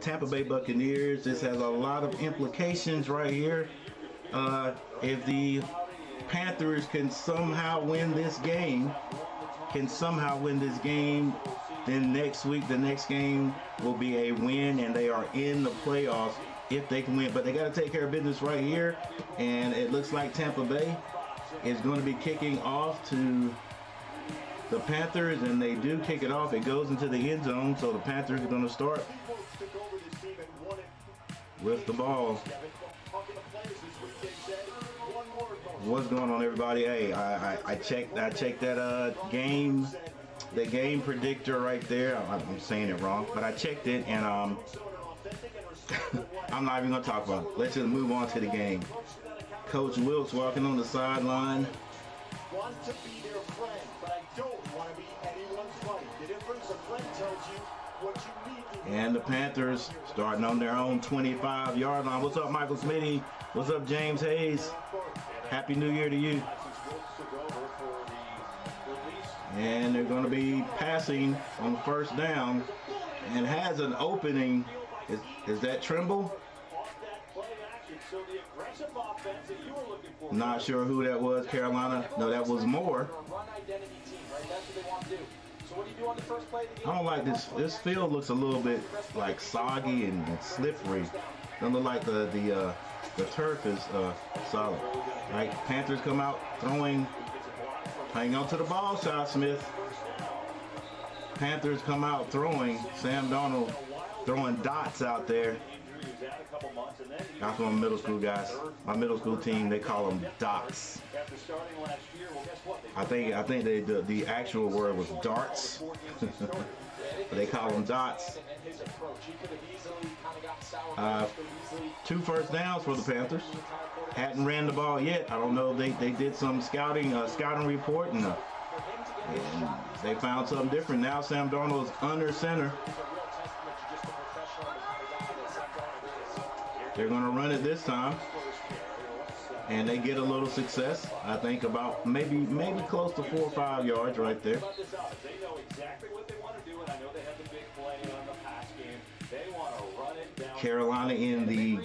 Tampa Bay Buccaneers. This has a lot of implications right here. If the Panthers can somehow win this game, then next week, the next game will be a win, and they are in the playoffs if they can win. But they got to take care of business right here, and it looks like Tampa Bay is going to be kicking off to the Panthers, and they do kick it off. It goes into the end zone, so the Panthers are going to start with the ball. What's going on, everybody? Hey, I checked that game predictor right there. I'm saying it wrong, but I checked it, and I'm not even gonna talk about it. Let's just move on to the game. Coach Wilkes walking on the sideline. Want to be their friend, but I don't want to be anyone's buddy. The difference, a friend tells you what you need. And the Panthers starting on their own 25-yard line. What's up, Michael Smitty? What's up, James Hayes? Happy New Year to you. And they're going to be passing on first down, and has an opening. Is that Trimble? Not sure who that was. Carolina. No, that was Moore. I don't like this. This field looks a little bit like soggy and slippery. Doesn't look like the turf is solid. Right, Panthers come out throwing. Hang on to the ball, Shot Smith. Panthers come out throwing. Sam Darnold throwing dots out there. I'm from middle school, guys. My middle school team, they call them dots. I think the actual word was darts. But they call them dots. 2 first downs for the Panthers. Hadn't ran the ball yet. I don't know if they did some scouting report, and they found something different. Now Sam Darnold is under center. They're going to run it this time, and they get a little success. I think about maybe close to 4 or 5 yards right there. They know exactly what they want to do, and I know they have the big play on the pass game. They want to run it down. Carolina in the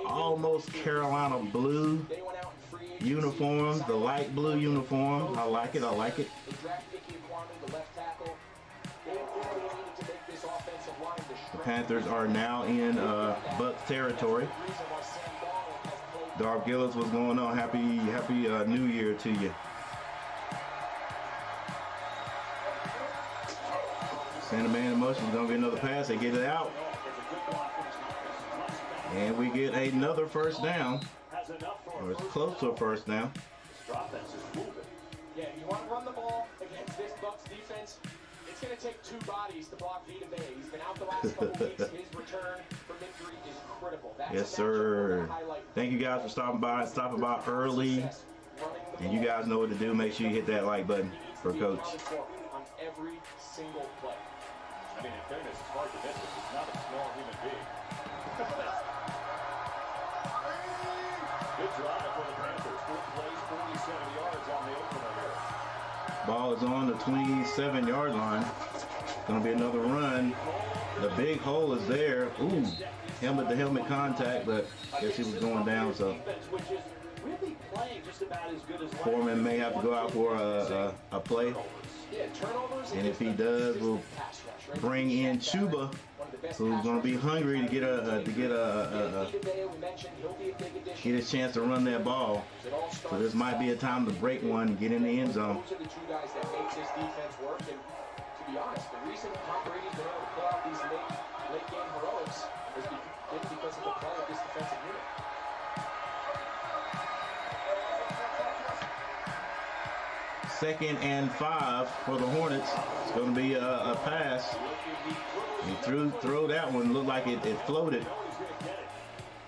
almost Carolina blue uniform, the light blue uniform. I like it. I like it. The Panthers are now in Bucs territory. Darv Gillis, what's going on? Happy New Year to you. Send a man in motion. It's going to be another pass. They get it out. And we get another first down. Or it's close to a first down. Yeah, you want to run the ball against this Bucs defense. It's going to take 2 bodies to block Vita Bay. He's been out the last couple weeks. His return from injury is critical. Yes, sir. Thank you guys for stopping by early. And you guys know what to do. Make sure you hit that like button for Coach. On every single play. I mean, in fairness, it's hard to miss it. He's not a small human being. Good drive for the Panthers. 4 plays, 47 yards on the opener here. Ball is on the 27-yard line. Going to be another run. The big hole is there. Ooh, helmet-to-helmet contact, but I guess he was going down, so Foreman may have to go out for a play. And if he does, we'll bring in Chuba, who's going to be hungry to get his chance to run that ball. So this might be a time to break one and get in the end zone. Those are the 2 guys that make this defense work. And to be honest, the reason Tom Brady's been able to pull out these late game heroics is because of the play of this defensive unit. Second and 5 for the Hornets. It's going to be a pass. He threw that one. Looked like it floated.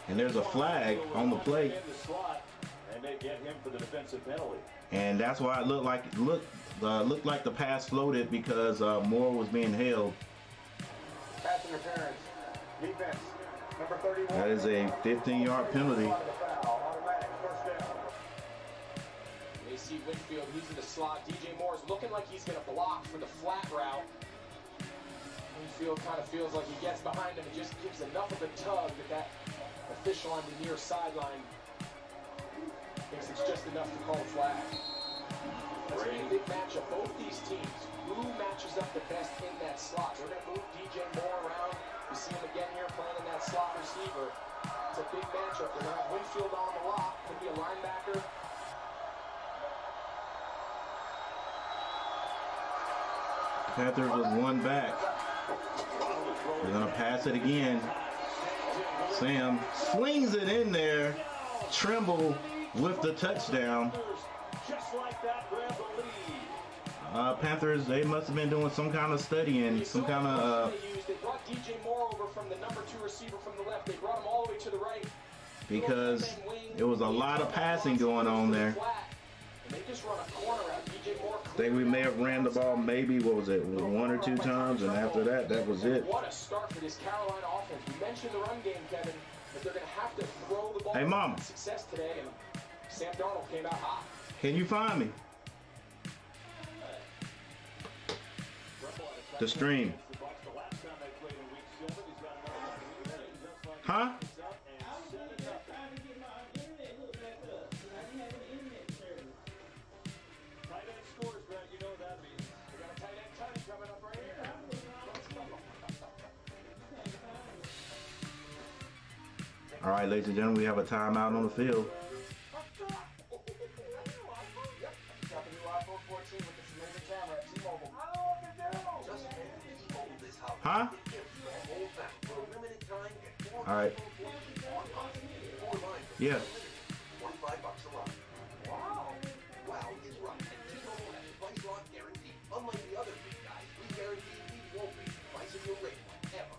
And there's a flag on the play. And they get him for the defensive penalty. And that's why it looked like the pass floated, because Moore was being held. Pass interference. Defense. Number 31. That is a 15-yard penalty. They see Winfield, he's in the slot. DJ Moore's looking like he's going to block for the flat route. Winfield kind of feels like he gets behind him and just gives enough of a tug that official on the near sideline thinks it's just enough to call a flag. That's a big matchup. Both these teams, who matches up the best in that slot? We're going to move DJ Moore around. You see him again here playing in that slot receiver. It's a big matchup. We're going to have Winfield on the lock. Could be a linebacker. Panthers with one back. They're going to pass it again. Sam slings it in there. Trimble with the touchdown. Panthers, they must have been doing some kind of studying, some kind of They brought DJ Moore over from the number 2 receiver from the left. They brought him all the way to the right. because there was a lot of passing going on there. And they just run a corner out. DJ Moore. I think we may have ran the ball maybe, what was it, 1 or 2 times, and after that, that was it. What a start for this Carolina offense. You mentioned the run game, Kevin, but they're going to have to throw the ball. Hey, Mama. Success today, and Sam Darnold came out hot. Can you find me the stream? Huh? All right, ladies and gentlemen, we have a timeout on the field. Huh? All right. Yeah. Unlike the other big guys, we guarantee we won't be pricing your rate ever.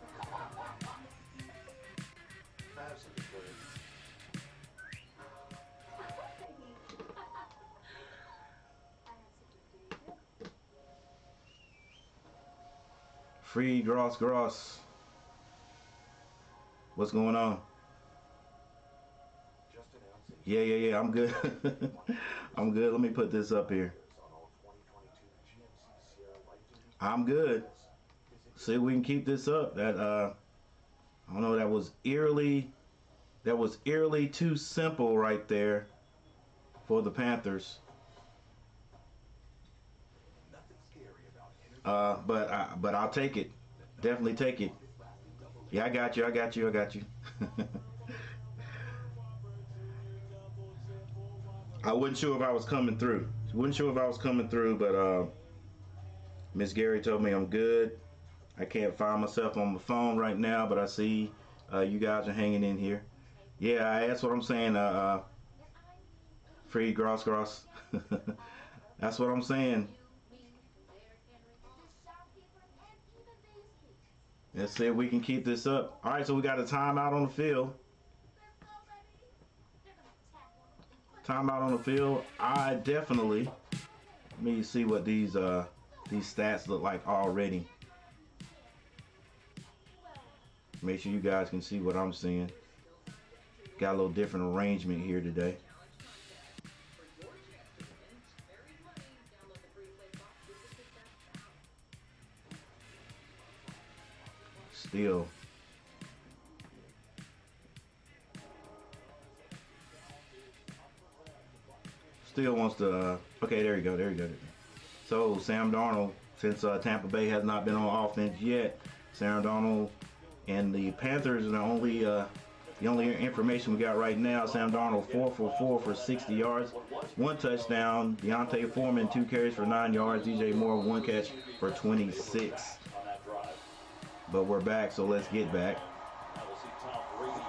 Free Gross. What's going on? Yeah. I'm good. I'm good. Let me put this up here. I'm good. See if we can keep this up. That I don't know. That was eerily too simple right there for the Panthers. But I'll take it. Definitely take it. Yeah, I got you. I wasn't sure if I was coming through. But Miss Gary told me I'm good. I can't find myself on my phone right now, but I see you guys are hanging in here. Yeah, that's what I'm saying. Free Gross. That's what I'm saying. Let's see if we can keep this up. All right, so we got a timeout on the field. I definitely. Let me see what these stats look like already. Make sure you guys can see what I'm seeing. Got a little different arrangement here today. Still wants to. Okay, there you go. So Sam Darnold, since Tampa Bay has not been on offense yet, Sam Darnold and the Panthers are the only information we got right now. Sam Darnold 4 for 4 for 60 yards, 1 touchdown. Deontay Foreman 2 carries for 9 yards. DJ Moore 1 catch for 26. But we're back, so let's get back. I will see Tom Brady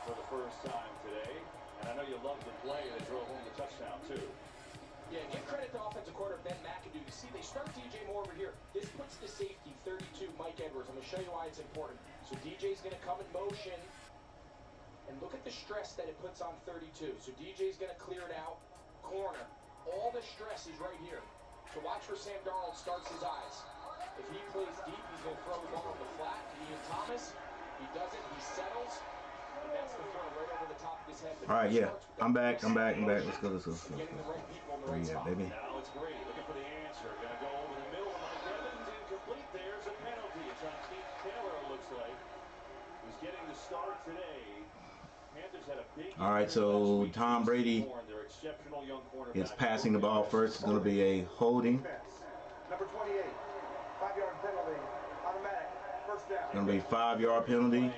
for the first time today, and I know you love the play that drove home the touchdown too. Yeah, give credit to offensive coordinator Ben McAdoo. You see, they start DJ Moore over here. This puts the safety 32, Mike Edwards. I'm going to show you why it's important. So DJ's going to come in motion, and look at the stress that it puts on 32. So DJ's going to clear it out, corner. All the stress is right here. So watch where Sam Darnold starts his eyes. If he plays deep, he's going to throw the ball on the flat to Ian Thomas. He doesn't. He settles. And that's the throw right over the top of his head. All right, yeah. I'm back. Let's go. Getting the right people in the right spot. Baby. Now it's Brady looking for the answer. Going to go over the middle of Mike Evans, incomplete. There's a penalty. It's on Keith Taylor, it looks like. Who's getting the start today. Panthers had a big. All right, so Tom Brady is passing the ball first. It's going to be a holding. Number 28, 5-yard penalty, automatic, first down. It's going to be a 5-yard penalty.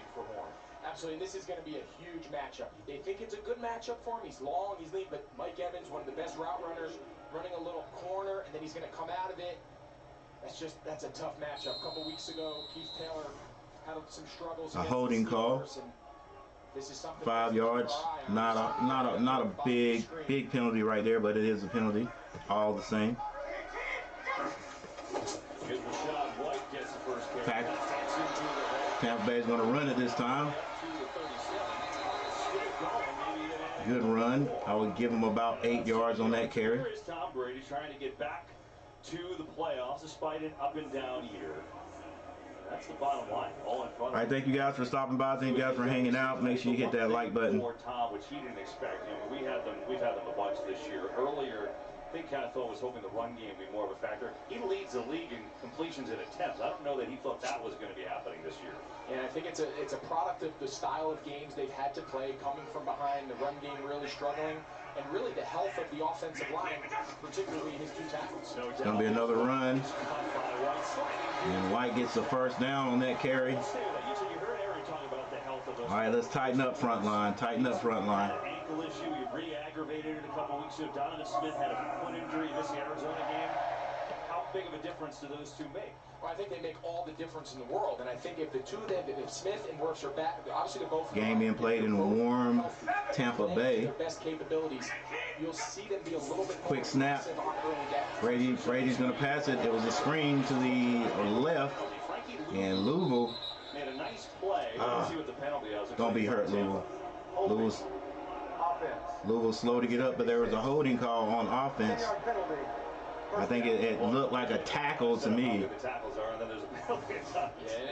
Absolutely, and this is going to be a huge matchup. They think it's a good matchup for him. He's long, he's lean, but Mike Evans, one of the best route runners, running a little corner, and then he's going to come out of it. That's a tough matchup. A couple weeks ago, Keith Taylor had some struggles. A holding call. This is 5 yards. Not a big penalty right there, but it is a penalty. All the same. Tampa Bay is going to run it this time. Good run. I would give him about 8 yards on that carry. Here is Tom Brady trying to get back to the playoffs despite an up and down year. That's the bottom line. All in front. All right, thank you guys for stopping by. Thank you guys for hanging out. Make sure you hit that like button. Tom, which he didn't expect. We've had them a bunch this year. Earlier, I think kind of thought was hoping the run game would be more of a factor. He leads the league in completions and attempts. I don't know that he thought that was going to be happening this year. And I think it's a product of the style of games they've had to play, coming from behind, the run game really struggling, and really the health of the offensive line, particularly his 2 tackles. It's going to be another run. And White gets the first down on that carry. All right, let's tighten up front line. Tighten up front line. Ankle issue, he re-aggravated it a couple weeks ago. Donovan Smith had a foot injury in this Arizona game. How big of a difference do those two make? Well, I think they make all the difference in the world, and I think if the two of them, if Smith and Wirfs are back, obviously they're both game being played in warm Tampa Bay. Their best capabilities, you'll see them be a little bit more quick snap. Brady's going to pass it. It was a screen to the left, and Louisville. Made a nice play. See what the penalty is. Don't be hurt, Louisville. Louisville's slow to get up, but there was a holding call on offense. I think it looked like a tackle to me.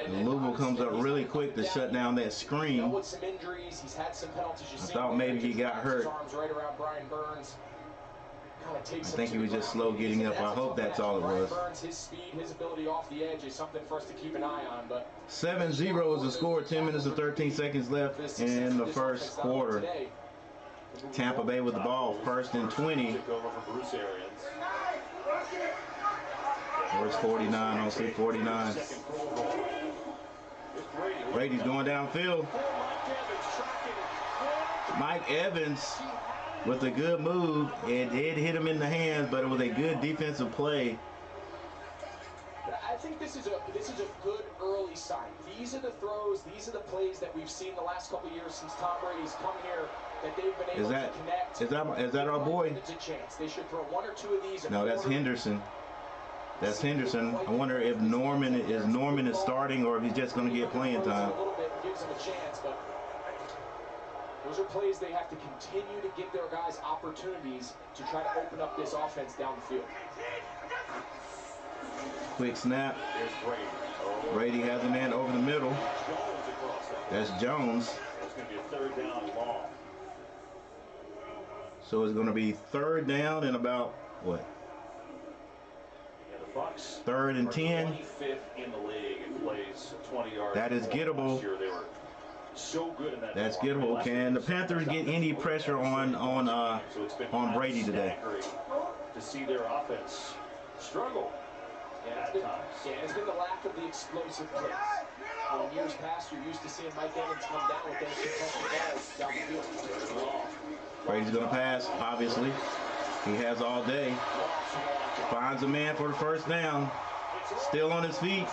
And Louisville comes up really quick to shut down that screen. With some injuries, he's had some penalties. I thought maybe he got hurt. Right around Brian Burns. I think he was just slow getting up. I hope that's all it was. Burns, his speed, his ability off the edge is something for us to keep an eye on. But 7-0 is the score. 10 minutes and 13 seconds left in the first quarter. Tampa Bay with the ball, 1st and 20. Where's 49? I don't see 49. Brady's going downfield. Mike Evans with a good move. It did hit him in the hands, but it was a good defensive play. I think this is a good early sign. These are the throws, these are the plays that we've seen the last couple of years since Tom Brady's come here that they've been able to connect. Is that our boy? It's a chance. They should throw 1 or 2 of these. No, that's Henderson. That's Henderson. I wonder if Norman is starting or if he's just going to get playing time. A little bit gives him a chance, but those are plays they have to continue to give their guys opportunities to try to open up this offense down the field. Quick snap. Brady has a man over the middle. That's Jones. It's going to be a 3rd down and long. So it's going to be 3rd down and about what? Bucks 3rd and 10. 25th in the league and plays 20 yards. That is gettable. They were so good in that. That's gettable. Can the Panthers get any pressure on Brady today? To see their offense struggle at times. Yeah, it's been the lack of the explosive plays. In years past, you're used to seeing Mike Evans come down with those contested balls down the field. Brady's going to pass, obviously. He has all day. Finds a man for the first down. Still on his feet.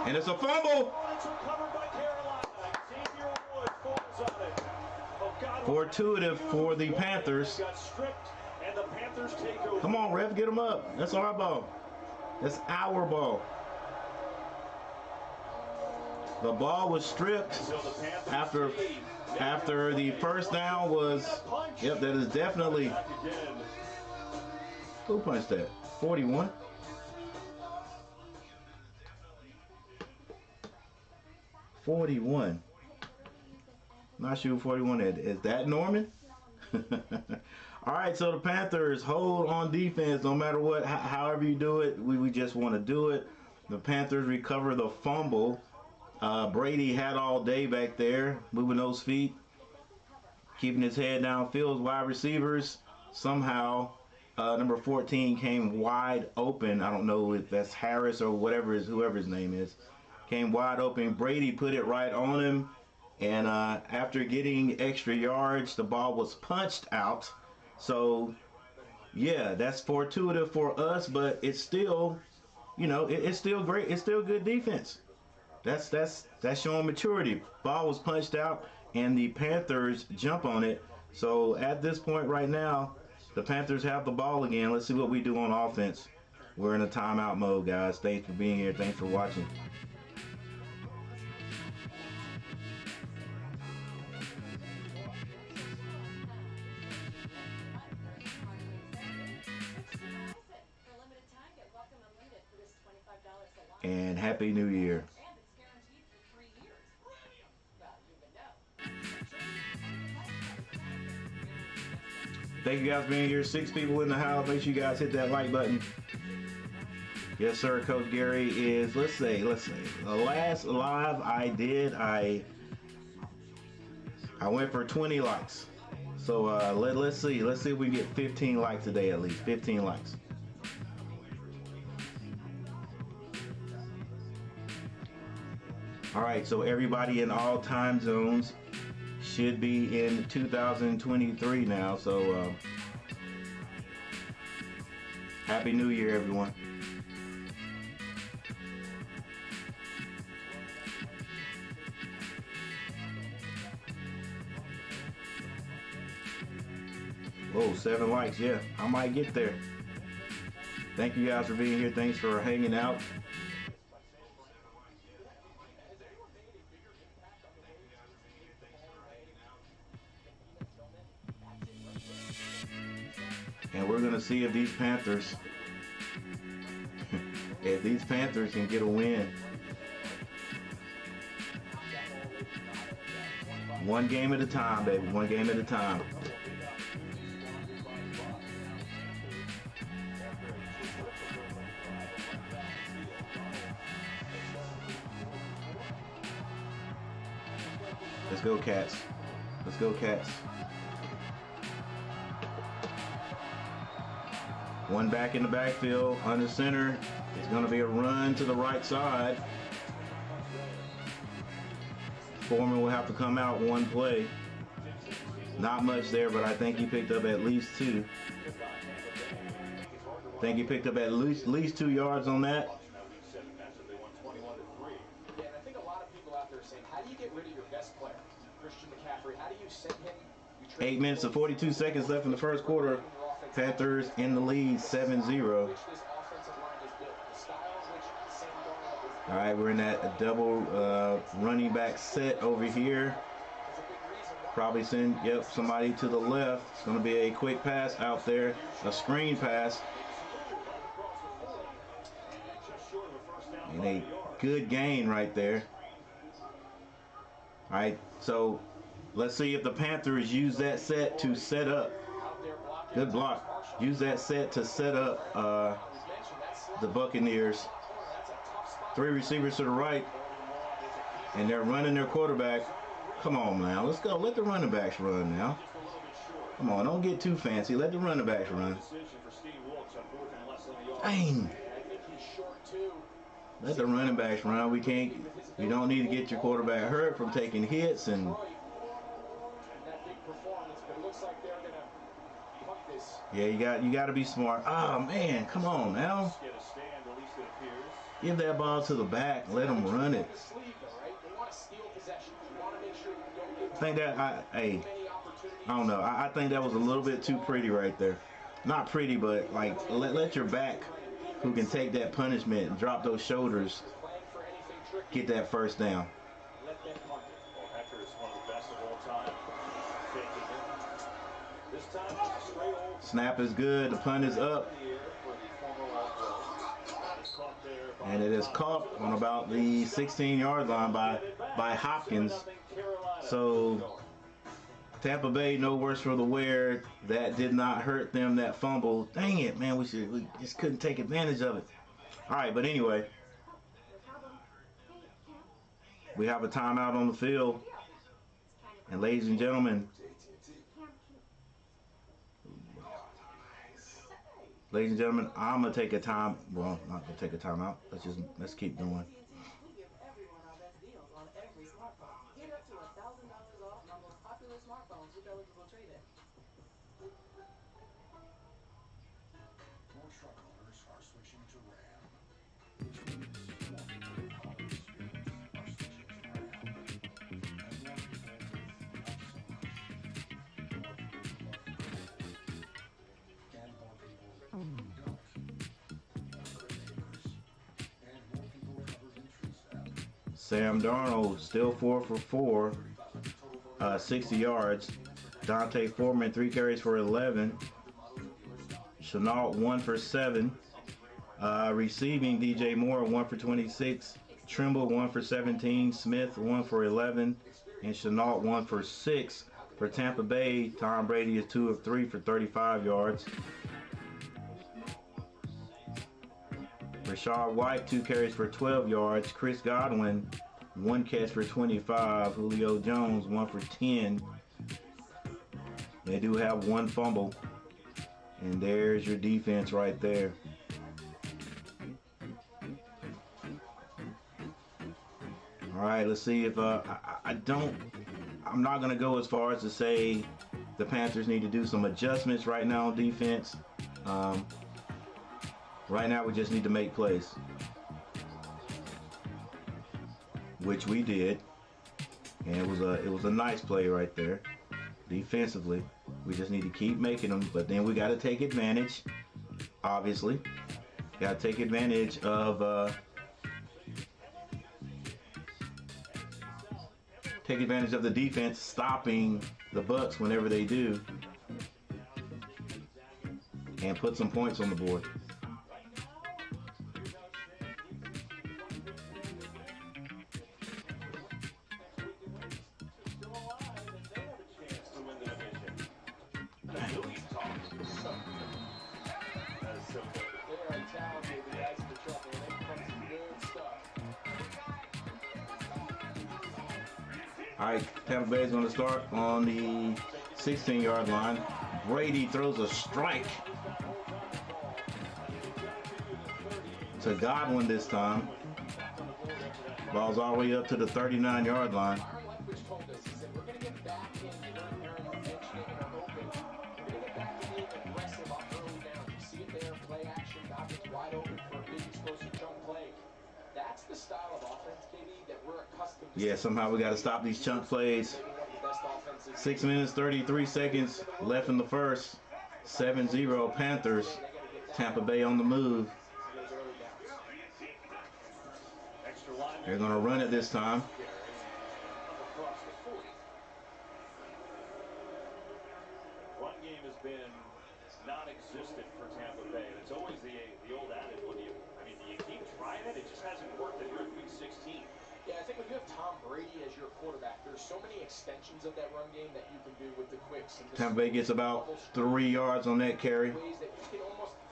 And it's a fumble. Fortuitive for the Panthers. Come on, ref, get him up. That's our ball. That's our ball. The ball was stripped after the first down was. Yep, that is definitely. Who punched that? 41. Not sure who 41 is that Norman? All right, so the Panthers hold on defense no matter what, however you do it. We just want to do it. The Panthers recover the fumble. Brady had all day back there, moving those feet, keeping his head downfield. Wide receivers, somehow, number 14 came wide open. I don't know if that's Harris or whoever his name is. Came wide open. Brady put it right on him. And after getting extra yards, the ball was punched out. So, yeah, that's fortuitous for us, but it's still, it's still great. It's still good defense. That's showing maturity. Ball was punched out, and the Panthers jump on it. So at this point right now, the Panthers have the ball again. Let's see what we do on offense. We're in a timeout mode, guys. Thanks for being here. Thanks for watching. And Happy New Year. Thank you guys for being here. 6 people in the house. Make sure you guys hit that like button. Yes, sir. Coach Gary is, let's say, the last live I did, I went for 20 likes. So let's see if we can get 15 likes today at least. 15 likes. All right, so everybody in all time zones should be in 2023 now. So Happy New Year, everyone. Oh, 7 likes. Yeah, I might get there. Thank you guys for being here. Thanks for hanging out. And we're going to see if these Panthers can get a win. One game at a time, baby. One game at a time. Let's go, Cats. Let's go, Cats. One back in the backfield, under center. It's going to be a run to the right side. Foreman will have to come out one play. Not much there, but I think he picked up at least 2. I think he picked up at least 2 yards on that. Yeah, and I think a lot of people out there are saying, how do you get rid of your best player, Christian McCaffrey? How do you send him? 8 minutes and 42 seconds left in the first quarter. Panthers in the lead, 7-0. All right, we're in that double running back set over here. Probably send, somebody to the left. It's going to be a quick pass out there, a screen pass. And a good gain right there. All right, so let's see if the Panthers use that set to set up. Good block. Use that set to set up the Buccaneers. 3 receivers to the right. And they're running their quarterback. Come on now. Let's go. Let the running backs run now. Come on. Don't get too fancy. Let the running backs run. Dang. Let the running backs run. We don't need to get your quarterback hurt from taking hits and yeah, you got to be smart. Oh man, come on now. Give that ball to the back. Let them run it. I think that I don't know. I think that was a little bit too pretty right there. Not pretty, but like let your back, who can take that punishment and drop those shoulders, get that first down. Snap is good. The punt is up. And it is caught on about the 16-yard line by Hopkins. So Tampa Bay, no worse for the wear. That did not hurt them, that fumble. Dang it, man. We just couldn't take advantage of it. All right, but anyway, We have a timeout on the field. And ladies and gentlemen, I'm gonna take a time. Well, not gonna take a timeout. Let's keep going. We give everyone our best deals on every smartphone. Get up to $1,000 off our most popular smartphones with eligible trade-in. More truck owners are switching to RAM, which means more people with college experience are switching to RAM. And more people with not so much. More people who love the cold. And more people who don't. More neighbors. And more people covered in tree sap. Sam Darnold still 4 for 4, 60 yards. Dante Foreman 3 carries for 11. Chenault 1 for 7. Receiving DJ Moore 1 for 26. Trimble 1 for 17. Smith 1 for 11. And Chenault 1 for 6. For Tampa Bay, Tom Brady is 2 of 3 for 35 yards. Rashad White 2 carries for 12 yards. Chris Godwin 1 catch for 25. Julio Jones 1 for 10. They do have 1 fumble. And there's your defense right there. All right, let's see if I'm not gonna go as far as to say the Panthers need to do some adjustments right now on defense. Right now we just need to make plays, which we did, and it was a nice play right there. Defensively, we just need to keep making them, but then we got to take advantage. Obviously, got to take advantage of the defense stopping the Bucs whenever they do, and put some points on the board. All right, Tampa Bay is going to start on the 16-yard line. Brady throws a strike to Godwin this time. Ball's all the way up to the 39-yard line. Yeah, somehow we got to stop these chunk plays. 6 minutes, 33 seconds left in the first. 7-0 Panthers. Tampa Bay on the move. They're going to run it this time. Run game has been non-existent for Tampa Bay. And it's always the old adage, do you keep trying it? It just hasn't worked here in week 16. Yeah, I think when you have Tom Brady as your quarterback, there's so many extensions of that run game that you can do with the quicks. And Tampa Bay gets about 3 yards on that carry.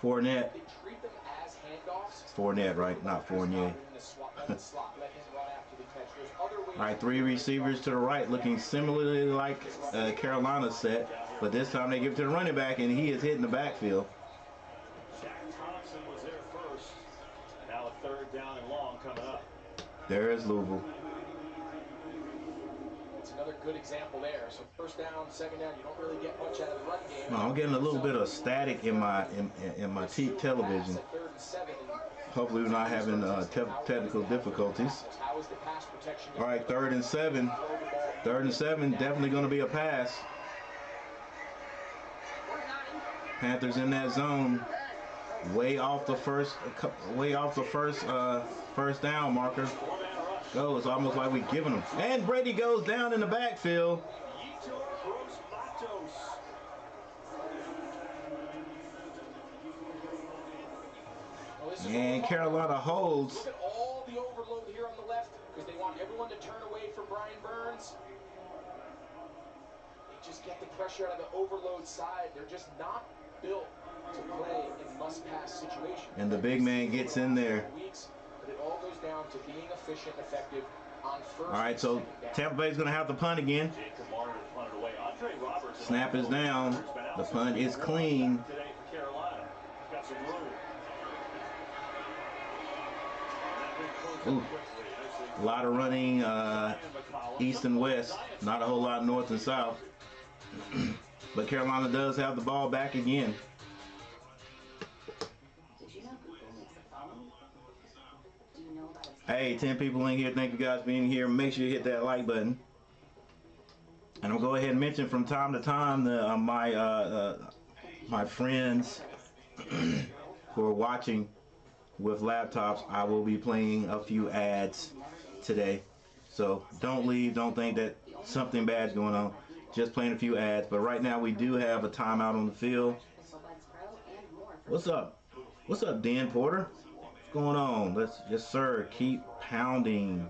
Fournette. They treat them as handoffs. Fournette, right? Not Fournier. All right, 3 receivers to the right, looking similarly like Carolina's set, but this time they give it to the running back, and he is hitting the backfield. Jack Thompson was there first. Now a 3rd down and long coming up. There is Louisville. It's another good example there. So 1st down, 2nd down, you don't really get much out of the run game. No, I'm getting a little bit of static in my television. Hopefully we're not having technical difficulties. All right, 3rd and 7. 3rd and 7, definitely going to be a pass. Panthers in that zone, way off the first down marker. It's almost like we're giving them. And Brady goes down in the backfield. And Carolina holds. Look at all the overload here on the left because they want everyone to turn away from Brian Burns. They just get the pressure out of the overload side. They're just not built to play in must-pass situations. And the big man gets in there. But it all goes down to being efficient and effective On first All right, so and second down. Tampa Bay's going to have to punt again. Jake Kamara to punt it away. Andre Robertson Snap is down. The punt is clean. today for Carolina. He's got some room. Ooh. A lot of running east and west. Not a whole lot north and south. But Carolina does have the ball back again. Did you know Google makes a phone? Do you know about its Hey, 10 people in here. Thank you guys for being here. Make sure you hit that like button. And I'll go ahead and mention from time to time my friends who are watching with laptops. I will be playing a few ads today. So don't leave. Don't think that something bad's going on. Just playing a few ads. But right now we do have a timeout on the field. What's up? What's up, Dan Porter? What's going on? Yes, sir. Keep pounding.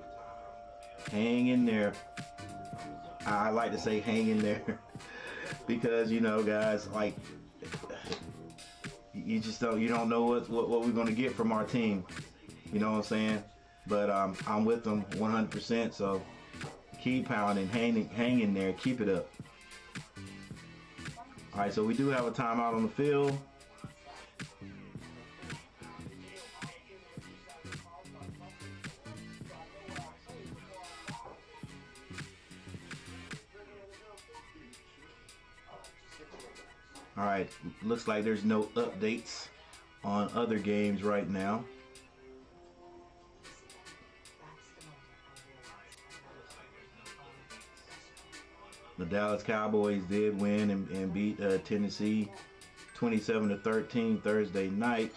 Hang in there. I like to say hang in there because, you know, guys, like, you don't know what we're going to get from our team. You know what I'm saying? But I'm with them 100%. So keep pounding, hang in there, keep it up. All right, so we do have a timeout on the field. All right, looks like there's no updates on other games right now. The Dallas Cowboys did win and beat Tennessee 27-13 Thursday night.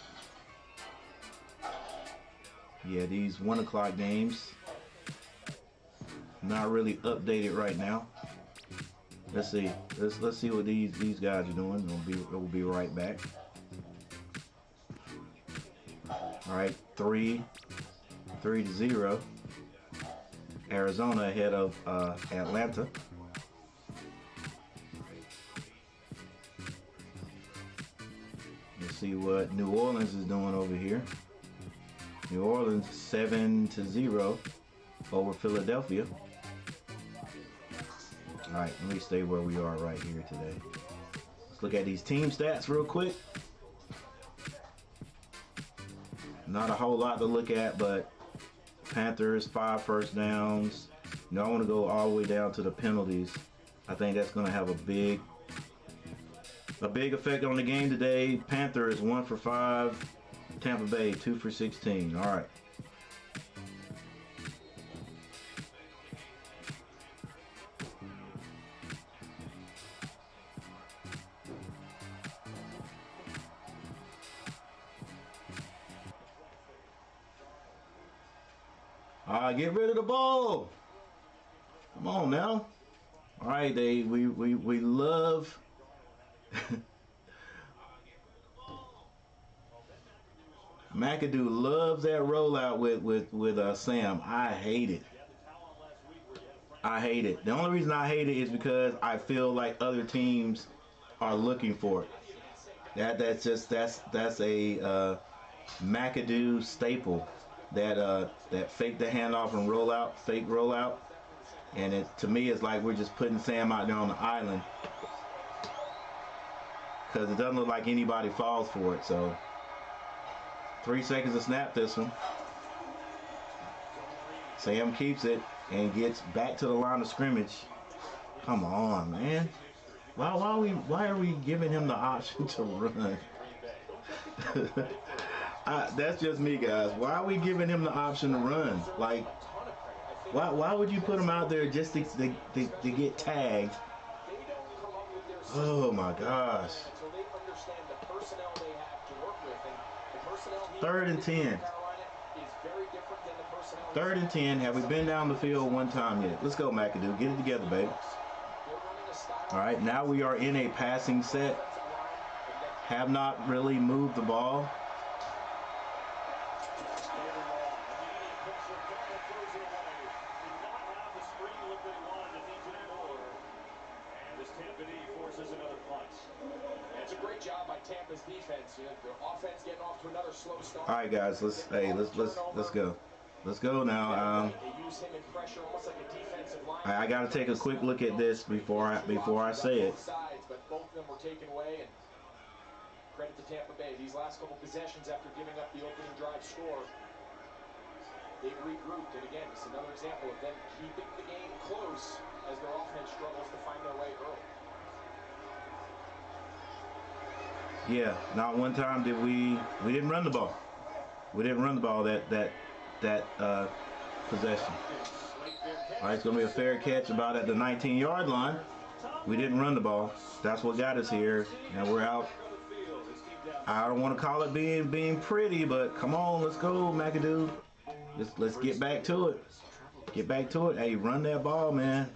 Yeah, these 1 o'clock games not really updated right now. Let's see. Let's see what these guys are doing. We'll be right back. All right, 3-0. Arizona ahead of Atlanta. Let's see what New Orleans is doing over here. New Orleans 7-0 over Philadelphia. All right, let me stay where we are right here today. Let's look at these team stats real quick. Not a whole lot to look at, but Panthers 5 first downs. You know, I want to go all the way down to the penalties. I think that's going to have a big effect on the game today. Panthers 1 for 5. Tampa Bay 2 for 16. All right. Get rid of the ball. Come on now. All right, we love. McAdoo loves that rollout with Sam. I hate it. I hate it. The only reason I hate it is because I feel like other teams are looking for it. That's a McAdoo staple. That fake the handoff and rollout, fake rollout, and to me it's like we're just putting Sam out there on the island because it doesn't look like anybody falls for it. So 3 seconds to snap this one. Sam keeps it and gets back to the line of scrimmage. Come on, man. Why are we giving him the option to run? That's just me, guys. Why are we giving him the option to run? Like, why would you put him out there just to get tagged? Oh my gosh. 3rd and 10. 3rd and 10. Have we been down the field one time yet? Let's go, McAdoo. Get it together, baby. All right, now we are in a passing set. Have not really moved the ball. All right, guys. Let's go. Let's go now. They use him in pressure almost like a defensive line. I got to take a quick look at this before I say it. Sides, but both of them were taken away, and credit to Tampa Bay. These last couple possessions after giving up the opening drive score, they've regrouped, and again, it's another example of them keeping the game close as their offense struggles to find their way early. Yeah, not one time did we didn't run the ball. We didn't run the ball that possession. All right, it's gonna be a fair catch about at the 19-yard line. We didn't run the ball. That's what got us here, and we're out. I don't want to call it being pretty, but come on, let's go, McAdoo. Let's get back to it. Get back to it. Hey, run that ball, man.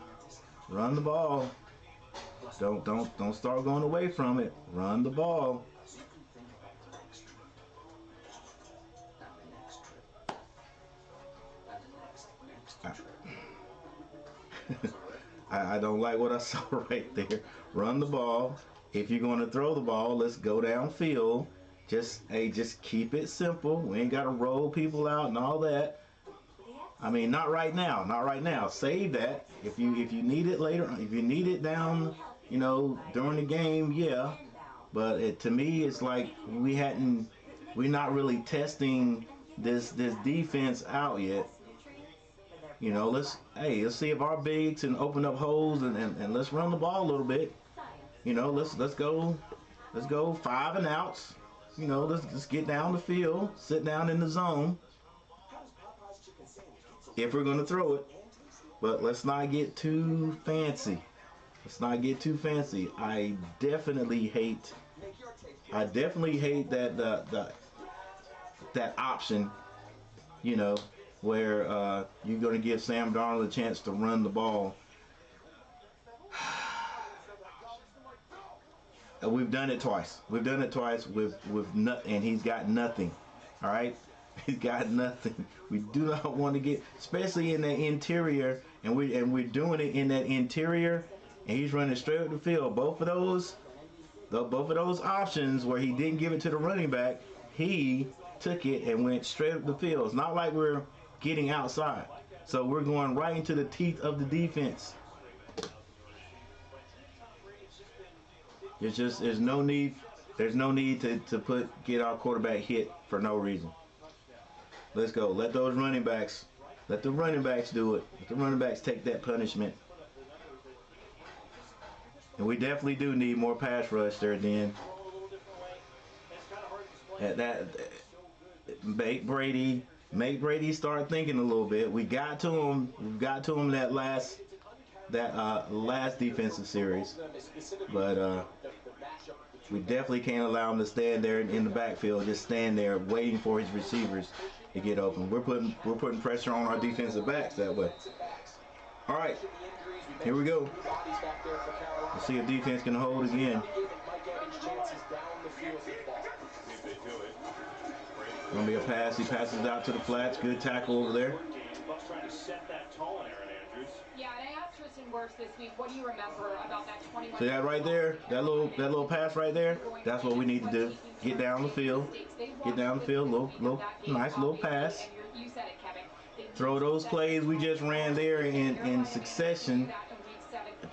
Run the ball. Don't start going away from it. Run the ball. I don't like what I saw right there. Run the ball. If you're going to throw the ball, let's go downfield. Just keep it simple. We ain't got to roll people out and all that. I mean, not right now. Not right now. Save that. If you need it later, if you need it down, you know, during the game, yeah. But to me, it's like we're not really testing this defense out yet. You know, let's see if our bigs can open up holes and let's run the ball a little bit. You know, let's go 5 and outs. You know, let's get down the field, sit down in the zone. If we're gonna throw it, but let's not get too fancy. Let's not get too fancy. I definitely hate that that option. You know, where you're going to give Sam Darnold a chance to run the ball. We've done it twice. We've done it twice with and he's got nothing. All right, he's got nothing. We do not want to get, especially in the interior, and we're doing it in that interior, and he's running straight up the field. Both of those options where he didn't give it to the running back, he took it and went straight up the field. It's not like we're getting outside. So we're going right into the teeth of the defense. There's no need to get our quarterback hit for no reason. Let's go. Let the running backs do it. Let the running backs take that punishment. And we definitely do need more pass rush there, then. Make Brady start thinking a little bit. We got to him. We got to him that last defensive series, but we definitely can't allow him to stand there in the backfield, just stand there waiting for his receivers to get open. We're putting pressure on our defensive backs that way. All right, here we go. Let's see if defense can hold again. Gonna be a pass. He passes it out to the flats. Good tackle over there. Yeah, and I asked Tristan Wirfs this week, what do you remember about that 21? See that right there? That little pass right there? That's what we need to do. Get down the field. Get down the field. Nice little pass. You said it, Kevin. Throw those plays we just ran there in succession.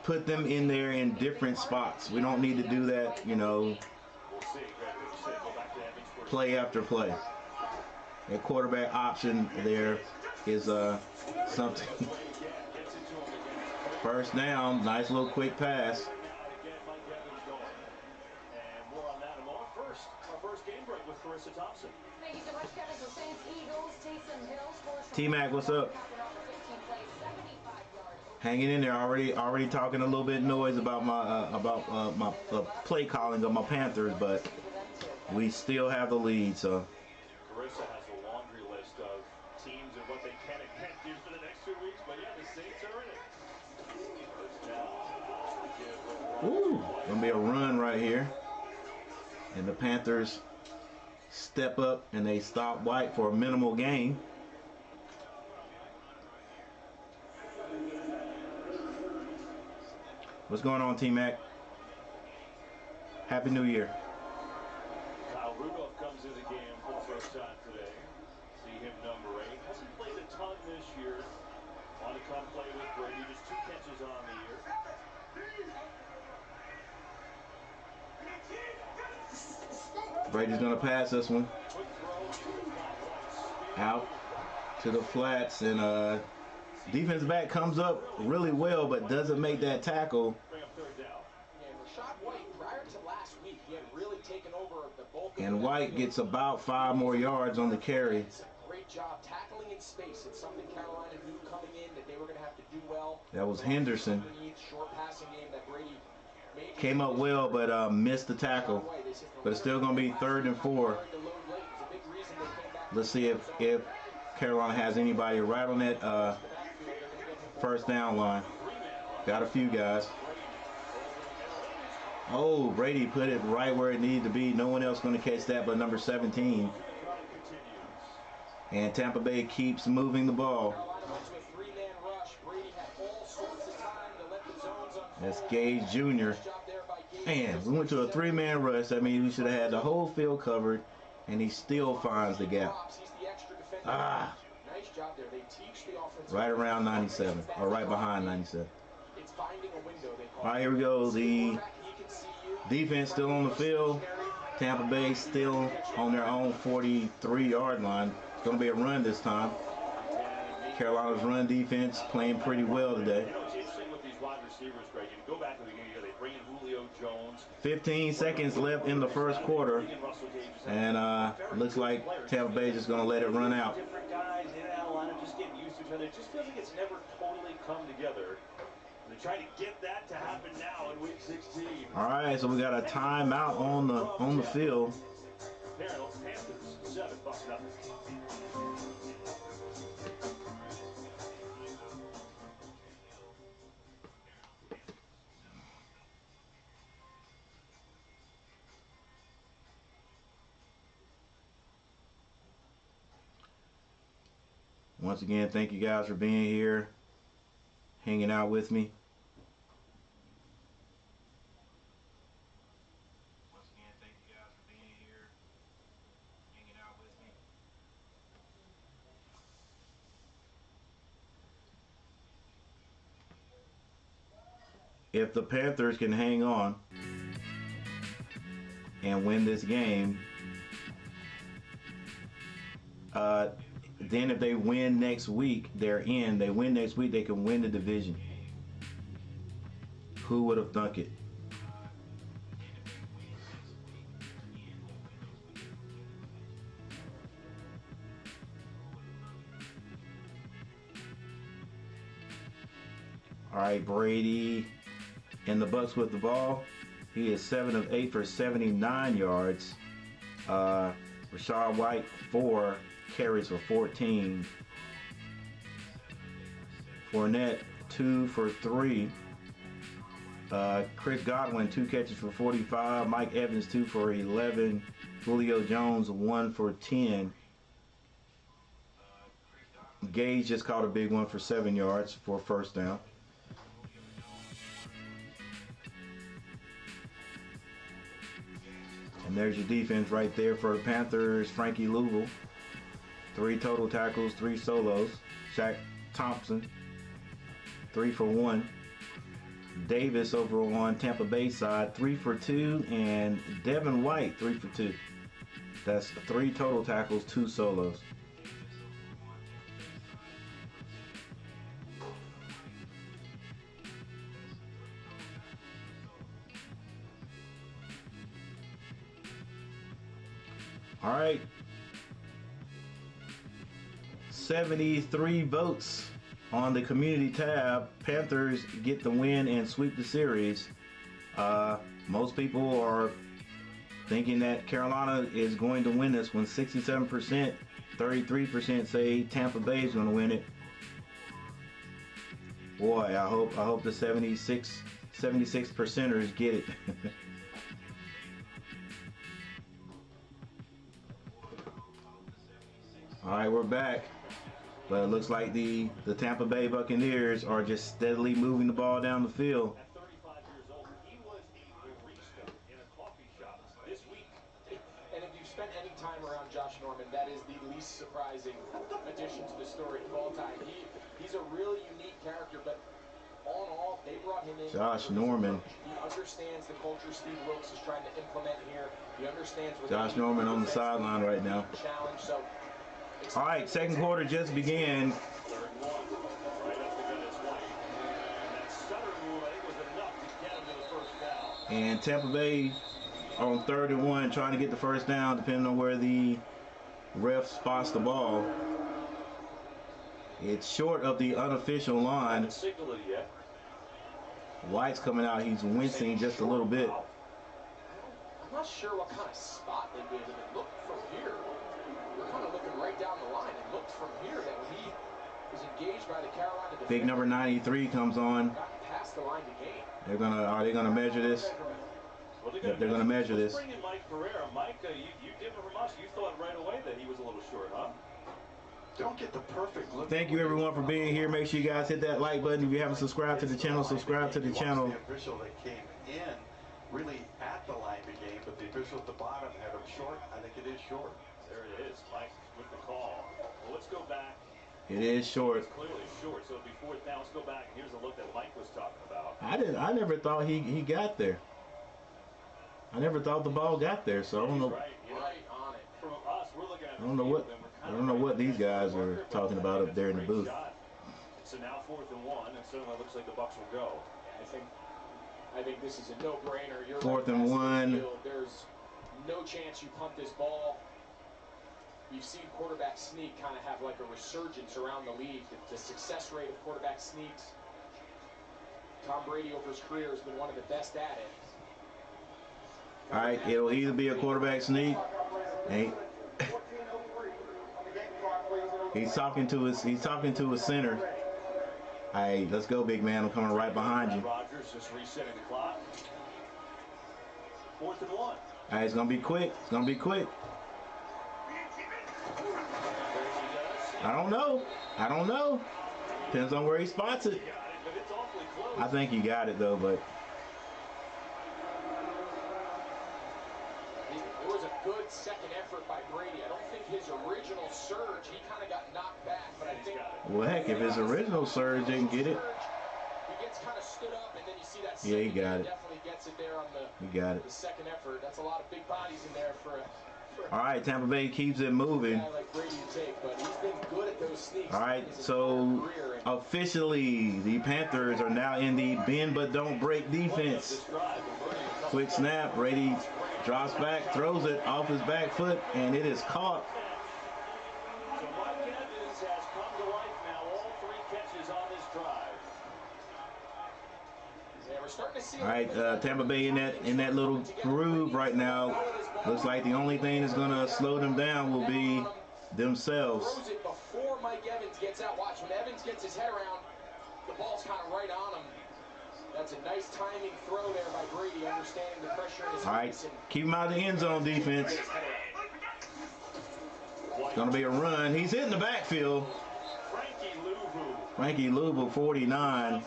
Put them in there in different spots. We don't need to do that, you know, play after play. That quarterback option there is something. First down, nice little quick pass. T-Mac, what's up? Hanging in there, already talking a little bit noise about my play calling of my Panthers, but we still have the lead, so. Carissa has a laundry list of teams and what they can and can't do for the next 2 weeks, but yeah, the Saints are in it. Ooh, gonna be a run right here. And the Panthers step up and they stop White for a minimal gain. What's going on, T-Mac? Happy New Year. Rudolph comes in the game for the first time today. See him number 8. Hasn't played a ton this year. Want to come play with Brady. Just 2 catches on the year. Brady's going to pass this one. Quick throw. Out to the flats, and defensive back comes up really well, but doesn't make that tackle. Bring up 3rd down. And Rashad White, prior to last week, he had really taken over the bulk of And that White field. gets about 5 more yards on the carry. Great job tackling in space. It's something Carolina knew coming in that they were going to have to do well. That was Henderson. Short passing game that Brady made. Came up well, but missed the tackle. But it's still going to be 3rd and 4. Let's see if Carolina has anybody right on that first down line. Got a few guys. Oh, Brady put it right where it needed to be. No one else going to catch that but number 17. And Tampa Bay keeps moving the ball. That's Gage Jr. Man, we went to a 3-man rush. I mean, we should have had the whole field covered, and he still finds the gap. Ah, right around 97, or right behind 97. All right, here we go. The defense still on the field. Tampa Bay still on their own 43-yard line. It's going to be a run this time. Carolina's run defense playing pretty well today. You know, it's interesting with these wide receivers, Greg. You go back to the beginning of the year, they bring in Julio Jones. 15 seconds left in the first quarter, and looks like Tampa Bay is just going to let it run out. Different guys in and out of line, just getting used to each other. It just feels like it's never totally come together. They're trying to get that to happen now in week 16. All right, so we got a timeout on the field. Panthers 7 Bucks nothing. Once again, thank you guys for being here, hanging out with me. Once again, thank you guys for being here, hanging out with me. If the Panthers can hang on and win this game, then if they win next week, they're in. They win next week, they can win the division. Who would have thunk it? All right, Brady and the Bucks with the ball. He is 7 of 8 for 79 yards. Rashad White 4 carries for 14. Fournette 2 for 3. Chris Godwin 2 catches for 45. Mike Evans 2 for 11. Julio Jones 1 for 10. Gage just caught a big one for 7 yards for a first down. And there's your defense right there for the Panthers. Frankie Louisville. 3 total tackles, 3 solos. Shaq Thompson, 3 for 1. Davis over on Tampa Bay side, 3 for 2. And Devin White, 3 for 2. That's 3 total tackles, 2 solos. All right. 73 votes on the community tab. Panthers get the win and sweep the series. Most people are thinking that Carolina is going to win this one. 67%, 33% say Tampa Bay is going to win it. Boy, I hope the 76%ers get it. All right, we're back. But it looks like the Tampa Bay Buccaneers are just steadily moving the ball down the field. At 35 years old, he was a barista in a coffee shop this week. And if you spent any time around Josh Norman, that is the least surprising addition to the story of all time. He's a really unique character, but all in all, they brought him in. Josh Norman. He understands the culture Steve Wilkes is trying to implement here. He understands what Josh Norman on the sideline right now. Challenge. So, all right, second quarter just began. Third and 1. Right up the gut is White. And that stutter move, I think, was enough to get him to the first down. And Tampa Bay on 3rd and 1 trying to get the first down depending on where the ref spots the ball. It's short of the unofficial line. Haven't signaled it yet. White's coming out. He's wincing just a little bit. I'm not sure what kind of spot they gave him. It looked from here. We're kind of looking right down the line. It looked from here that he was engaged by the Carolina defense. Big number 93 comes on. Got past the line to gain. Are they gonna measure this? Well, Yep, they're gonna measure this. Let's bring in Mike Pereira. Mike, you did it from us. You thought right away that he was a little short, huh? Don't get the perfect look. Thank you everyone for being here. Make sure you guys hit that like button. If you haven't subscribed to the channel, subscribe to the channel. The official that came in really at the line to game, but the official at the bottom had him short. I think it is short. There it is, Mike with the call. Well, let's go back. It is short. It's clearly short, so it'll be 4th down. Let's go back, and here's a look that Mike was talking about. I never thought he got there. I never thought the ball got there, so I don't know. Right, you know, Right on it. from us, we're looking at I don't know what these guys are talking about up there in the booth. So now 4th and 1, and certainly looks like the Bucs will go. I think this is a no-brainer. You're 4th right, and that's the 1. field. There's no chance you punt this ball. We've seen quarterback sneak kind of have like a resurgence around the league. The success rate of quarterback sneaks. Tom Brady over his career has been one of the best at it. All right, it'll either be a quarterback sneak. He's talking to his center. Hey, let's go, big man. I'm coming right behind you. Rodgers just resetting the clock. 4th and 1. Hey, it's gonna be quick. It's gonna be quick. I don't know. Depends on where he spots it. But it's awfully close. I think he got it though, but It was a good second effort by Brady. I don't think his original surge, he kind of got knocked back, but I think well, heck, if his original surge didn't get it, he gets kind of stood up, and then you see that. Yeah, he got it. Definitely gets it there on he got it. the second effort. That's a lot of big bodies in there for a All right, Tampa Bay keeps it moving. guy like Brady to take, but he's been good at those sneaks. All right, his so entire career, and officially the Panthers are now in the bend but don't break defense. Quick snap, Brady drops back, throws it off his back foot, and it is caught. So Mike Evans has come to life now. All 3 catches on this drive. yeah, we're starting to see. All right, Tampa Bay in that little groove right now. Looks like the only thing that's gonna slow them down will be themselves. Throws it before Mike Evans gets out. Watch, when Evans gets his head around, the ball's kind of right on him. That's a nice timing throw there by Brady, understanding the pressure in his All right, face. And keep him out of the end zone defense. It's gonna be a run. He's hitting the backfield. Frankie Louvu, 49.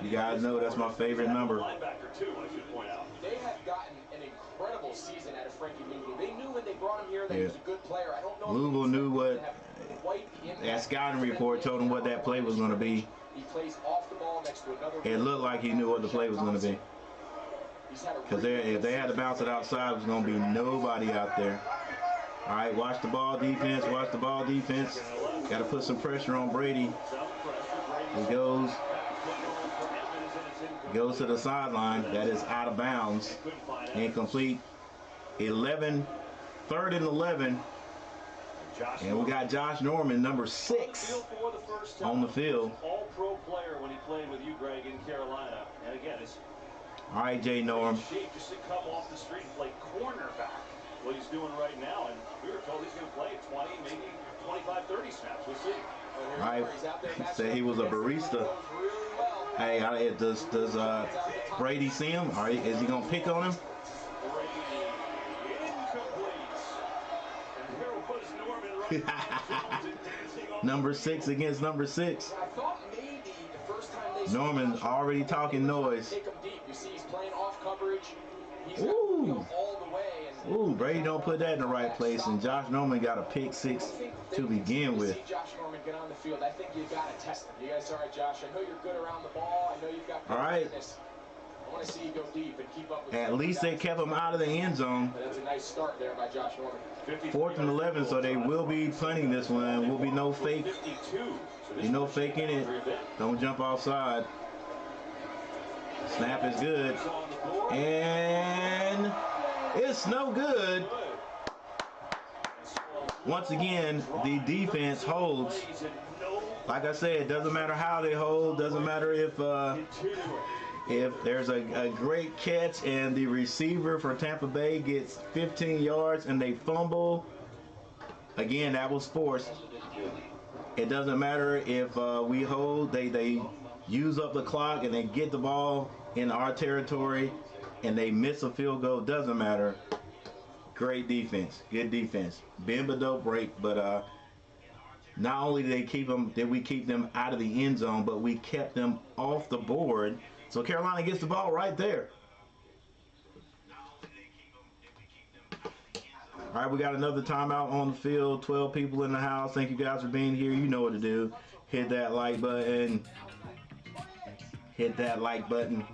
You guys know that's my favorite number. Linebacker too, I should point out. They have gotten an incredible season out of Frankie Louvu. They knew when they brought him here that he was a good player. I don't know. Louvu knew what that that scouting report told him what that play was going to be. He plays off the ball next to another. It looked like he knew what the play was going to be. Because if they had to bounce it outside, there's going to be nobody out there. All right, watch the ball defense. Watch the ball defense. Got to put some pressure on Brady. He goes to the sideline. That is out of bounds. Incomplete. 3rd and 11. And we got Josh Norman, number 6, on the field. All-pro player when he played with you, Greg, in Carolina. And again, it's All right, Jay Norm. shape just to come off the street and play cornerback. What he's doing right now, and we were told he's going to play 20, maybe 25, 30 snaps. We'll see. All right, say he was a barista. Hey, does Brady see him? All right, is he going to pick on him? Number 6 against number 6. I thought maybe the first time they Norman already talking noise. take him deep. You see he's playing off coverage. He's got the field all the way. And Ooh, Brady don't put that in the right place, and Josh Norman got a pick six to begin with. See Josh Norman get on the field. I think you got to test him. You guys, all right, Josh? I know you're good around the ball. I know you've got good fitness. I want to see you go deep and keep up with. At least they kept him out of the end zone. But that's a nice start there by Josh Norman. 4th and 11, so they will be punting this one. Will be no fake. 52. You no faking it. Don't jump outside. Snap is good. And it's no good. Once again, the defense holds. Like I said, it doesn't matter how they hold. Doesn't matter if there's a great catch and the receiver for Tampa Bay gets 15 yards and they fumble. Again, that was forced. It doesn't matter if we hold. They use up the clock and they get the ball in our territory and they miss a field goal. Doesn't matter. Great defense. Good defense. Bend but don't break. But not only did we keep them out of the end zone, but we kept them off the board. So Carolina gets the ball right there. All right, we got another timeout on the field. 12 people in the house. Thank you guys for being here. You know what to do. Hit that like button. Hit that like button.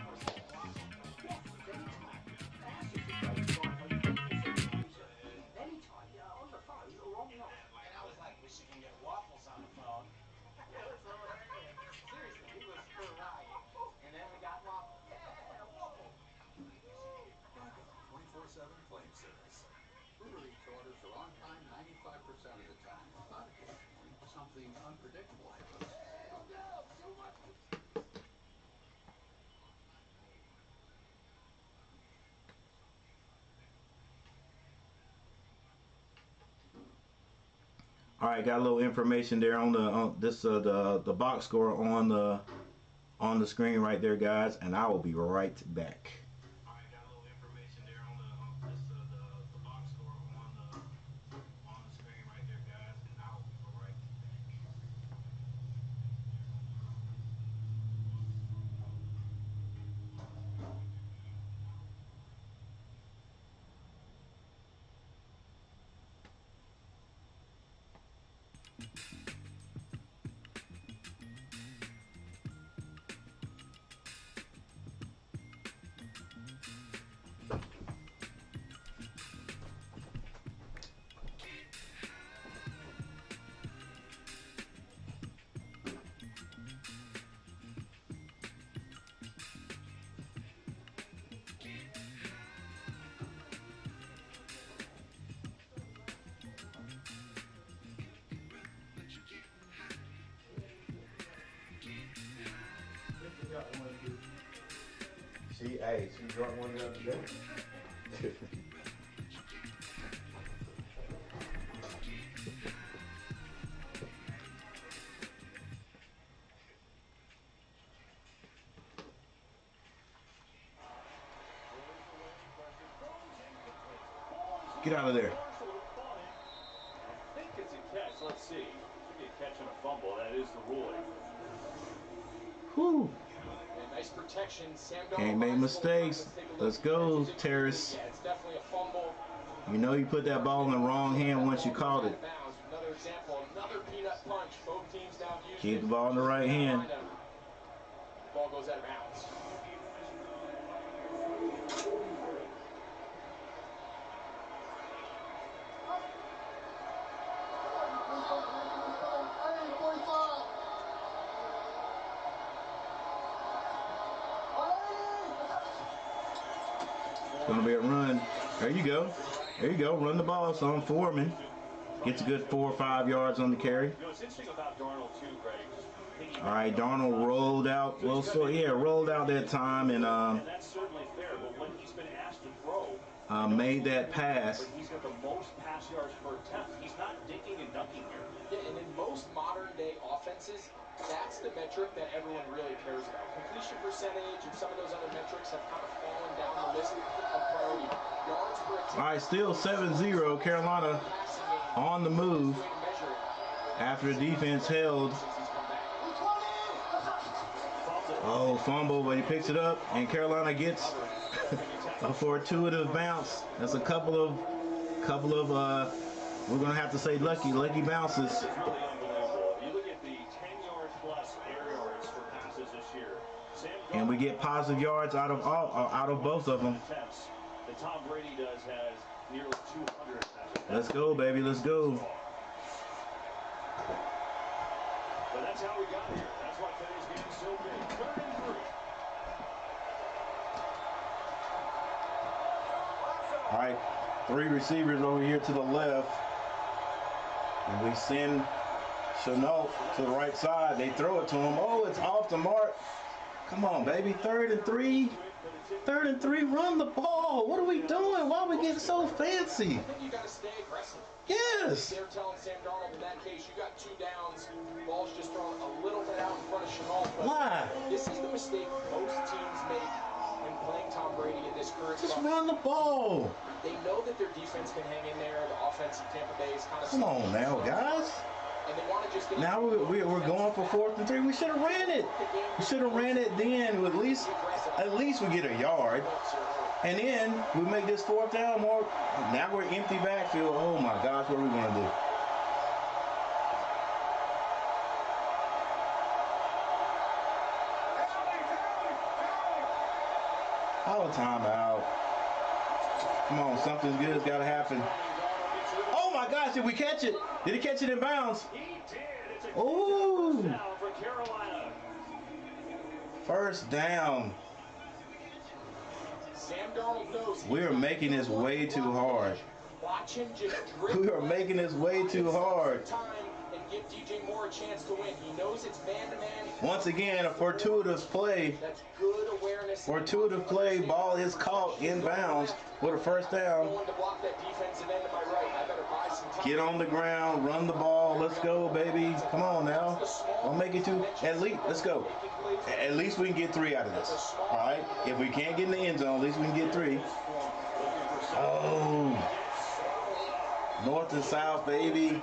Something unpredictable happens. All right, got a little information there on the box score on the screen right there, guys, and I will be right back. All right, got a little information there on the box score on the screen right there, guys, and I will be right back. She drunk one the other day. Get out of there. I think it's a catch. Let's see. Should be a catch and a fumble. That is the ruling. Whew. Nice protection. Sam Can't make mistakes. Let's go, Terrace. Yeah, it's definitely a fumble. You know you put that ball in the wrong hand once you caught it. Another example, another peanut punch. Both teams now use Keep the ball in the right hand. The ball goes out of bounds. Gonna be a run. There you go. There you go. Run the ball. So I'm Foreman. Gets a good 4 or 5 yards on the carry. You know, it's interesting about Darnold too, Greg. All right, Darnold rolled out. Well, so yeah, rolled out that time and that's certainly fair. But when he's been asked to throw, made that pass. but he's got the most pass yards per attempt. He's not dinking and dunking here. Yeah, and in most modern day offenses, that's the metric that everyone really cares about. Completion percentage and some of those other metrics have kind of fallen down the list of priority. Yards per attempt. All right, still 7-0. Carolina on the move after the defense held. Oh, fumble, but he picks it up, and Carolina gets a fortuitous bounce. That's a couple of we're gonna have to say lucky bounces. This is really unbelievable. You look at the 10-yard plus air yards for passes this year. And we get positive yards out of both of them. Attempts that Tom Brady does has nearly 200 passes. Let's go, baby. Let's go. But that's how we got here. That's why today's game is so big. 3rd and 3. All right, 3 receivers over here to the left. And we send Chenault to the right side. They throw it to him. Oh, it's off the mark. Come on, baby. 3rd and 3. 3rd and 3. Run the ball. What are we doing? Why are we getting so fancy? I think you got to stay aggressive. Yes. They're telling Sam Darnold in that case, you got 2 downs. Ball's just thrown a little bit out in front of Chenault. Why? This is the mistake most teams make in playing Tom Brady in this current Just spot. run the ball. They know that their defense can hang in there. The offense in Tampa Bay is kind of... Come on now, guys. And they want to just get... Now we're going for 4th and 3. We should have ran it. We should have ran it then. At least we get a yard. And then we make this 4th down more. Now we're empty backfield. Oh my gosh, what are we going to do? Oh, timeout. Come on, something good's got to happen. Oh my gosh, did we catch it? Did he catch it in bounds? He did. It's a Ooh. first down for Carolina. First down. Sam Darnold knows We are making this way too hard. Watch him just We are making this way too hard. time and give DJ Moore a chance to win. He knows it's man-to-man. Once again, a fortuitous play. That's good awareness. Fortuitous play. Ball is caught in bounds with a first down. Going to block that defensive end to my right. I better buy some time. Get on the ground. Run the ball. Let's go, baby. Come on now. Don't make it too. At least, let's go. At least we can get 3 out of this. All right. If we can't get in the end zone, at least we can get 3. Oh. North and south, baby.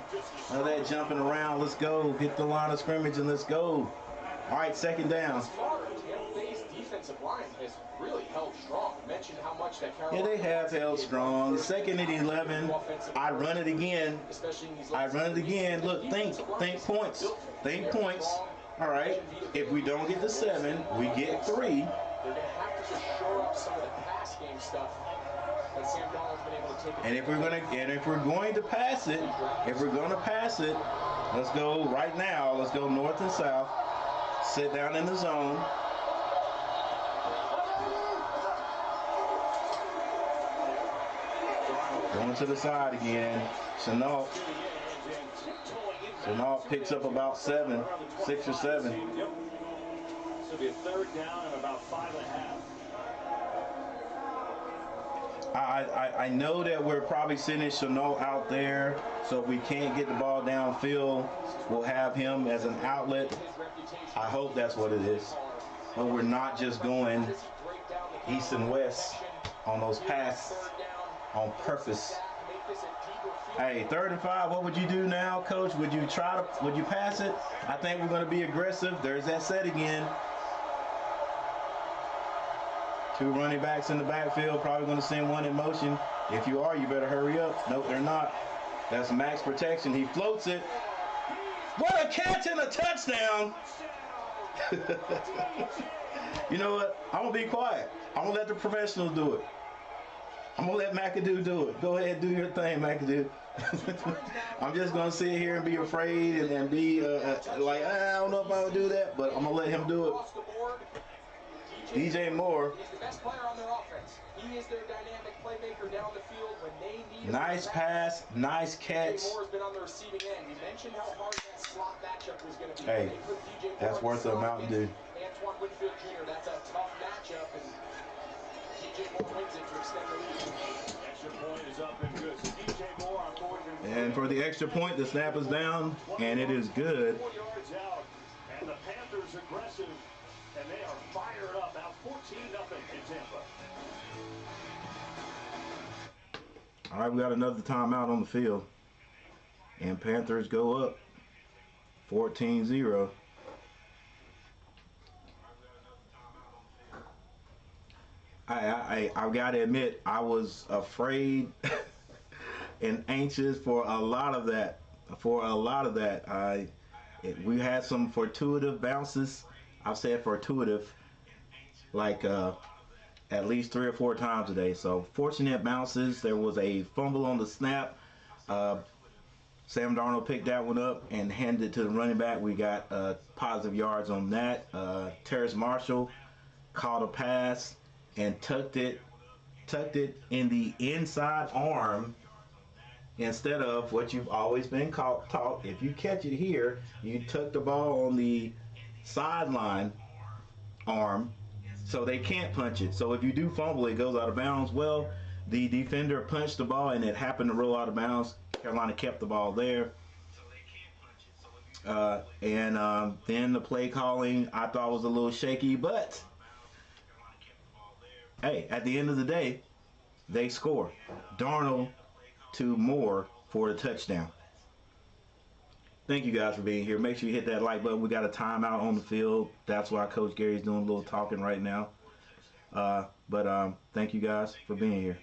None of that jumping around. Let's go. Hit the line of scrimmage and let's go. All right, 2nd down. Tampa Bay's defensive line has really held strong. I mentioned how much that Yeah, Carolina they have held strong. 2nd and 11. I run it again. especially in these I last run it again. The Look, think defensive line is points. built. Think They're points. strong. All right. If we don't get the 7, we get 3. They're going to have to just shore up some of the pass game stuff that Sam Darnold's been able to take. And if we're going to pass it, let's go right now. Let's go north and south. Sit down in the zone. Going to the side again. Chenault picks up about 7, 6 or 7. Yep. This will be a 3rd down and about 5.5. I know that we're probably sending Chenault out there, so if we can't get the ball downfield, we'll have him as an outlet. I hope that's what it is. But we're not just going east and west on those passes on purpose. Hey, 3rd and 5, what would you do now, Coach? Would you pass it? I think we're going to be aggressive. There's that set again. 2 running backs in the backfield, probably going to send 1 in motion. If you are, you better hurry up. Nope, they're not. That's max protection. He floats it. What a catch and a touchdown! You know what? I'm going to be quiet. I'm going to let the professionals do it. I'm going to let McAdoo do it. Go ahead, do your thing, McAdoo. I'm just going to sit here and be afraid and be like, I don't know if I would do that, but I'm going to let him do it. DJ Moore. He's the best player on their offense. He is their dynamic playmaker down the field when they need him. Nice pass, nice catch. DJ Moore's been on the receiving end. We mentioned how hard that slot matchup was going to be. Hey, They put DJ Moore that's in worth the a slot Mountain Dew. against Antoine Winfield Jr. That's a tough matchup, and DJ Moore wins it to extend the lead. Extra point is up and good. So DJ Moore on 4th and 4. And for the extra point, the snap is down, and it is good. 4 yards out, and the Panthers aggressive, and they are fired up. Now 14-0 in Tampa. All right, we got another timeout on the field. And Panthers go up 14-0. I've got to admit, I was afraid and anxious for a lot of that. We had some fortuitous bounces. I've said fortuitous like at least 3 or 4 times today. So fortunate bounces. There was a fumble on the snap. Sam Darnold picked that one up and handed it to the running back. We got positive yards on that. Terrace Marshall caught a pass and tucked it in the inside arm instead of what you've always been taught. If you catch it here, you tuck the ball on the sideline arm so they can't punch it. So if you do fumble, it goes out of bounds. Well, the defender punched the ball and it happened to roll out of bounds. Carolina kept the ball there. Then the play calling I thought was a little shaky, but hey, at the end of the day, they score. Darnold to Moore for the touchdown. Thank you guys for being here. Make sure you hit that like button. We got a timeout on the field. That's why Coach Gary's doing a little talking right now. But thank you guys for being here.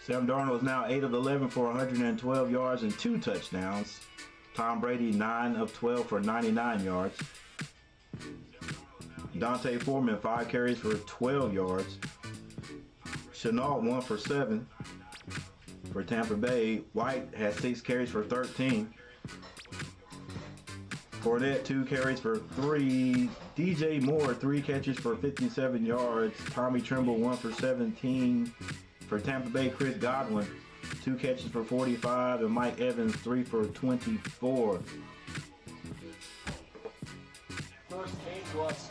Sam Darnold is now 8 of 11 for 112 yards and 2 touchdowns. Tom Brady 9 of 12 for 99 yards. Dante Foreman 5 carries for 12 yards. Chenault 1 for 7 for Tampa Bay. White has 6 carries for 13. Fournette 2 carries for 3. DJ Moore 3 catches for 57 yards. Tommy Tremble 1 for 17. For Tampa Bay, Chris Godwin 2 catches for 45, and Mike Evans 3 for 24. First came to us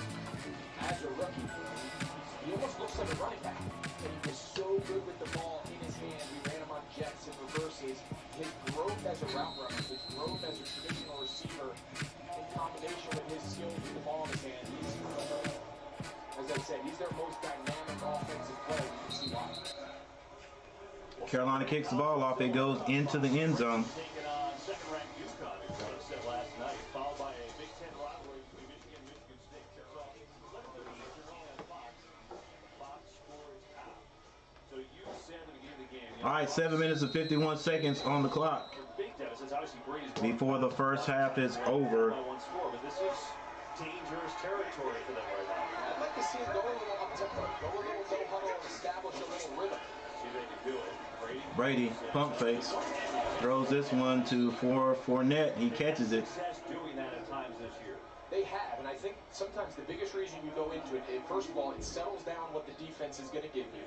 as a rookie. He almost looks like a running back, and he was so good with the ball in his hand. We ran him on jets and reverses. His growth as a route runner, his growth as a traditional receiver, in combination with his skills with the ball in his hand, as I said, he's their most dynamic offensive player. You can see why. Carolina kicks the ball off. It goes into the end zone. Taking on second-ranked UConn, who won a set last night, followed by a Big Ten rivalry between Michigan and Michigan State kicks off. 11:30 Eastern on Fox. Fox scores out. So you said at the beginning of the game. All right, 7 minutes and 51 seconds on the clock Big deficits. Obviously, Brady's before the first half is over. One score, but this is dangerous territory for them right now. I'd like to see it go a little up tempo, go a little no huddle, and establish a little rhythm. See if they can do it. Brady, pump fakes, throws this one to Fournette. He catches it. Success doing that at times this year. They have, and I think sometimes the biggest reason you go into it, first of all, it settles down what the defense is going to give you,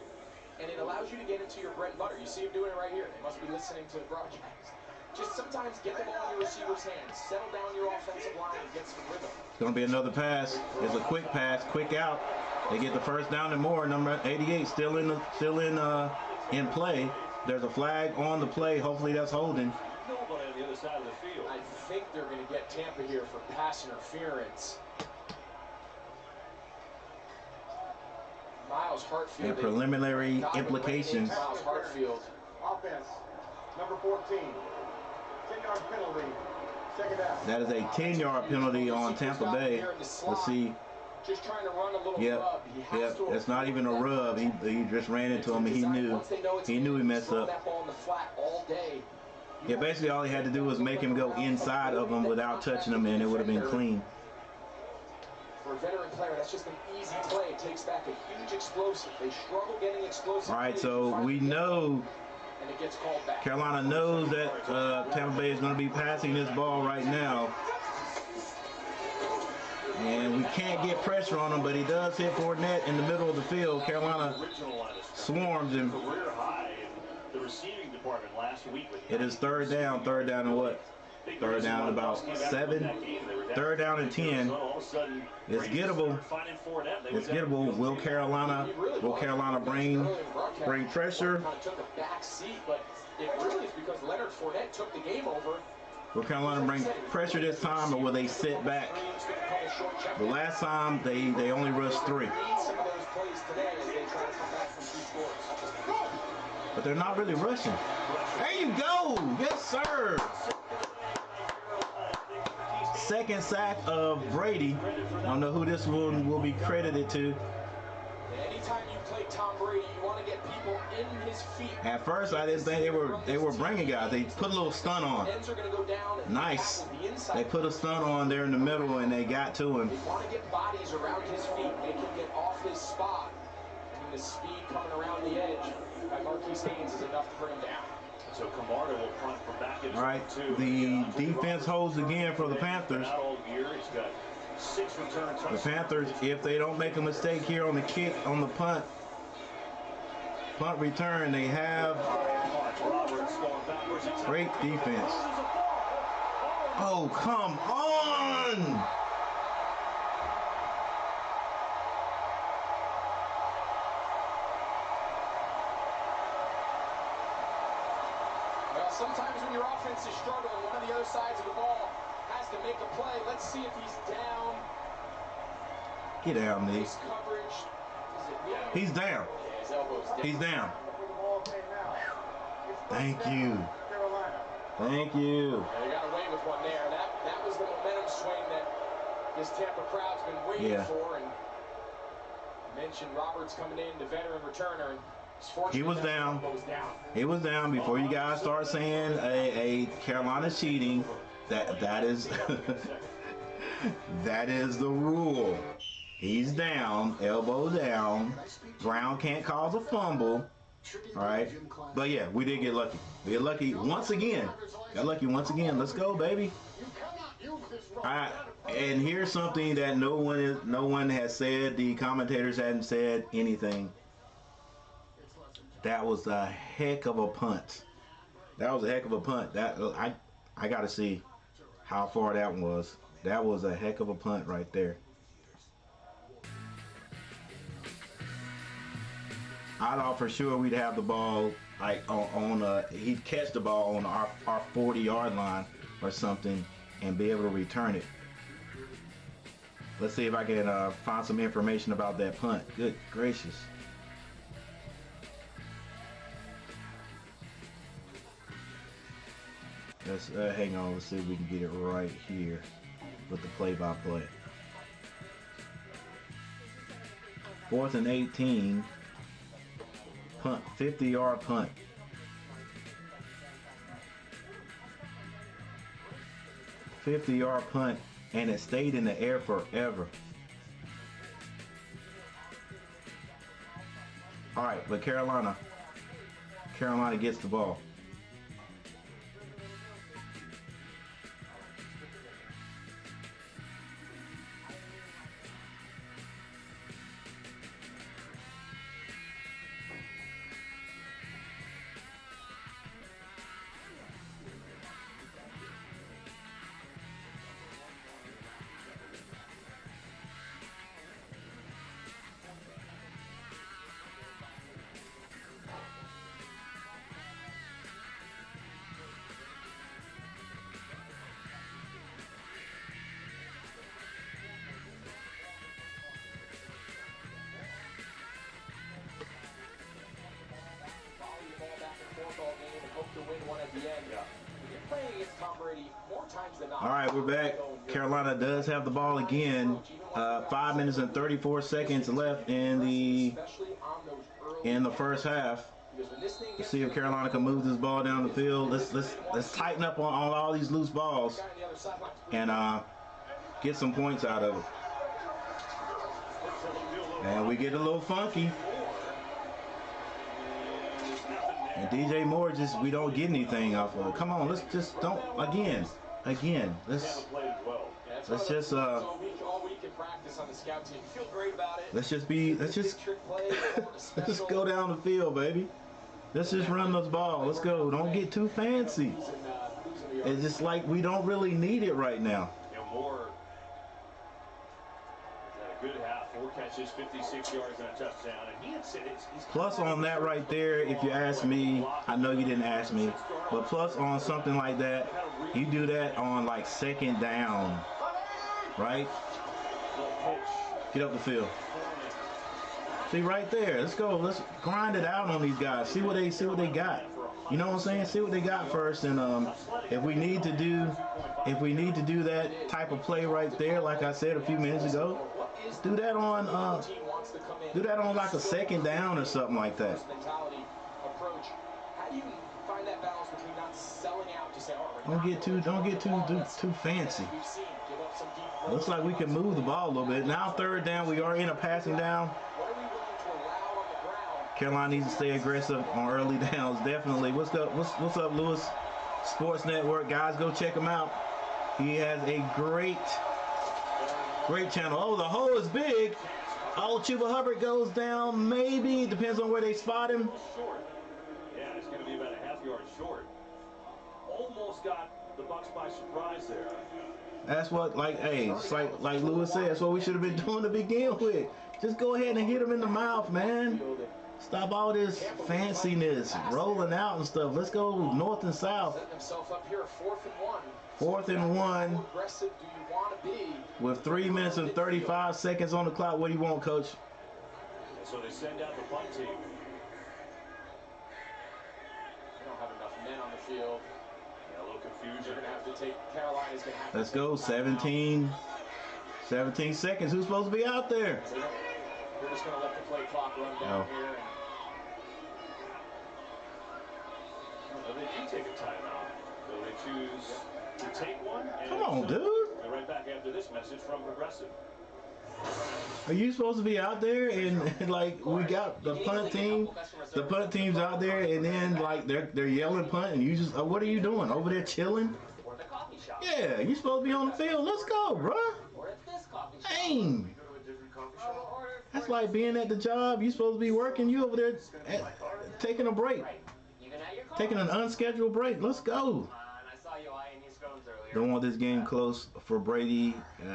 and it allows you to get into your bread and butter. You see them doing it right here. They must be listening to the broadcast. Just sometimes get the ball in your receiver's hands, settle down your offensive line, and get some rhythm. It's going to be another pass. It's a quick pass, quick out. They get the first down and more. Number 88 still in play. There's a flag on the play. Hopefully that's holding. Nobody on the other side of the field. I think they're going to get Tampa here for pass interference. Miles Hartfield. And preliminary implications. Miles Hartfield. Offense, number 14. 10-yard penalty. Second down. That is a 10-yard penalty on Tampa Bay. Let's see. Just trying to run a little rub. Yep. It's not even a rub. He just ran into him and he knew he messed up. That ball in the flat all day. Yeah, basically all he had to do was make him go inside of him without touching him, and it would have been clean. For a veteran player, that's just an easy play. It takes back a huge explosive. They struggle getting explosive. All right, so we know and it gets called back. Carolina knows that Tampa Bay is going to be passing this ball right now. And we can't get pressure on him, but he does hit Fournette in the middle of the field. Carolina swarms him. Career high in the receiving department last week. It is third down and what? Third down and about 7. Third down and 10. It's gettable. It's gettable. Will Carolina bring pressure? Took a back seat, but it really is because Leonard Fournette took the game over. Will Carolina bring pressure this time, or will they sit back? The last time they only rushed 3. Need some of those plays today as they try to come back from 2 scores. But they're not really rushing. There you go. Yes, sir. Second sack of Brady. I don't know who this one will be credited to. Anytime you play Tom Brady, you want to get people in his feet. At first, I didn't think they were bringing guys. They put a little stunt on. Ends are going to go down and Nice. tackle the inside. They put a stunt on there in the middle, and they got to him. They want to get bodies around his feet, make him get off his spot. And the speed coming around the edge by Marquise Haynes is enough to bring him down. So Camarda will punt from back in All right, two. the defense holds again for the Panthers. Out all year. He's got 6 return The touchdowns. Panthers, if they don't make a mistake here on the kick, on the punt return, they have Roberts going backwards. great defense. Oh, come on! Well, sometimes when your offense is struggling, one of the other sides of the ball has to make a play. Let's see if he's down. Get down, Nick. Nice coverage. Is it me? He's down. Yeah, his elbow's down. He's down. Where the ball came now. It's Thank first down, you. Carolina. Thank you. Yeah, they got away with one there. That was the momentum swing that this Tampa crowd's been waiting Yeah. for. And you mentioned Roberts coming in, the veteran returner. And he's fortunate He was that down. his elbow was down. He was down before you guys start saying a Carolina cheating. That is that is the rule. He's down, elbow down. Brown can't cause a fumble. All right, but yeah, we did get lucky. We get lucky once again. Got lucky once again. Let's go, baby. And here's something that no one has said. The commentators hadn't said anything. That was a heck of a punt. That was a heck of a punt. That I got to see how far that was. That was a heck of a punt right there. I thought for sure we'd have the ball like on he'd catch the ball on our 40-yard line or something and be able to return it. Let's see if I can find some information about that punt. Good gracious. Let's hang on. Let's see if we can get it right here with the play-by-play. 4th and 18. Punt, 50-yard punt. And it stayed in the air forever. All right, but Carolina gets the ball. All right, we're back. Carolina does have the ball again. 5 minutes and 34 seconds left in the first half. Let's see if Carolina can move this ball down the field. Let's tighten up on all these loose balls and get some points out of it. And we get a little funky. And DJ Moore we don't get anything off of it. Come on, let's just don't again. Let's just let's just go down the field, baby. Let's just run this ball. Let's go. Don't get too fancy. It's just like we don't really need it right now. Moore had a good half, 4 catches, 56 yards and a touchdown. And he had said he's plus on that right there, if you ask me, I know you didn't ask me, but plus on something like that, you do that on like 2nd down, right? Get up the field. See right there. Let's go. Let's grind it out on these guys. See what they got. You know what I'm saying? See what they got first. And if we need to do that type of play right there, like I said a few minutes ago, do that on like a second down or something like that. Don't get too fancy. Looks like we can move the ball a little bit. Now third down, we are in a passing down. Carolina needs to stay aggressive on early downs, definitely. What's up, Lewis? Sports Network, guys, go check him out. He has a great channel. Oh, the hole is big. Oh, Chuba Hubbard goes down. Maybe, depends on where they spot him. Yeah, it's going to be about a half yard short. Almost got the Bucs by surprise there. That's what, it's like Lewis said, that's what we should have been doing to begin with. Just go ahead and hit him in the mouth, man. Stop all this fanciness, rolling out and stuff. Let's go north and south. Fourth and one. With 3 minutes and 35 seconds on the clock. What do you want, Coach? So they send out the punt team. They don't have enough men on the field. Yeah, a little confusion. They're going to have to take Carolina's going to have to. Let's go. 17 seconds. Who's supposed to be out there? We're just going to let the play clock run down here. And they do take a timeout. So they choose to take one. Come on, dude. They're right back after this message from Progressive. Are you supposed to be out there and like we got the punt team? The punt team's out there and then like they're yelling punt and you just what are you doing over there chilling? Yeah, you supposed to be on the field. Let's go, bruh. Dang. That's like being at the job. You supposed to be working. You over there taking a break. Taking an unscheduled break. Let's go. Don't want this game close for Brady,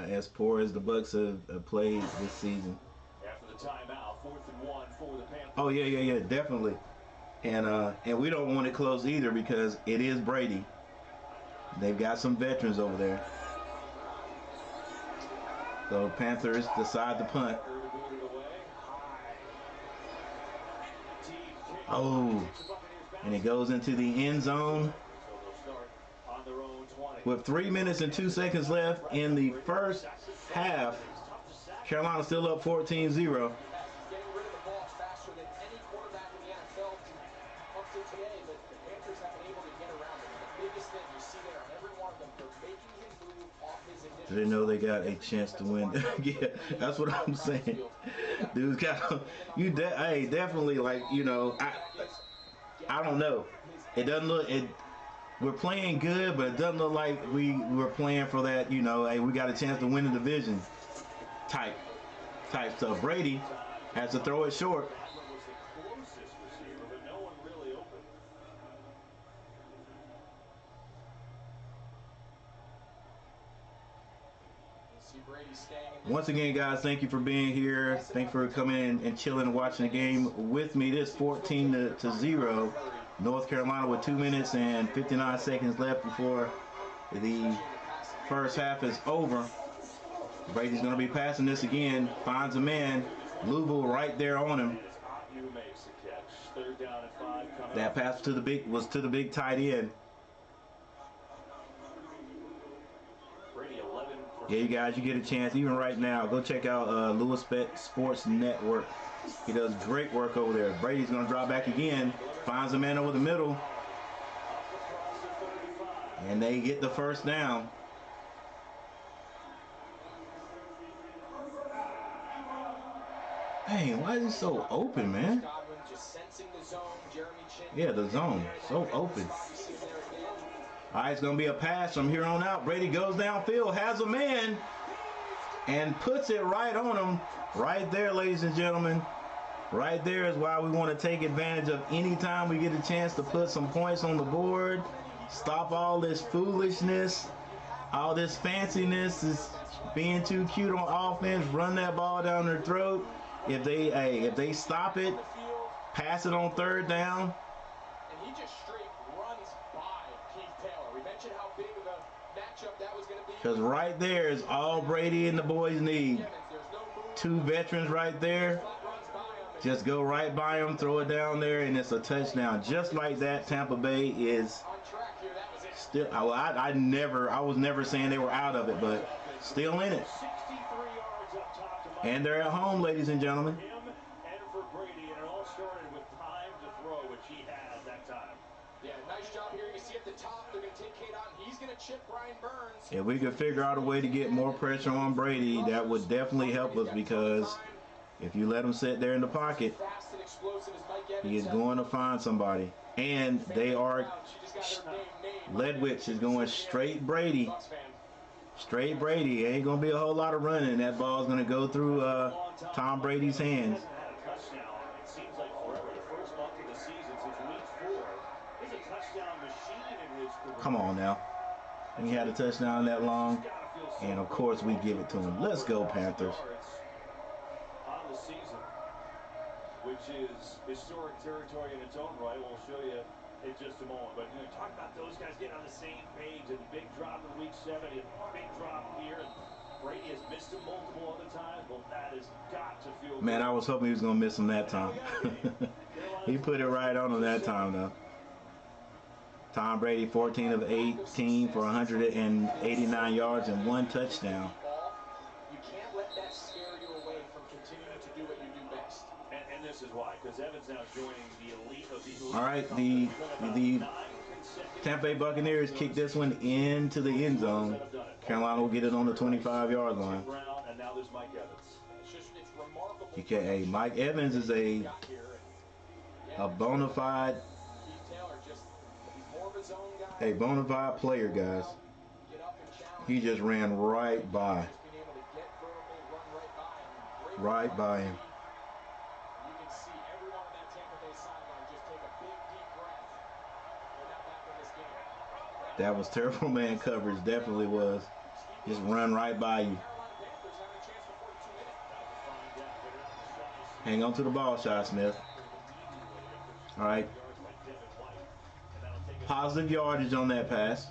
as poor as the Bucs have played this season. After the timeout, 4th and 1 for the Panthers. Oh yeah, definitely. And we don't want it close either because it is Brady. They've got some veterans over there. So Panthers decide to punt. Oh, and it goes into the end zone. With 3 minutes and 2 seconds left in the first half, Carolina still up 14-0. Getting rid of the ball faster than any quarterback in the NFL up to today, but the Panthers have been able to get around it. The biggest thing you see there on every one of them, they're making him move off his initial. They know they got a chance to win. Yeah, that's what I'm saying. Dude's got definitely like, you know, I don't know. It doesn't look we're playing good, but it doesn't look like we're playing for that, you know, hey, we got a chance to win the division type stuff. Brady has to throw it short. Once again, guys, thank you for being here. Thanks for coming in and chilling and watching the game with me. This 14-0. North Carolina with 2 minutes and 59 seconds left before the first half is over. Brady's going to be passing this again. Finds a man. Louisville right there on him. That pass to the big tight end. Yeah, you guys, you get a chance. Even right now, go check out Lewis Sports Network. He does great work over there. Brady's going to drop back again. Finds a man over the middle. And they get the first down. Dang, why is he so open, man? Yeah, the zone. So open. All right, it's going to be a pass from here on out. Brady goes downfield, has a man, and puts it right on him. Right there, ladies and gentlemen. Right there is why we want to take advantage of any time we get a chance to put some points on the board. Stop all this foolishness, all this fanciness, is being too cute on offense. Run that ball down their throat. If they stop it, pass it on third down. And he just straight runs by Keith Taylor. We mentioned how big of a matchup that was going to be. Because right there is all Brady and the boys need. Two veterans right there. Just go right by them, throw it down there, and it's a touchdown. Just like that, Tampa Bay is still. I was never saying they were out of it, but still in it. And they're at home, ladies and gentlemen. Him and for Brady, and it all started with time to throw, which he had that time. Yeah, nice job here. You see at the top, they're going to take Kate out, and he's going to chip Brian Burns. If we could figure out a way to get more pressure on Brady, that would definitely help us, because if you let him sit there in the pocket, Fast and explosive as Mike Evans he is said. going to find somebody. And they are, She just got her name. Ledwich is going straight Brady. Bucks fan. Straight Brady. Ain't going to be a whole lot of running. That ball's going to go through Tom Brady's hands. Hasn't had a touchdown. It seems like forever. The first month of the season since week 4. He's a touchdown machine in his career. Come on now. He had a touchdown that long. And, of course, we give it to him. Let's go, Panthers. On the season, which is historic territory in its own right. We'll show you in just a moment. But talk about those guys getting on the same page. And the big drop in week 7, and big drop here. And Brady has missed him multiple other times. Well, that has got to feel Man, good. I was hoping he was going to miss him that time. He put it right on him that time, though. Tom Brady, 14 of 18 for 189 yards and 1 touchdown. You can't let that scare you away from continuing to do what you do best. And this is why, because Evans now joining the elite of the elite. All right, the Tampa Bay Buccaneers kick this one into the end zone. Carolina will get it on the 25-yard line. And now there's Mike Evans. It's remarkable. Hey, Mike Evans is a bona fide, bona fide player, guys. He just ran right by. Right by him. You can see everyone on that Tampa Bay sideline just take a big, deep breath. They're not back in this game. That was terrible man coverage, definitely was. Just run right by you. Hang on to the ball, Shy Smith. All right. Positive yardage on that pass.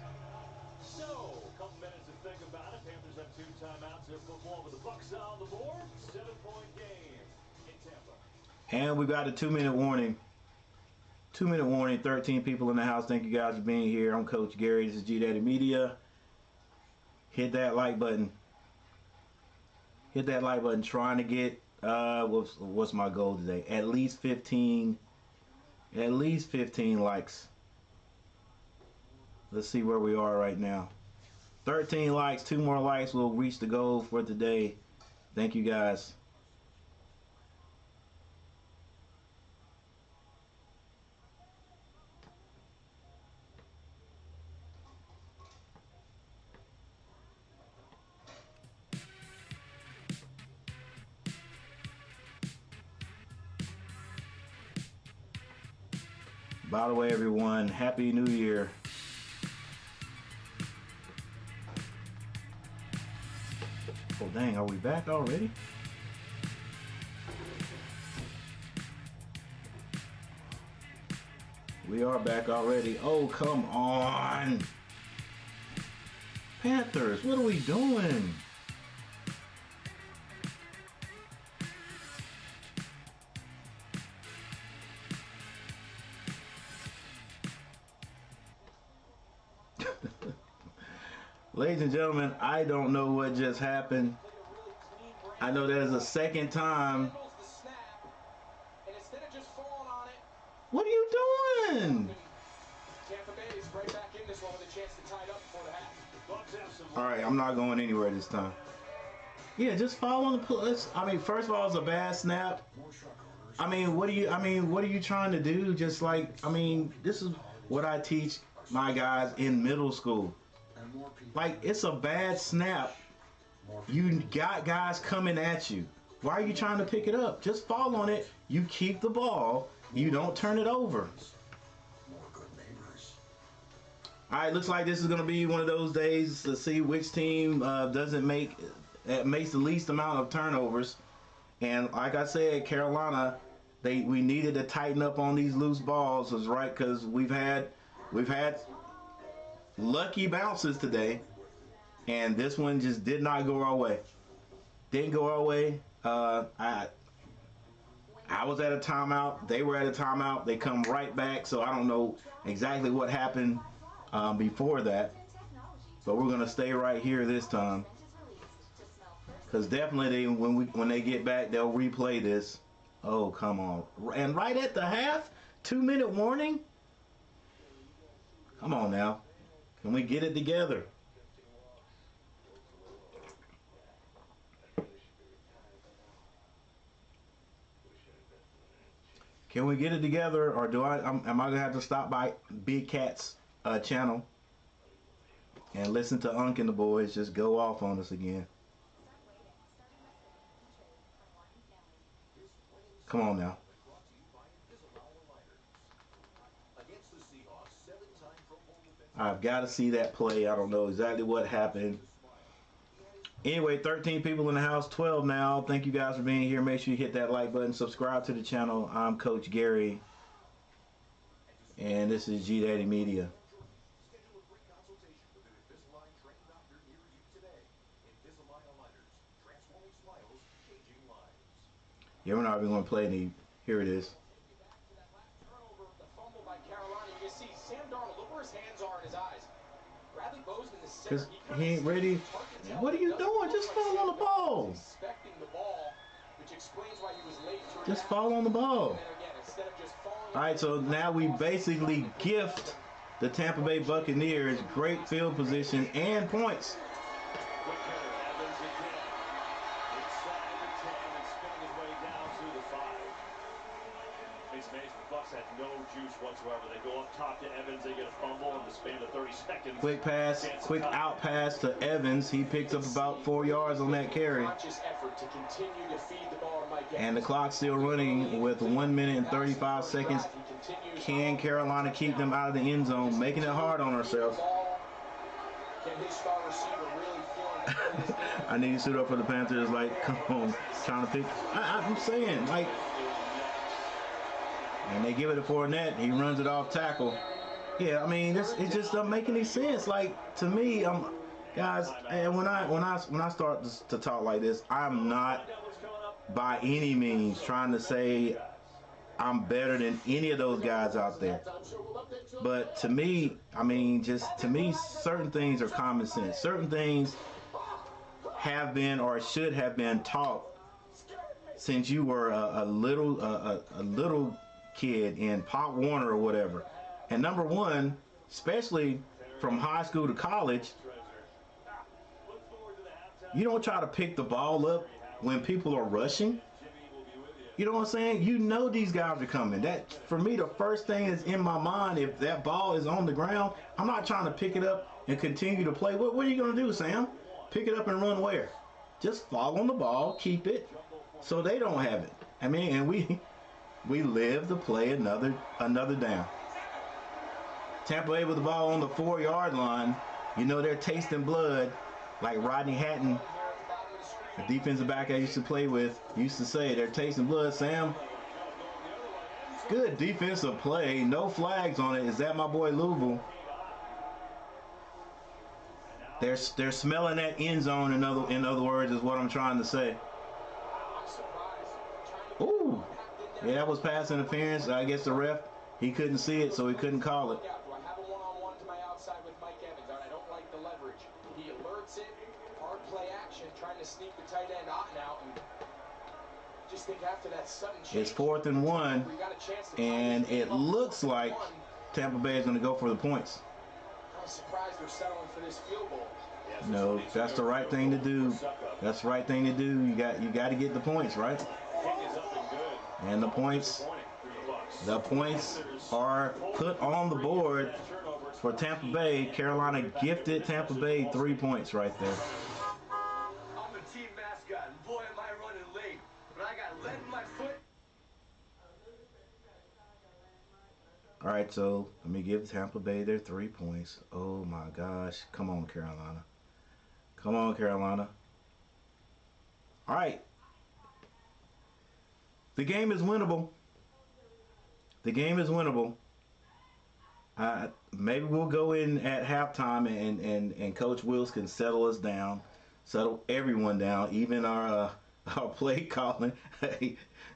So, a couple minutes to think about it. Panthers have 2 timeouts. They're football with the Bucks on the board. 7-point game in Tampa. And we got a 2-minute warning. 2-minute warning. 13 people in the house. Thank you guys for being here. I'm Coach Gary. This is G Daddy Media. Hit that like button. Hit that like button. Trying to get what's my goal today? At least 15 likes. Let's see where we are right now. 13 likes, 2 more likes, we'll reach the goal for today. Thank you guys. By the way, everyone, Happy New Year. Oh, dang, are we back already? We are back already. Oh, come on. Panthers, what are we doing? Ladies and gentlemen, I don't know what just happened. I know that is the second time. What are you doing? All right, I'm not going anywhere this time. Yeah, just follow the plus. I mean, first of all, it's a bad snap. I mean, what are you trying to do? Just like, I mean, this is what I teach my guys in middle school. Like, it's a bad snap. You got guys coming at you. Why are you trying to pick it up? Just fall on it. You keep the ball. You don't turn it over. All right, looks like this is going to be one of those days to see which team makes the least amount of turnovers. And like I said, Carolina, we needed to tighten up on these loose balls, was right, because we've had lucky bounces today. And this one just did not go our way. Didn't go our way. I was at a timeout. They were at a timeout. They come right back. So I don't know exactly what happened before that. But we're gonna stay right here this time, because definitely when they get back, they'll replay this. Oh, come on! And right at the half, 2-minute warning. Come on now, can we get it together? Can we get it together, or am I gonna have to stop by Big Cat's channel and listen to Unc and the boys just go off on us again? Come on now. I've got to see that play. I don't know exactly what happened. Anyway, 13 people in the house, 12 now. Thank you guys for being here. Make sure you hit that like button. Subscribe to the channel. I'm Coach Gary, and this is G Daddy Media. Yeah, we're not even going to play any. Here it is. Turnover, the fumble by Carolina. You see Sam Darnold, look where his hands are in his eyes. Bradley Bozeman, the center, Because he ain't ready. What are you doing? Just fall on the ball. Expecting the ball, which explains why he was late to Just fall on the ball. And again, instead of just falling All right, so now we basically gift the Tampa Bay Buccaneers great field position and points. Whatsoever. They go up top to Evans, they get a fumble in the span of 30 seconds. Quick pass, quick out pass to Evans. He picks up about 4 yards on that carry. And the clock's still running with 1 minute and 35 seconds. Can Carolina keep them out of the end zone, making it hard on ourselves? I need to suit up for the Panthers. Like, come on, trying to pick. I'm saying, like. And they give it to Fournette. He runs it off tackle. Yeah, I mean, it just doesn't make any sense. Like, to me, guys, and when I start to talk like this, I'm not by any means trying to say I'm better than any of those guys out there. But to me, I mean, just to me, certain things are common sense. Certain things have been or should have been taught since you were a little kid in Pop Warner or whatever. And number one, especially from high school to college, you don't try to pick the ball up when people are rushing. You know what I'm saying? You know these guys are coming. That, for me, the first thing that's in my mind, if that ball is on the ground, I'm not trying to pick it up and continue to play. What are you going to do, Sam? Pick it up and run where? Just fall on the ball, keep it, so they don't have it. I mean, and we live to play another down. Tampa Bay with the ball on the 4-yard line. You know they're tasting blood, like Rodney Hatton, the defensive back I used to play with, used to say, they're tasting blood, Sam. Good defensive play. No flags on it. Is that my boy Louisville? They're smelling that end zone, in other words, is what I'm trying to say. Ooh. Yeah, that was pass interference. I guess the ref, he couldn't see it, so he couldn't call it. Do I have a one-on-one to my outside with Mike Evans? I don't like the leverage. He alerts it, hard play action, trying to sneak the tight end out and out. And just think after that sudden change. It's 4th and 1, and it looks like Tampa Bay is going to go for the points. I'm surprised they're settling for this field goal. No, that's the right thing to do. That's the right thing to do. You got to get the points, right? And the points are put on the board for Tampa Bay. Carolina gifted Tampa Bay 3 points right there. I'm the team mascot, and boy am I running late. But I got lead in my foot. All right, so let me give Tampa Bay their 3 points. Oh my gosh. Come on, Carolina. Come on, Carolina. All right. The game is winnable. The game is winnable. Maybe we'll go in at halftime and Coach Wills can settle us down, settle everyone down, even our play calling.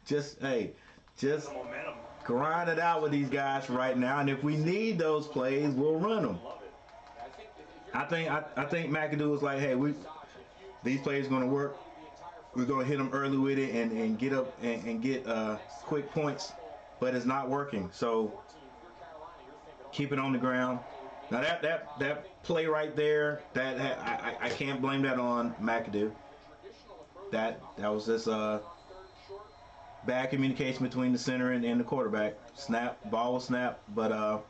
Just Momentum. grind it out with these guys right now, and if we need those plays, we'll run them. I think McAdoo was like, hey, these plays are going to work. We're going to hit them early with it and get up and get quick points, but it's not working. So keep it on the ground. Now that play right there, I can't blame that on McAdoo. That was just bad communication between the center and the quarterback. Ball was snapped, but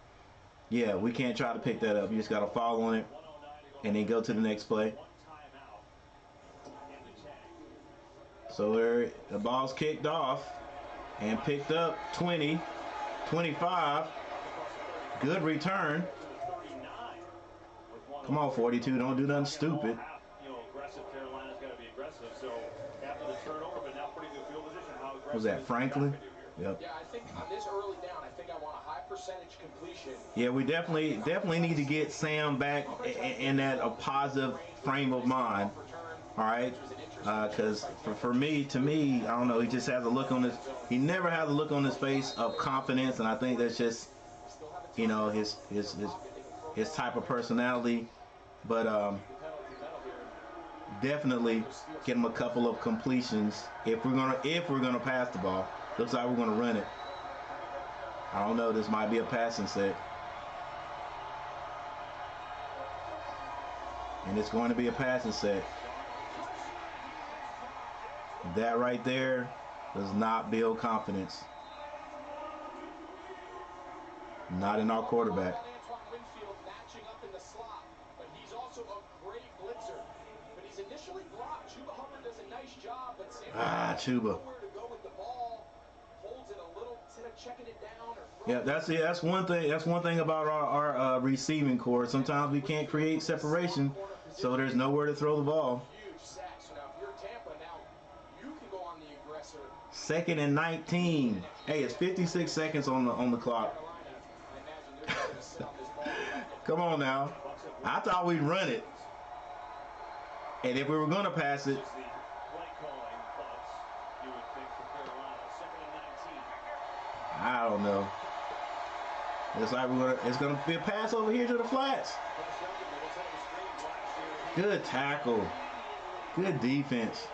yeah, we can't try to pick that up. You just got to fall on it and then go to the next play. So the ball's kicked off and picked up 20, 25. Good return. Come on, 42. Don't do nothing stupid. Aggressive. Carolina's got to be aggressive. So after the turnover, but now pretty good field position. How aggressive Was that Franklin? Yep. Yeah, I think on this early down, I think I want a high percentage completion. Yeah, we definitely need to get Sam back in that a positive frame of mind. All right, because to me, I don't know. He just has a look on his. He never has a look on his face of confidence, and I think that's just, his type of personality. But definitely get him a couple of completions if we're gonna pass the ball. Looks like we're gonna run it. I don't know. This might be a passing set. And it's going to be a passing set. That right there does not build confidence. Not in our quarterback. Chuba. Yeah, that's one thing. That's one thing about our receiving core. Sometimes we can't create separation, so there's nowhere to throw the ball. 2nd and 19. Hey, it's 56 seconds on the clock. Come on now. I thought we'd run it, and if we were gonna pass it. I don't know. It's like it's gonna be a pass over here to the flats. Good tackle. Good defense.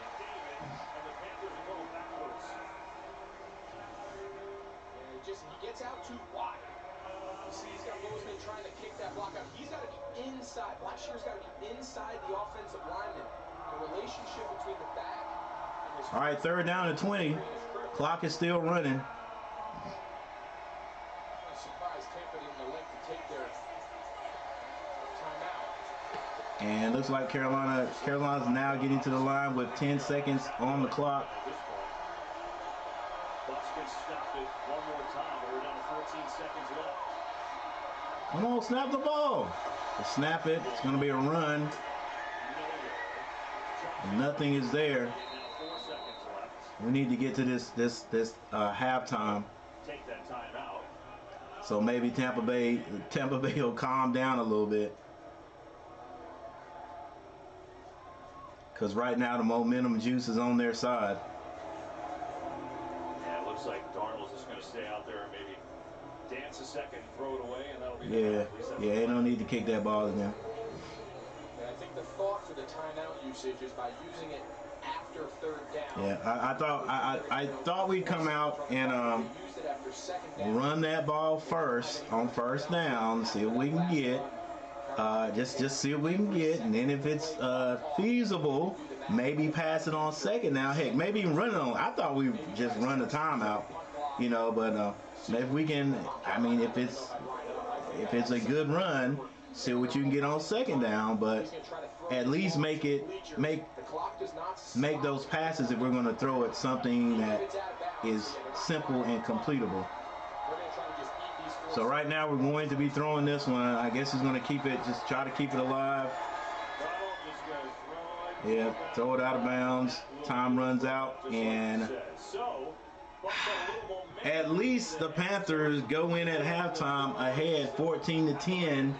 He gets out too wide. You see, he's got Bozeman trying to kick that block out. He's got to be inside. Blackshear's got to be inside the offensive lineman. The relationship between the back and his. All right, 3rd down and 20. Clock is still running. And looks like Carolina's now getting to the line with 10 seconds on the clock. Come on, snap the ball. Snap it. It's going to be a run. Nothing is there. We need to get to this halftime. So maybe Tampa Bay will calm down a little bit. Because right now the momentum juice is on their side. Yeah, it looks like Darnold's just going to stay out there and maybe dance a second, throw it away, and that'll be Yeah, they don't need to kick that ball again. And I think the thought for the timeout usage is by using it after 3rd down. Yeah, I thought we'd come out and run that ball first on 1st down, see what we can get. Just see what we can get, and then if it's feasible, maybe pass it on 2nd down. Heck, maybe even run it on. I thought we just run the timeout, but maybe we can. I mean, if it's a good run, see what you can get on 2nd down, but at least make those passes if we're going to throw at something that is simple and completable. So right now we're going to be throwing this one. I guess he's going to just try to keep it alive. Yeah, throw it out of bounds. Time runs out, and at least the Panthers go in at halftime ahead 14-10.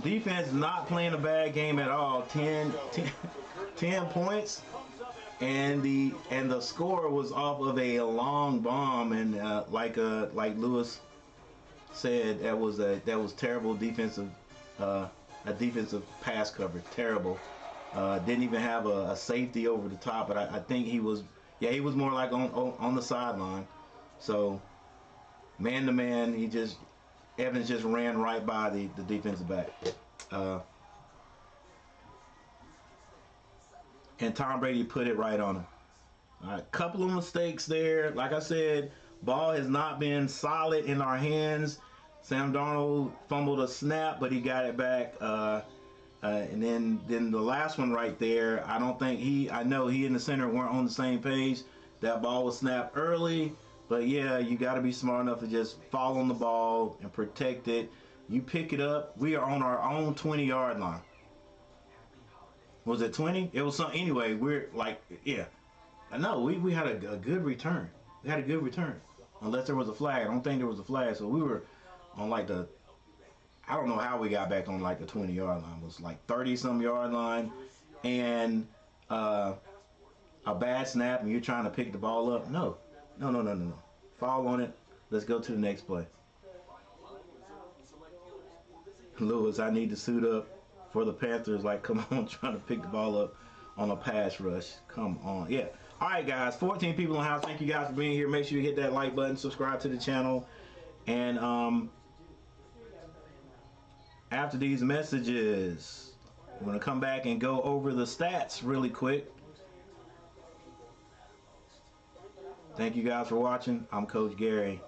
Defense not playing a bad game at all. 10 points, and the score was off of a long bomb, and like Lewis said, that was terrible defensive a defensive pass coverage. Terrible. Didn't even have a safety over the top, but I think he was more like on the sideline. So man to man, Evans just ran right by the defensive back. And Tom Brady put it right on him. All right, couple of mistakes there. Like I said, ball has not been solid in our hands. Sam Darnold fumbled a snap, but he got it back. And then the last one right there, I know he and the center weren't on the same page. That ball was snapped early, but yeah, you got to be smart enough to just fall on the ball and protect it. You pick it up. We are on our own 20-yard line. Was it 20? It was some. Anyway, we're like, yeah. No, we had a good return. We had a good return, unless there was a flag. I don't think there was a flag, so we were on like I don't know how we got back on like the 20-yard line. It was like 30-some yard line, and a bad snap, and you're trying to pick the ball up. No. Fall on it. Let's go to the next play. Lewis, I need to suit up for the Panthers. Like, come on, trying to pick the ball up on a pass rush. Come on. Yeah. All right, guys. 14 people in the house. Thank you guys for being here. Make sure you hit that like button, subscribe to the channel, and after these messages, we're going to come back and go over the stats really quick. Thank you guys for watching. I'm Coach Gary.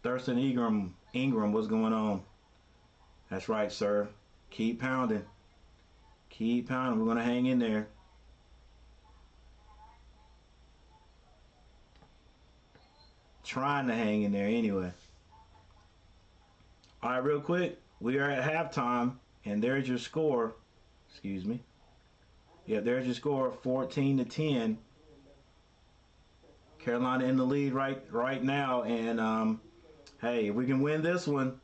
Thurston Ingram, what's going on? That's right, sir. Keep pounding. Keep pounding. We're going to hang in there. Trying to hang in there anyway. All right, real quick. We are at halftime, and there's your score. Excuse me. Yeah, there's your score, 14-10. Carolina in the lead right now, and hey, if we can win this one,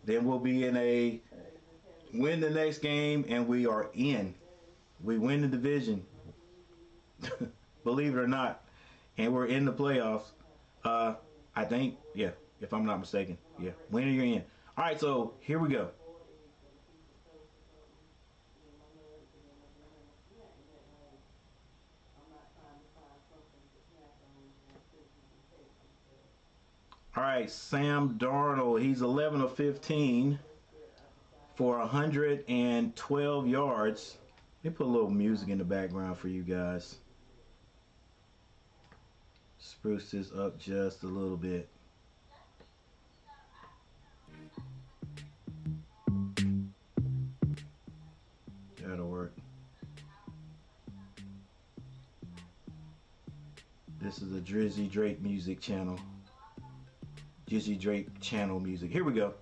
then we'll be in win the next game, and we are in. We win the division, believe it or not, and we're in the playoffs. I think, yeah, if I'm not mistaken, yeah, win or you're in. All right, so here we go. All right, Sam Darnold, he's 11 of 15 for 112 yards. Let me put a little music in the background for you guys. Spruce this up just a little bit. That'll work. This is a Drizzy Drake music channel. Drizzy Drake channel music. Here we go.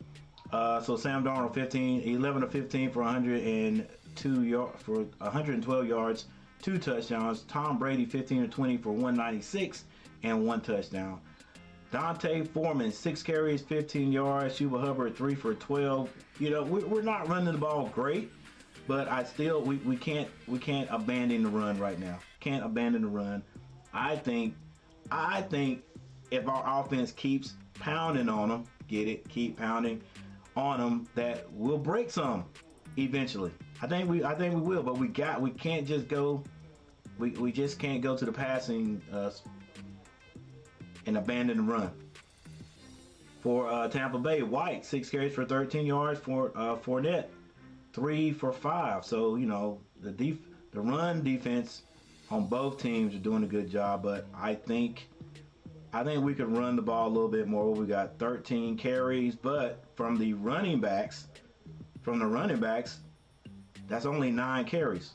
So Sam Darnold, 11 of 15 for 112 yards, 2 touchdowns. Tom Brady, 15 of 20 for 196 and 1 touchdown. Dante Foreman, 6 carries, 15 yards. Chuba Hubbard, 3 for 12. You know, we're not running the ball great, but we can't abandon the run right now. Can't abandon the run. I think if our offense keeps pounding on them, keep pounding on them, that we'll break some eventually. I think we will, but we can't just go. We just can't go to the passing and abandon the run. For Tampa Bay, White, 6 carries for 13 yards. For Fournette, 3 for 5. So you know the run defense on both teams are doing a good job, but I think we could run the ball a little bit more. We got 13 carries, but from the running backs, that's only 9 carries.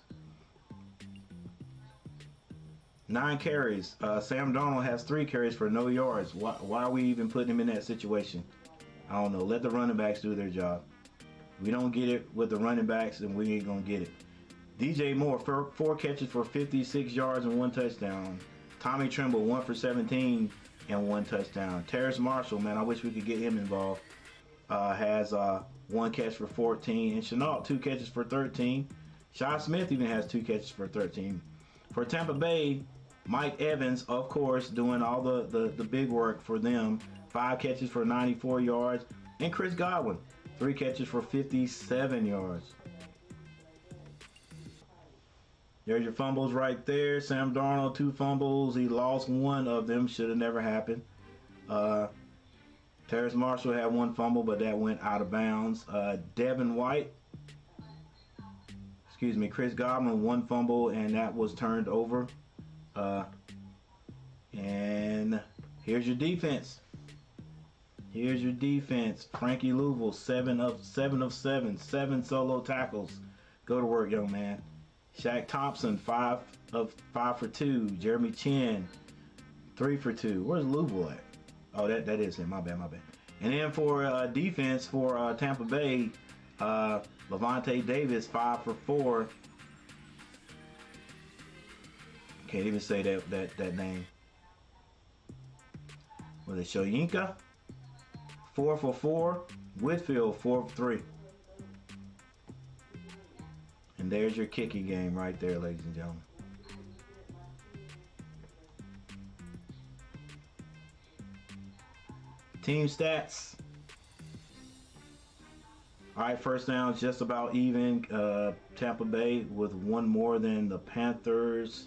9 carries. Sam Darnold has 3 carries for no yards. Why are we even putting him in that situation? I don't know. Let the running backs do their job. We don't get it with the running backs, and we ain't going to get it. DJ Moore, 4 catches for 56 yards and 1 touchdown. Tommy Tremble, 1 for 17 and 1 touchdown. Terrace Marshall, man, I wish we could get him involved. Has 1 catch for 14. And Chenault, 2 catches for 13. Shaw Smith even has 2 catches for 13. For Tampa Bay, Mike Evans, of course, doing all the big work for them. 5 catches for 94 yards. And Chris Godwin, 3 catches for 57 yards. There's your fumbles right there. Sam Darnold, 2 fumbles. He lost 1 of them. Should have never happened. Terrace Marshall had 1 fumble, but that went out of bounds. Chris Godwin, 1 fumble, and that was turned over. And here's your defense. Frankie Louisville, 7 of 7, 7 solo tackles. Go to work, young man. Shaq Thompson, 5 of 5 for 2. Jeremy Chin, 3 for 2. Where's Louisville at? Oh, that is him. My bad. And then for defense for Tampa Bay, Levante Davis, 5 for 4. Can't even say that name. Was it Shoyinka? 4 for 4. Whitfield, 4 for 3. And there's your kicking game right there, ladies and gentlemen. Team stats. All right, first down is just about even. Tampa Bay with 1 more than the Panthers.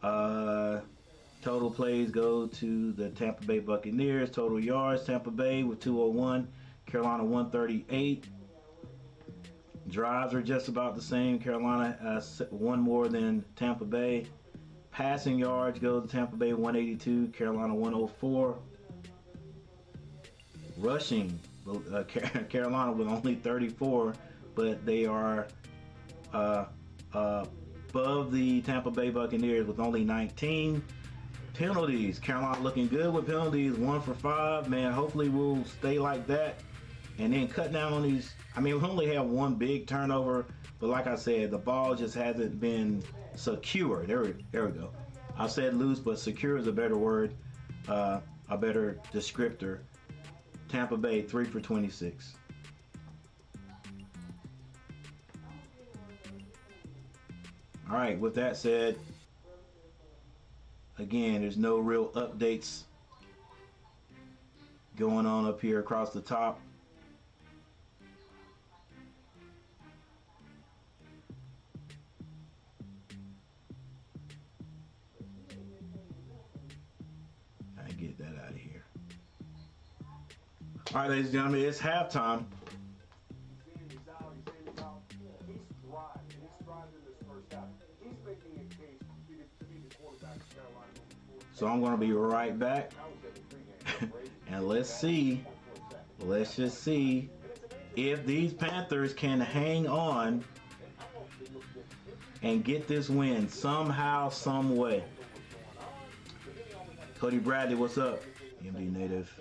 Total plays go to the Tampa Bay Buccaneers. Total yards, Tampa Bay with 201. Carolina 138. Drives are just about the same. Carolina 1 more than Tampa Bay. Passing yards go to Tampa Bay 182. Carolina 104. Rushing, Carolina with only 34, but they are above the Tampa Bay Buccaneers with only 19. Penalties, Carolina looking good with penalties, 1 for 5. Man, hopefully we'll stay like that. And then cut down on these. I mean, we only have 1 big turnover, but like I said, the ball just hasn't been secure. There we go. I said loose, but secure is a better word, a better descriptor. Tampa Bay, 3 for 26. All right, with that said, again, there's no real updates going on up here across the top. I get that out of here. All right, ladies and gentlemen, it's halftime. He's thrived in this first half. He's making a case to be the quarterback of Carolina moving forward. So I'm going to be right back. And let's just see if these Panthers can hang on and get this win somehow, some way. Cody Bradley, what's up? MD native.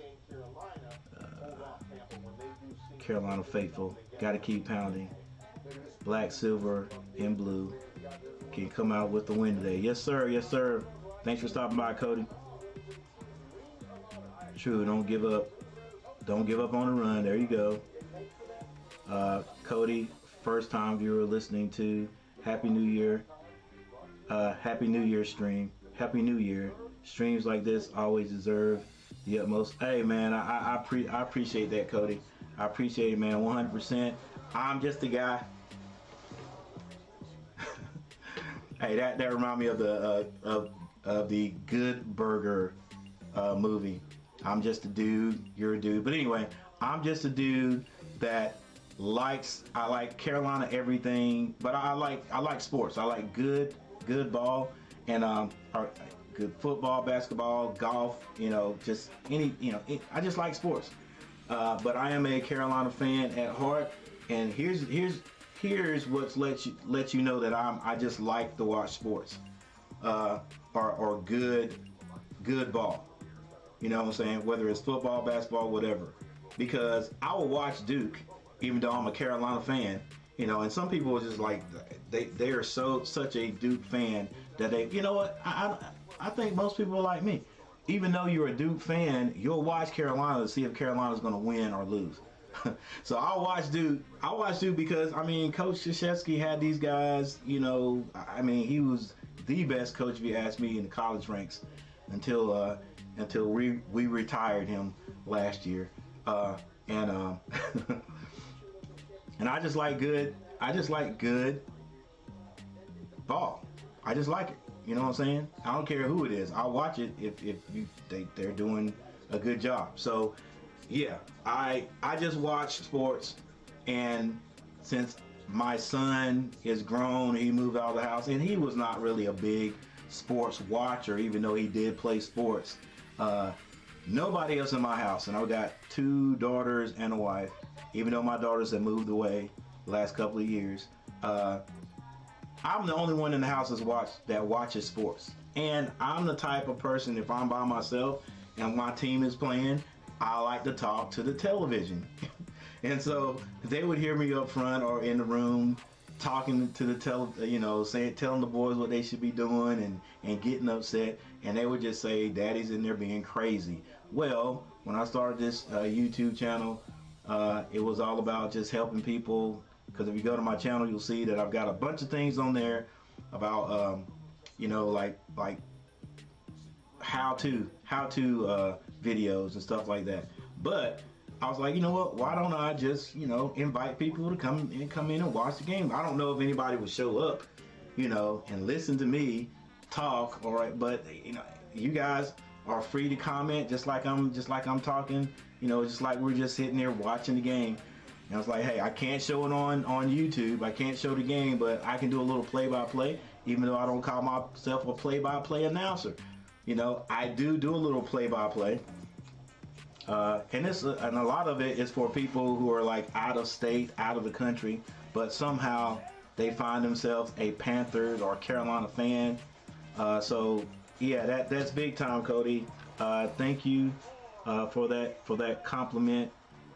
Carolina faithful. Got to keep pounding. Black, silver, and blue. Can come out with the win today. Yes, sir. Yes, sir. Thanks for stopping by, Cody. True. Don't give up. Don't give up on the run. There you go. Cody, first time viewer listening to Happy New Year. Happy New Year stream. Happy New Year. Streams like this always deserve the utmost. Hey, man, I appreciate that, Cody. I appreciate it, man, 100%. I'm just a guy. Hey, that reminds me of the Good Burger movie. I'm just a dude, you're a dude. But anyway, I'm just a dude that I like Carolina everything, but I like sports. I like good good ball, and or good football, basketball, golf. You know, just any. You know, I just like sports. But I am a Carolina fan at heart, and here's what's let you know that I just like to watch sports, or good ball. You know what I'm saying? Whether it's football, basketball, whatever. Because I will watch Duke, even though I'm a Carolina fan. You know, and some people are just like they are such a Duke fan that they. You know what? I think most people are like me. Even though you're a Duke fan, you'll watch Carolina to see if Carolina's going to win or lose. So I'll watch Duke. I watch Duke because, I mean, Coach Krzyzewski had these guys, you know, I mean, he was the best coach, if you ask me, in the college ranks until we retired him last year. And I just like good ball. I just like it. You know what I'm saying? I don't care who it is. I'll watch it if they're doing a good job. So, yeah, I just watch sports, and since my son is grown, he moved out of the house, and he was not really a big sports watcher, even though he did play sports. Nobody else in my house, and I've got 2 daughters and a wife, even though my daughters have moved away the last couple of years. I'm the only one in the house that watches sports. And I'm the type of person, if I'm by myself and my team is playing, I like to talk to the television. And so they would hear me up front or in the room talking to the telling the boys what they should be doing and getting upset. And they would just say, Daddy's in there being crazy. Well, when I started this YouTube channel, it was all about just helping people. Because if you go to my channel, you'll see that I've got a bunch of things on there about, like how to videos and stuff like that. But I was like, you know what? Why don't I just, invite people to come in and watch the game? I don't know if anybody would show up, and listen to me talk. All right, but you guys are free to comment just like I'm talking. Just like we're just sitting there watching the game. And I was like, hey, I can't show it on YouTube. I can't show the game, but I can do a little play-by-play, even though I don't call myself a play-by-play announcer. I do a little play-by-play. And a lot of it is for people who are like out of state, out of the country, but somehow they find themselves a Panthers or Carolina fan. So yeah, that's big time, Cody. Thank you for that compliment.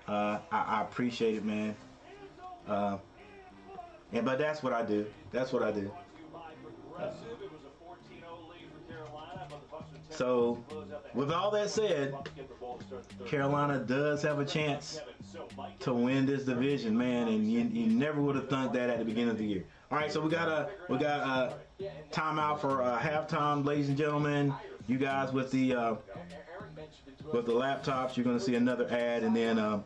I appreciate it, man. But that's what I do. So, with all that said, Carolina does have a chance to win this division, man, and you never would have thought that at the beginning of the year. All right, so we got a timeout for halftime, ladies and gentlemen. You guys with the laptops, you're going to see another ad, and then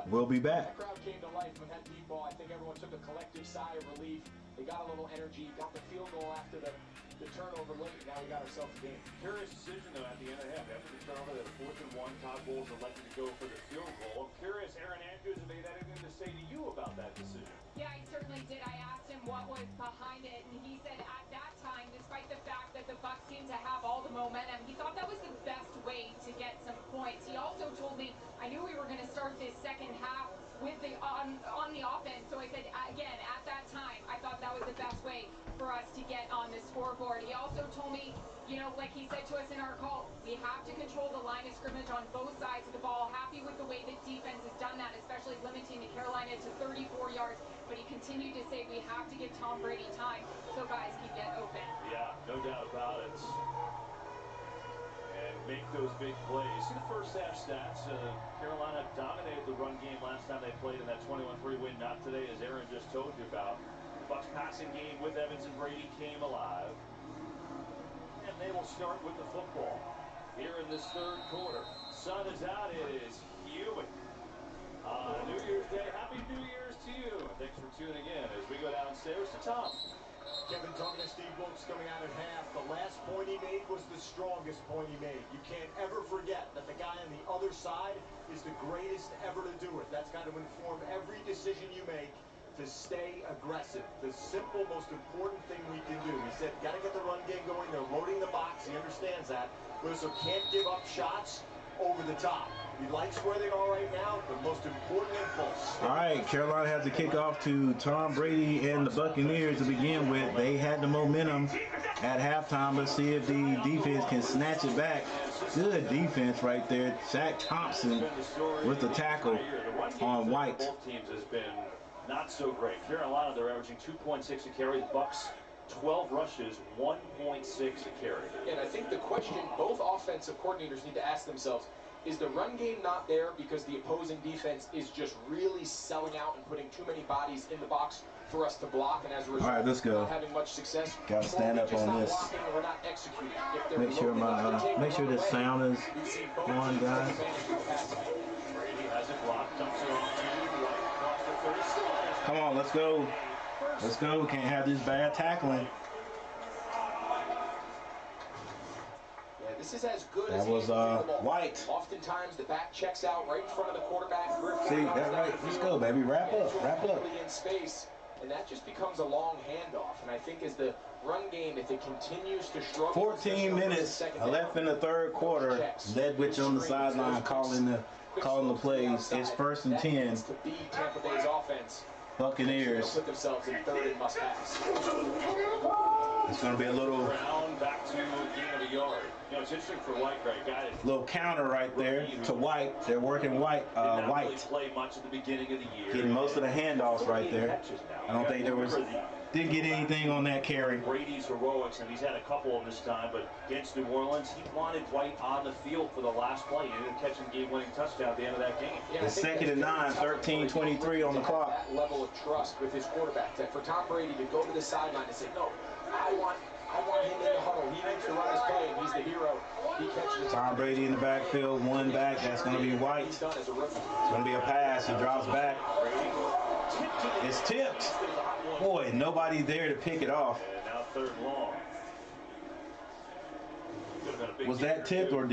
we'll be back. The crowd came to life when that deep ball. I think everyone took a collective sigh of relief. They got a little energy, got the field goal after the turnover late. Now we got ourselves a game. Curious decision, though, at the end of the half. After the turnover, that 4th and 1, Todd Bowles elected to go for the field goal. I'm curious, Aaron Andrews, if he had anything to say to you about that decision. Yeah, he certainly did. I asked him what was behind it, and he said at that time, despite the fact that the Bucs seemed to have all the momentum, he thought that was the best way to get some points. He also told me, I knew we were going to start this second half with on the offense, so I said, again, at that time, I thought that was the best way for us to get on the scoreboard. He also told me, like he said to us in our call, we have to control the line of scrimmage on both sides of the ball. Happy with the way the defense has done that, especially limiting the Carolina to 34 yards. But he continued to say we have to give Tom Brady time so guys can get open. Yeah, no doubt about it. And make those big plays. See the first half stats. Carolina dominated the run game last time they played in that 21-3 win. Not today, as Aaron just told you about. Bucs passing game with Evans and Brady came alive. And they will start with the football here in this third quarter. Sun is out. It is humid. New Year's Day. Happy New Year's to you. Thanks for tuning in as we go downstairs to Tom. Kevin talking to Steve Wilkes coming out at half. The last point he made was the strongest point he made. You can't ever forget that the guy on the other side is the greatest ever to do it. That's got to inform every decision you make to stay aggressive. The simple, most important thing we can do. He said, got to get the run game going. They're loading the box. He understands that. But also can't give up shots over the top. He likes where they are right now. The most important impulse. All right, Carolina has the kickoff to Tom Brady and the Buccaneers to begin with. They had the momentum at halftime. Let's see if the defense can snatch it back. Good defense right there. Shaq Thompson with the tackle on White. Both teams has been not so great. Carolina, they're averaging 2.6 a carry. The Bucks, 12 rushes, 1.6 a carry. And I think the question both offensive coordinators need to ask themselves, is the run game not there because the opposing defense is just really selling out and putting too many bodies in the box for us to block, and as a result, all right, let's go. not having much success? Gotta stand up on this. We're not executing. Make sure this sound is on, guys. Brady has it blocked, dumps it on to right across the 30. Come on, let's go. Let's go. We can't have this bad tackling. This is as good That as was White. Oftentimes the back checks out right in front of the quarterback. See, that's right. Let's go, baby. Wrap up. Wrap up. In space, and that just becomes a long handoff. And I think as the run game, if it continues to struggle, 14 minutes left in the third quarter. Ledwich on the sideline calling the plays. It's 1st and 10. To beat Tampa Bay's offense. Buccaneers. Put themselves in 3rd and must pass. It's going to be a little back to gain of a yard. You know, it's interesting for White, right? Got it. little counter right there to White. They're working White. White Really play much at the beginning of the year. getting most of the handoffs right there. I don't think there was. Didn't get anything on that carry. Brady's heroics, and he's had a couple of this time, but against New Orleans, he wanted White on the field for the last play. He ended up catching the game-winning touchdown at the end of that game. It's 2nd and 9, 13:23 on the clock. That level of trust with his quarterback, that for Tom Brady to go to the sideline and say, no, I want him in the huddle. He needs to run his play, and he's the hero. He catches it. Tom Brady in the backfield, one back. That's going to be White. He's done as a rookie. It's going to be a pass. He drops back. It's tipped. Boy, nobody there to pick it off. And now 3rd long. Was that tipped or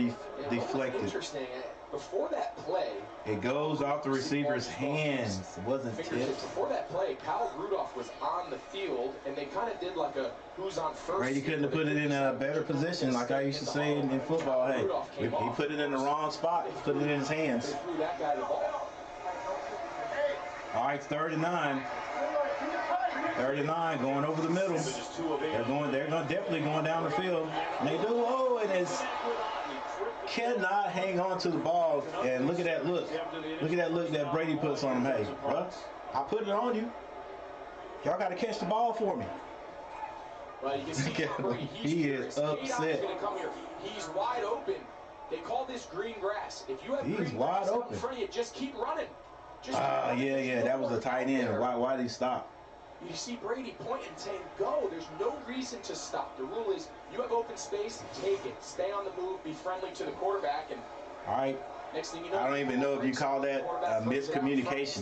deflected? Interesting. Before that play, It goes off the receiver's hands. It wasn't tipped. before that play, Kyle Rudolph was on the field, and they kind of did like a who's on first. Brady couldn't have put it in a better position, like I used to say in football. Hey, he put it in the wrong spot. He put it in his hands. They threw that guy the ball. All right, 3rd and 9. 3rd and 9, going over the middle. They're definitely going down the field. And they do. Oh, and it's cannot hang on to the ball. And look at that look. Look at that look that Brady puts on him. Hey, bro, I put it on you. Y'all got to catch the ball for me. Well, you can see Brady, he is upset. He's wide open. They call this green grass. If you have He's green wide grass open. in front of you, just keep running. Yeah, that was a tight end. Why did he stop? You see Brady pointing and saying, go. There's no reason to stop. The rule is you have open space, take it. Stay on the move, be friendly to the quarterback. And all right. Next thing you know, I don't even know if you call that miscommunication.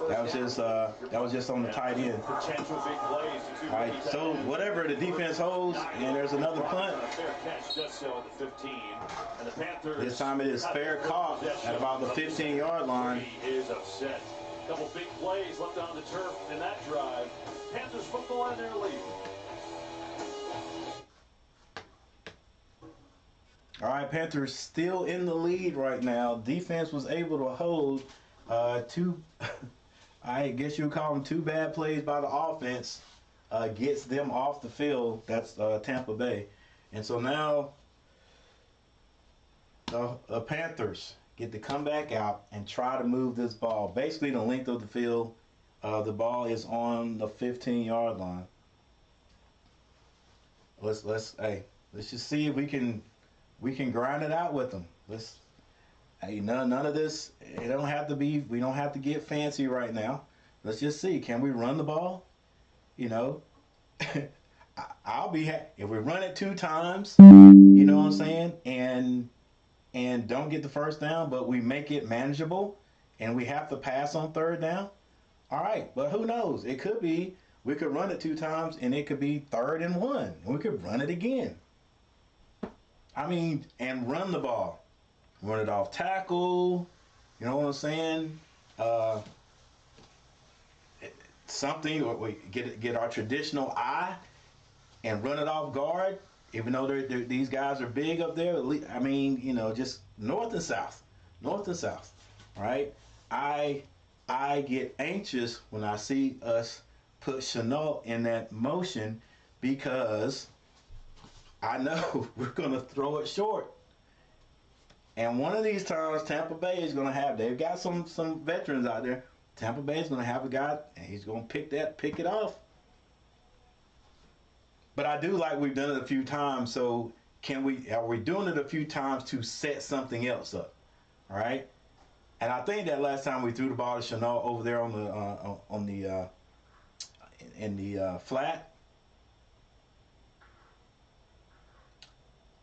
That was just on the tight end. Potential big plays. All right, so whatever the defense holds, and there's another punt. Fair catch does so at the 15. And the Panthers. This time it is fair caught at about the 15-yard line. He is upset. Couple big plays left on the turf in that drive. Panthers football in their lead. All right, Panthers still in the lead right now. Defense was able to hold two, I guess you would call them 2 bad plays by the offense, gets them off the field. That's Tampa Bay. And so now the Panthers get to come back out and try to move this ball. Basically the length of the field, the ball is on the 15-yard line. Let's just see if we can grind it out with them. None of this. We don't have to get fancy right now. Let's just see. Can we run the ball? I'll be happy if we run it 2 times. You know what I'm saying? And don't get the first down, but we make it manageable, and we have to pass on 3rd down. All right, but who knows? It could be we could run it 2 times, and it could be 3rd and 1, and we could run it again. And run the ball. Run it off tackle. You know what I'm saying? something, or we get our traditional eye and run it off guard, even though these guys are big up there. I mean, you know, just north and south, right? I get anxious when I see us put Chenault in that motion because I know we're going to throw it short. And one of these times, Tampa Bay is going to have, they've got some veterans out there. Tampa Bay is going to have a guy, and he's going to pick it off. But I do like we've done it a few times, so are we doing it a few times to set something else up? All right? And I think that last time we threw the ball to Chenault over there in the flat,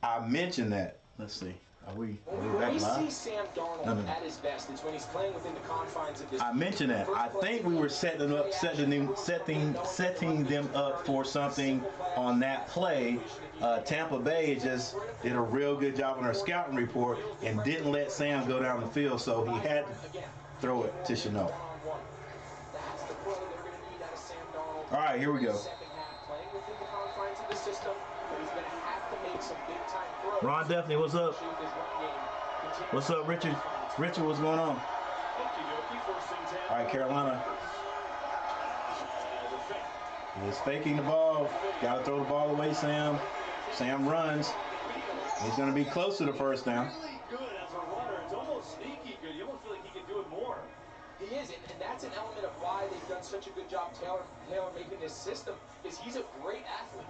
I mentioned that. Let's see. Are we back We live? see Sam Darnold at his best. It's when he's playing within the confines of this. I mentioned that. I think we were setting them up for something on that play. Tampa Bay just did a real good job on their scouting report and didn't let Sam go down the field, so he had to throw it to Chenault. That's the play they're going to need out of Sam Darnold. All right, here we go. Second half, playing within the confines of the system, but he's going to have to make some big time throws. Ron Duffney, what's up? What's up, Richard? Richard, what's going on? All right, Carolina is faking the ball. Got to throw the ball away, Sam. Sam runs. He's going to be close to the first down. Really good as a runner. It's almost sneaky good. You almost feel like he can do it more. He is, and that's an element of why they've done such a good job Taylor making this system, is he's a great athlete.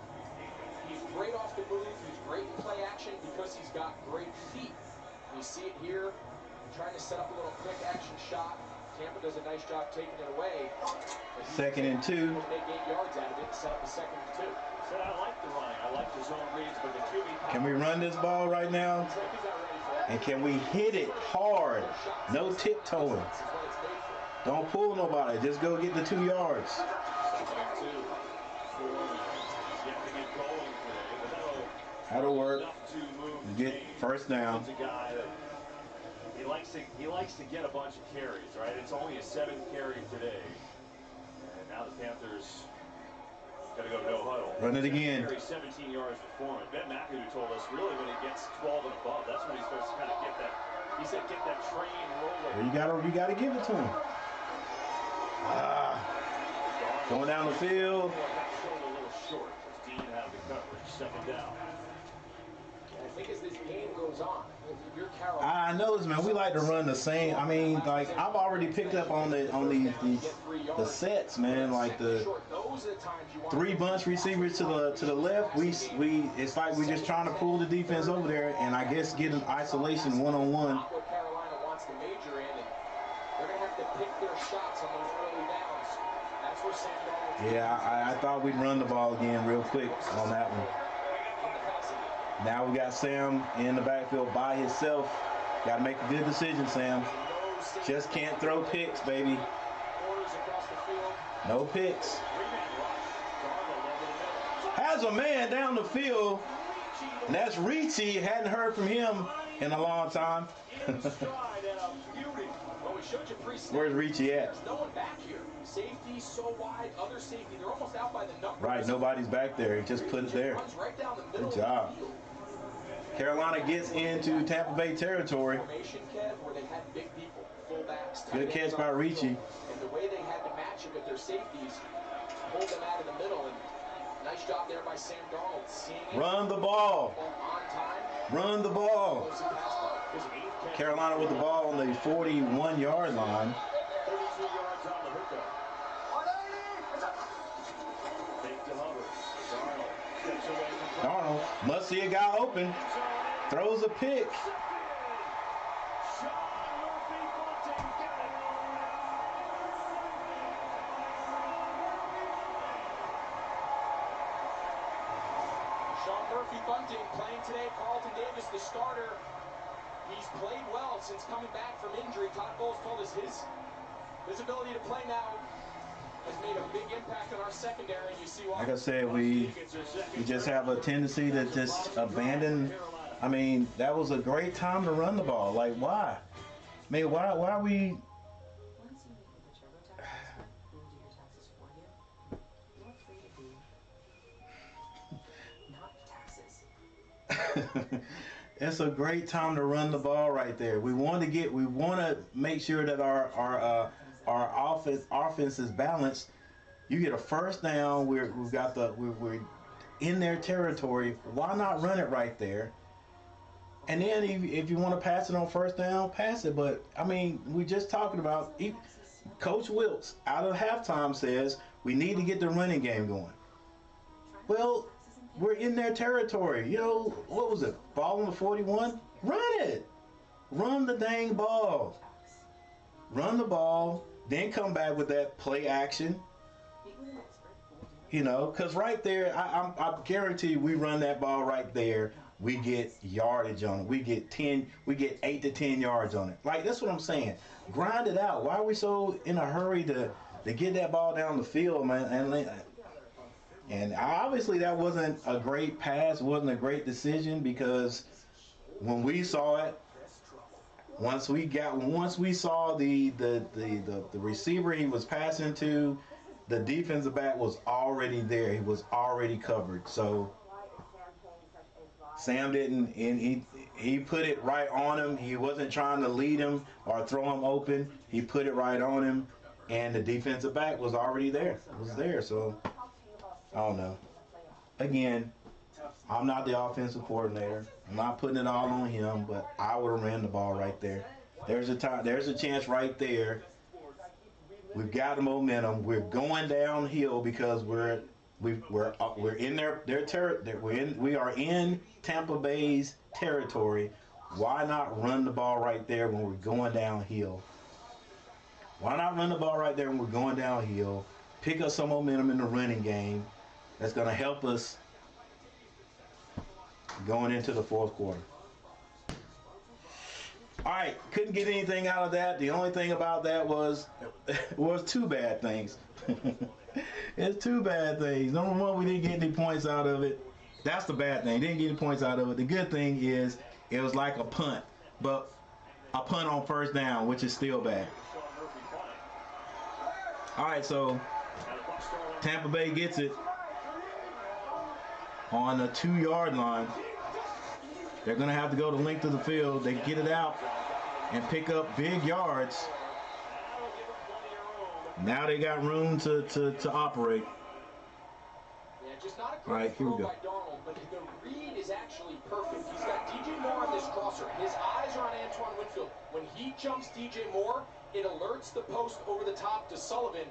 He's great off the move. He's great in play action because he's got great feet. You see it here, trying to set up a little quick action shot. Tampa does a nice job taking it away. Second and 2. Make 8 yards out of it and set up a second and 2. Said I like the running. I like the zone reads, but the QB. Can we run this ball right now? And can we hit it hard? No tiptoeing. Don't pull nobody. Just go get the 2 yards. That'll work. Get first down. He likes to get a bunch of carries, right? It's only a 7th carry today. And now the Panthers got to go no huddle. Run it again. Carry 17 yards for Foreman. Ben McAdoo told us really when he gets 12 and above, that's when he starts to kind of get that. He said get that train rolling. You gotta give it to him. Going down the field. A little short. Dean had the coverage. 2nd down. I think as this game goes on, if you're Carolina, I know this, man. We like to run the same. I mean, like I've already picked up on the sets, man. Like the 3 bunch receivers to the left. We it's like we're just trying to pull the defense over there, and I guess get an isolation one-on-one. not what Carolina wants to major in, and they're going to have to pick their shots on those early downs. That's where Sam Darnold. Yeah, I thought we'd run the ball again real quick on that one. Now we got Sam in the backfield by himself. Got to make a good decision, Sam. Just can't throw picks, baby. No picks. Has a man down the field, and that's Ricci. Hadn't heard from him in a long time. Where's Ricci at? There's no one back here. Safety so wide, other safety, they're almost out by the numbers. Right, nobody's back there. He just put it there. Runs right down the middle Good job. of the field. Carolina gets into Tampa Bay territory. Formation, Kev, where they had big people, fullbacks, Good tight ends catch by on the Ricci. field. And the way they had to match it with their safeties, hold them out in the middle, and nice job there by Sam Darnold. Seeing it Run the ball. on time. Run the ball. Close the pass block. His 8th catch. Carolina with the ball on the 41-yard line. 32 yards on the hookup. Fake to Hubbard. Darnold steps away from Darnold must see a guy open. Throws a pick. Bunting playing today. Carlton Davis, the starter. He's played well since coming back from injury. Todd Bowles told us his ability to play now has made a big impact on our secondary. And you see why. Like I said, we just have a tendency to just abandon. I mean, that was a great time to run the ball. Like, why? I mean, why are we? Once you meet with a TurboTax expert who will do your taxes for It's a great time to run the ball right there. We want to make sure that our offense is balanced. You get a first down. We're in their territory. Why not run it right there? And then if you want to pass it on first down, pass it. But I mean, we just talking about Coach Wilkes out of halftime says we need to get the running game going. Well, we're in their territory. You know, what was it? Ball on the 41? Run it. Run the dang ball. Run the ball. Then come back with that play action. You know, because right there, I guarantee we run that ball right there. We get yardage on it. We get 8 to 10 yards on it. Like, that's what I'm saying. Grind it out. Why are we so in a hurry to get that ball down the field, man? And obviously that wasn't a great pass, wasn't a great decision, because when we saw it, once we saw the receiver he was passing to, the defensive back was already there. He was already covered. So Sam didn't, and he put it right on him. He wasn't trying to lead him or throw him open. He put it right on him, and the defensive back was already there. It was there. So I don't know. Again, I'm not the offensive coordinator. I'm not putting it all on him, but I would have ran the ball right there. There's a chance right there. We've got the momentum. We're going downhill because we're in their territory. We are in Tampa Bay's territory. Why not run the ball right there when we're going downhill? Why not run the ball right there when we're going downhill? Pick up some momentum in the running game. That's going to help us going into the fourth quarter. All right, couldn't get anything out of that. The only thing about that was two bad things. It's two bad things. Number one, we didn't get any points out of it. That's the bad thing. Didn't get any points out of it. The good thing is it was like a punt, but a punt on first down, which is still bad. All right, so Tampa Bay gets it on the 2-yard line. They're going to have to go the length of the field. They get it out and pick up big yards. Now they got room to operate. Yeah, just not a all right, here we go. by Donald, but the read is actually perfect. He's got DJ Moore on this crosser. His eyes are on Antoine Winfield. When he jumps DJ Moore, it alerts the post over the top to Sullivan.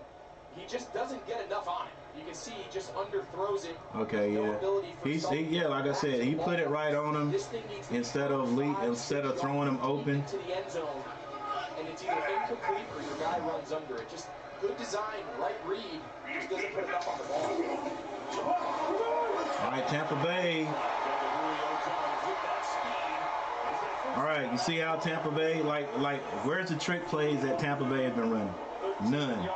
He just doesn't get enough on it. You can see he just underthrows it. Okay, yeah. Like I said, he put it right on him instead of throwing him open. To the end zone, and it's either incomplete or your guy runs under it. Just good design, right read. Just doesn't put enough on the ball. All right, Tampa Bay. All right, you see how Tampa Bay, like, where's the trick plays that Tampa Bay has been running? None.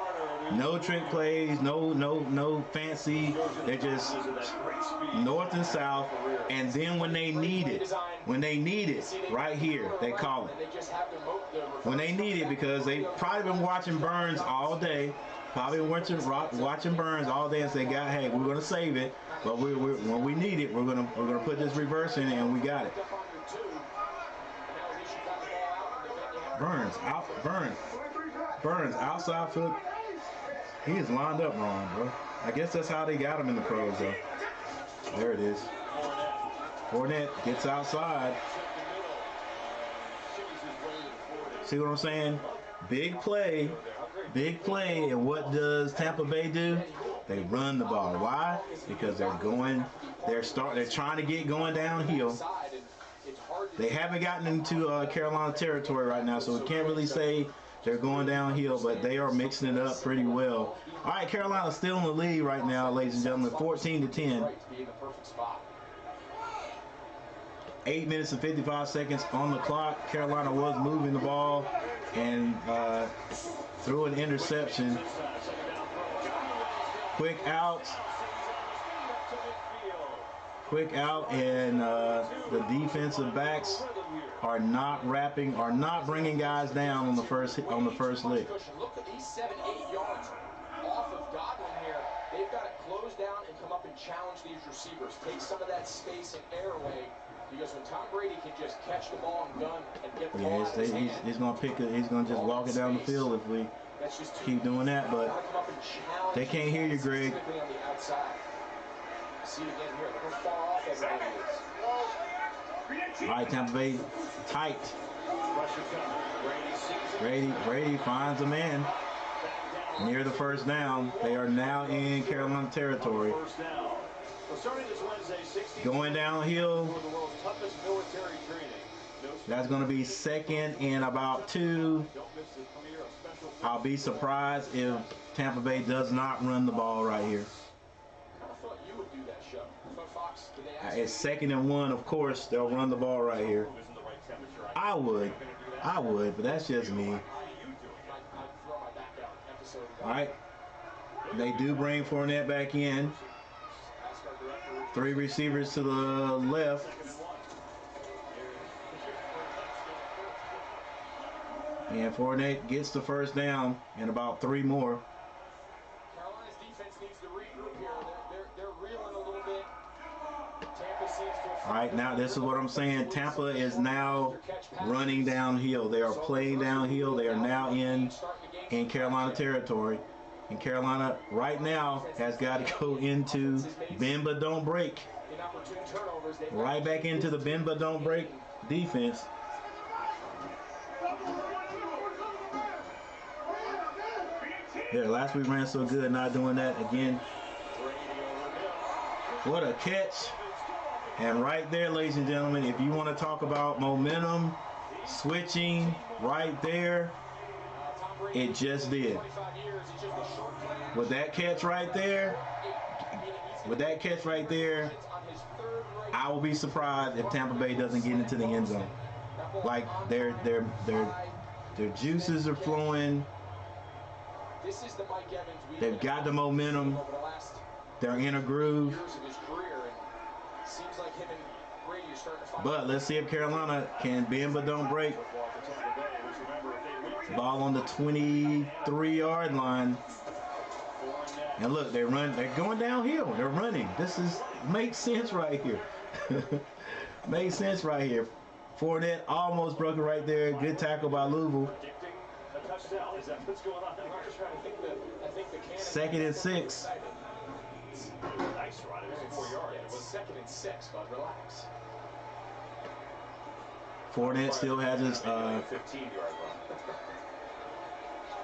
No trick plays, no fancy. They're just north and south. And then when they need it, right here, they call it. When they need it, because they probably been watching Burns all day. Probably watching Burns all day and say, "God, hey, we're gonna save it, but when we need it, we're gonna put this reverse in and we got it." Burns outside foot. He is lined up wrong, bro. I guess that's how they got him in the pros, though. There it is. Fournette gets outside. See what I'm saying? Big play. And what does Tampa Bay do? They run the ball. Why? Because they're trying to get going downhill. They haven't gotten into Carolina territory right now, so we can't really say they're going downhill, but they are mixing it up pretty well. All right, Carolina's still in the lead right now, ladies and gentlemen, 14-10. 8 minutes and 55 seconds on the clock. Carolina was moving the ball and threw an interception. Quick out, and the defensive backs are not bringing guys down on the first lick. Look at these 7-8 yards off of Godwin here. They've got to close down and come up and challenge these receivers. Take some of that space and air away. Because when Tom Brady can just catch the ball and gun and get the Yeah, ball out of his hand, he's gonna pick it. He's gonna just walk it down the field if we that's just keep doing that. But gotta come up and challenge they can't hear you, Greg. specifically on the outside. See it again here. Look how far off everybody is. All right, Tampa Bay tight. Brady finds a man near the first down. They are now in Carolina territory. Going downhill. That's going to be second and about 2. I'll be surprised if Tampa Bay does not run the ball right here. It's second and 1. Of course, they'll run the ball right here. I would, but that's just me. All right. They do bring Fournette back in. 3 receivers to the left. And Fournette gets the first down and about 3 more. Carolina's defense needs to regroup here. They're reeling a little bit. Tampa seems to have... All right, now this is what I'm saying. Tampa is now running downhill. They are playing downhill. They are now in Carolina territory. And Carolina right now has got to go into bend but don't break. Right back into the bend but don't break defense. Yeah, last week ran so good, not doing that again. What a catch. And right there, ladies and gentlemen, if you want to talk about momentum, switching, right there, it just did. With that catch right there, I will be surprised if Tampa Bay doesn't get into the end zone. Like their juices are flowing. They've got the momentum. They're in a groove. But let's see if Carolina can bend but don't break. Ball on the 23-yard line. And look, they're going downhill. They're running. Makes sense right here. Makes sense right here. Fournette almost broke it right there. Good tackle by Louisville. Second and 6. Nice run. It was 4 yards. It was second and 6, but relax. Fournette still has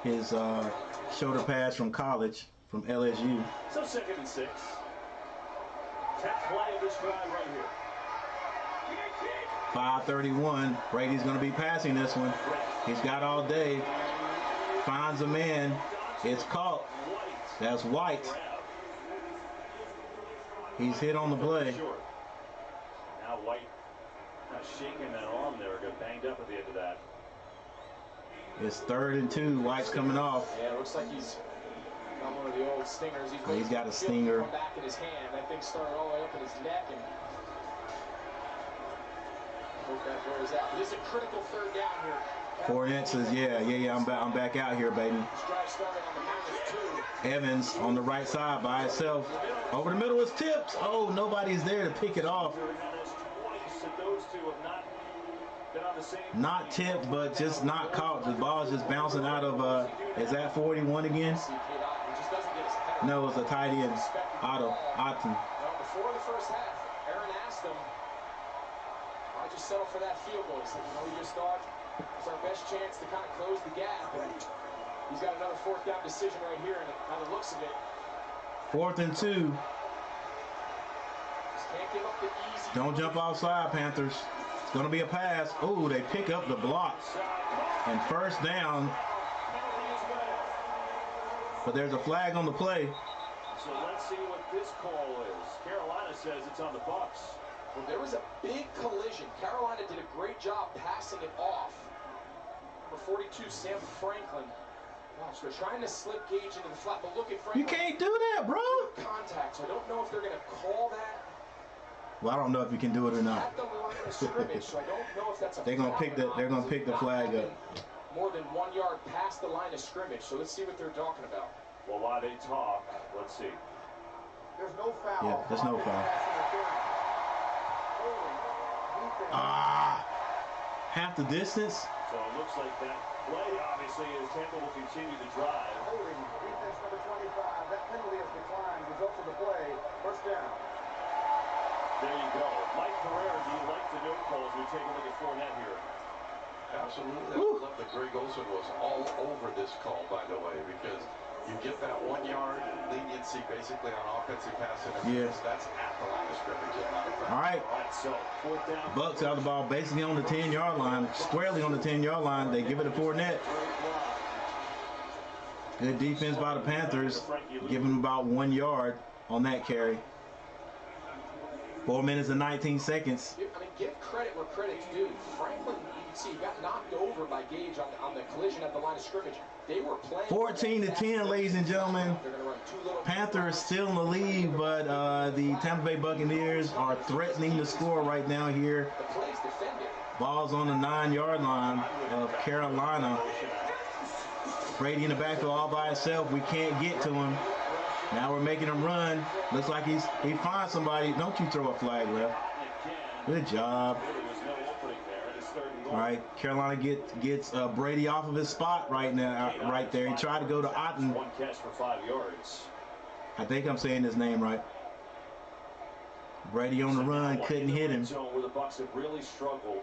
his shoulder pads from college, from LSU. So second and 6. 10th play of this drive right here. 5:31. Brady's going to be passing this one. He's got all day. Finds a man. It's caught. That's White. He's hit on the play. Now White shaking that arm there. Got banged up at the end of that. It's 3rd and 2. White's coming off. Yeah, it looks like he's got one of the old stingers. He's got a stinger. Back in his hand. That thing started all the way up in his neck. And hope that wears out. But this is a critical 3rd down here. Fournette says, yeah, I'm back out here, baby. This drive started on the -2. Evans on the right side by himself. Over the middle is tipped. Oh, nobody's there to pick it off. Not tipped, but just not caught. The ball's just bouncing out of, is that 41 again? No, it's a tight end. Otton. Before the first half, Aaron asked him, why just settle for that field goal? He said, we just thought it's our best chance to kind of close the gap. And he's got another 4th down decision right here, and by the looks of it. 4th and 2. Just can't give up the easy. Don't jump outside, Panthers. It's going to be a pass. Oh, they pick up the block. And 1st down. But there's a flag on the play. So let's see what this call is. Carolina says it's on the Bucs. Well, there was a big collision. Carolina did a great job passing it off. Number 42, Sam Franklin. Gosh, they're trying to slip Gage into the flat, but look at Franklin. You can't do that, bro. Contact, so I don't know if they're going to call that. Well, I don't know if you can do it or not. At the line of scrimmage, so I don't know if that's a They're gonna pick the flag up. More than 1 yard past the line of scrimmage, so let's see what they're talking about. Well, while they talk, let's see. There's no foul. Yeah, there's no foul. Half the distance. So it looks like that play, obviously, as Tampa will continue to drive. Holding defense number 25. That penalty has declined. Results of the play. First down. There you go. Mike Pereira, do you like the no calls? We take a look at Fournette here. Absolutely. I love that Greg Olsen was all over this call, by the way, because you get that 1 yard leniency basically on offensive pass interference. That's at the line of scrimmage and not a foul. All right. All right, so fourth down. Bucks out the ball basically on the 10-yard line, squarely on the 10-yard line. They give it to Fournette. Good defense by the Panthers, giving them about 1 yard on that carry. 4 minutes and 19 seconds. I mean, give credit where credit's due. Franklin, you can see, got knocked over by Gage on the collision at the line of scrimmage. They were playing 14-10, ladies and gentlemen. They're gonna run two little Panthers still in the lead, but the Tampa Bay Buccaneers are threatening to score right now here. The play's defended. Ball's on the 9-yard line of Carolina. Brady in the backfield all by himself. We can't get to him. Now we're making him run. Looks like he finds somebody. Don't you throw a flag, ref. Good job. All right, Carolina gets Brady off of his spot right now, right there. He tried to go to Otten. One catch for 5 yards. I think I'm saying his name right. Brady on the run, couldn't hit him. Where the Bucs have really struggled.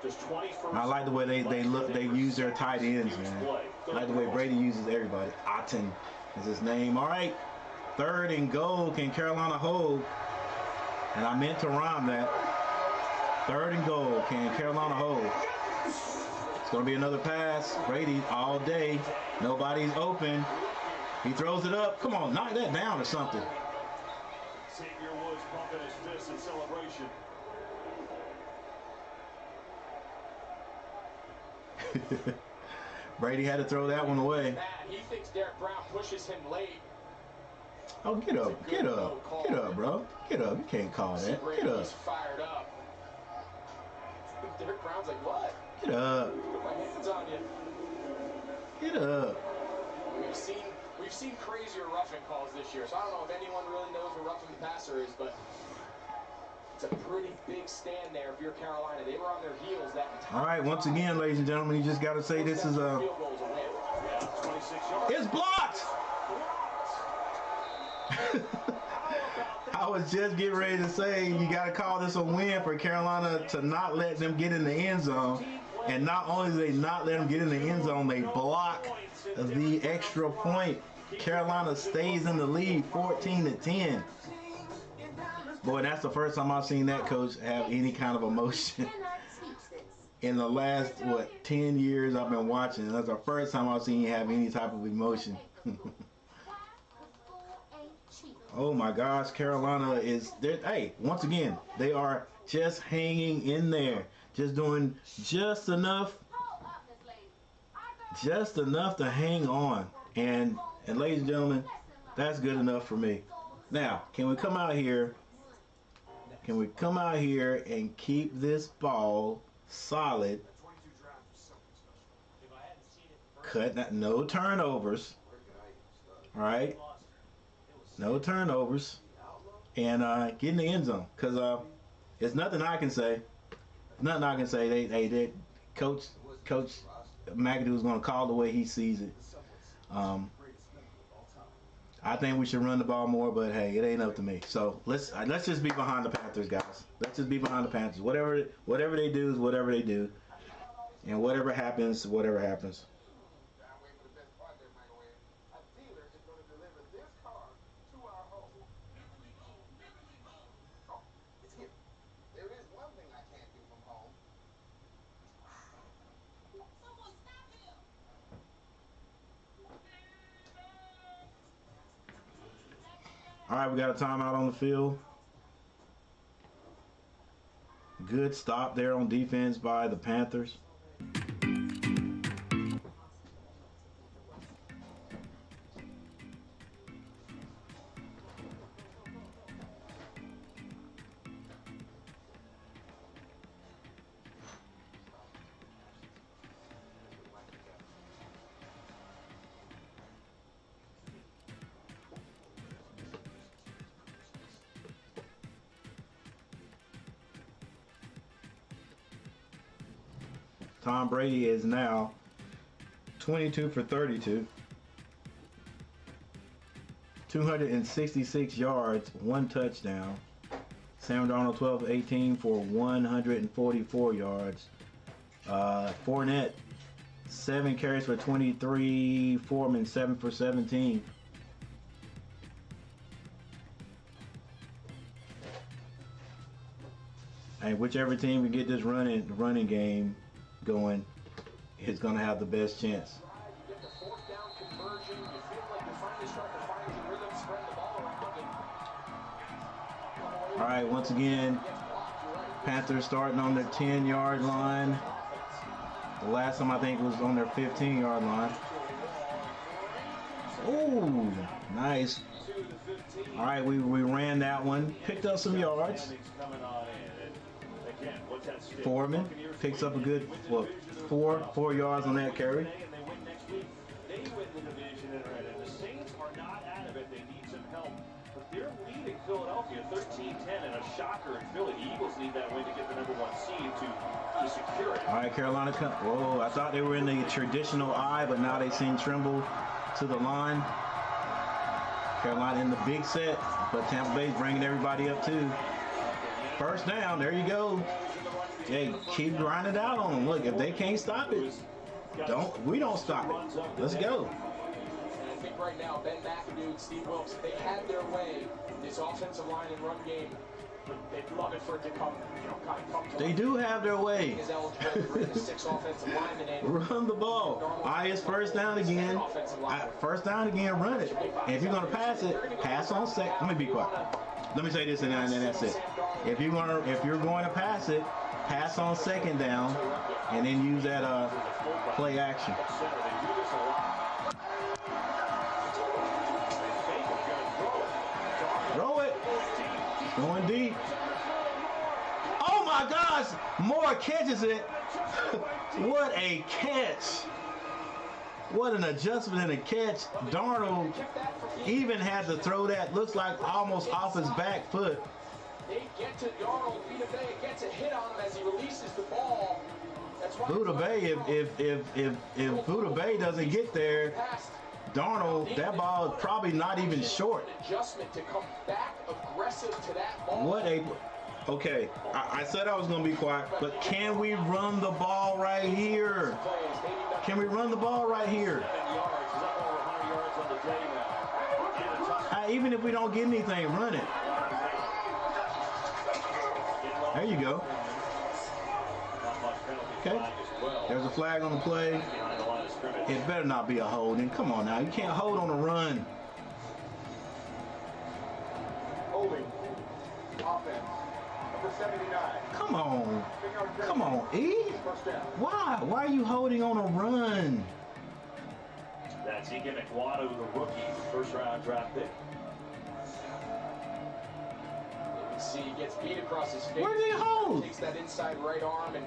Just 21st. I like the way they use their tight ends, man. I like the way Brady uses everybody. Otten is his name. All right, 3rd and goal. Can Carolina hold? And I meant to rhyme that. 3rd and goal. Can Carolina hold? It's going to be another pass. Brady all day. Nobody's open. He throws it up. Come on, knock that down or something. Xavier Woods pumping his fist in celebration. Brady had to throw that one away. He thinks Derek Brown pushes him late. Oh, get up. Get up. Get up, bro. Get up. You can't call that. Get up. He's fired up. Derek Brown's like, what? Get up. Put my hands on you. Get up. We've seen crazier roughing calls this year, so I don't know if anyone really knows what roughing the passer is, but it's a pretty big stand there if you're Carolina. They were on their heels that entire All right, once again, ladies and gentlemen, you just got to say this is a... field goal's a win. Yeah, 26 yards. It's blocked! I was just getting ready to say you got to call this a win for Carolina to not let them get in the end zone. And not only do they not let them get in the end zone, they block the extra point. Carolina stays in the lead 14-10. Boy, that's the first time I've seen that coach have any kind of emotion. In the last, 10 years I've been watching. That's the first time I've seen him have any type of emotion. Oh my gosh, Carolina is there. Hey, once again, they are just hanging in there, just doing just enough to hang on. And ladies and gentlemen, that's good enough for me. Now, can we come out here? Can we come out here and keep this ball solid? No turnovers. All right. No turnovers, and get in the end zone. Cause it's nothing I can say. Nothing I can say. They Coach McAdoo's gonna call the way he sees it. I think we should run the ball more, but hey, it ain't up to me. So let's just be behind the Panthers, guys. Let's just be behind the Panthers. Whatever they do is whatever they do, and whatever happens, whatever happens. All right, we got a timeout on the field. Good stop there on defense by the Panthers. Tom Brady is now 22 for 32. 266 yards, 1 touchdown. Sam Darnold 12 for 18 for 144 yards. Fournette 7 carries for 23. Foreman 7 for 17. And whichever team can get this running game going is going to have the best chance. You get the 4th down conversion. You feel like you're finally starting to find your rhythm, spreading the ball around. All right, once again, Panthers starting on their 10-yard line. The last time I think was on their 15-yard line. Ooh, nice. All right, we ran that one. Picked up some yards. Foreman picks up a good 4 yards on that carry. They win the division, and the Saints are not out of it. They need some help. But they're leading Philadelphia 13-10 and a shocker in Philly. The Eagles need that win to get the #1 seed to secure it. All right, Carolina. Whoa, I thought they were in the traditional I, but now they send Trimble to the line. Carolina in the big set, but Tampa Bay's bringing everybody up too. First down, there you go. Hey, keep grinding out on them. Look, if they can't stop it, we don't stop it. Let's go. And I think right now, Ben McAdoo and Steve Wilkes, they had their way. This offensive line and run game, they'd love it for it to come, kind of come to They do have their way. is eligible to bring the 6 offensive linemen in. Run the ball. All right, it's first down again. First down again, run it. And if you're going to pass it, pass on second. Let me be quiet. Let me say this and then that's it. If you're going to pass it, pass on second down, and then use that play action. Throw it. Going deep. Oh my gosh! Moore catches it. What a catch! What an adjustment and a catch. Darnold even had to throw that. Looks like almost off his back foot. They get to Darnold. Vita Bay gets a hit on him as he releases the ball. That's why Vita Bay, if Vita Bay doesn't get there, Darnold, that ball is probably not even short. Adjustment to come back aggressive to that ball. What a... Okay, I said I was going to be quiet, but can we run the ball right here? Can we run the ball right here? Even if we don't get anything, run it. There you go. Okay. There's a flag on the play. It better not be a holding. Come on now. You can't hold on a run. Holding. Offense. Number 79. Come on. Come on, E. Why? Why are you holding on a run? That's Ike McWadu, the rookie, first-round draft pick. You can see he gets beat across his face. Where did he hold? Takes that inside right arm and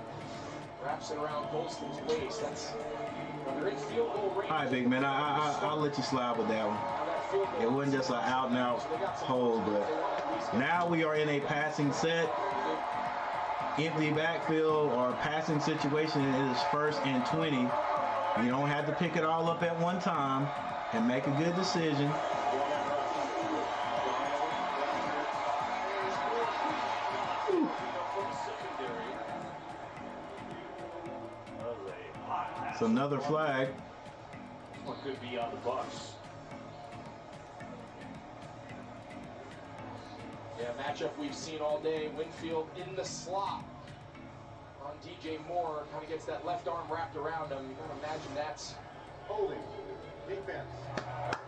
wraps it around Golston's waist. That's when they're in field goal range. All right, big man. I'll let you slide with that one. It wasn't just an out-and-out hold, but now we are in a passing set. Empty backfield or passing situation. It is 1st and 20. You don't have to pick it all up at one time and make a good decision. It's another flag. What could be on the Bucs? Yeah, matchup we've seen all day. Winfield in the slot on DJ Moore. Kind of gets that left arm wrapped around him. You can imagine that's Holding. Defense.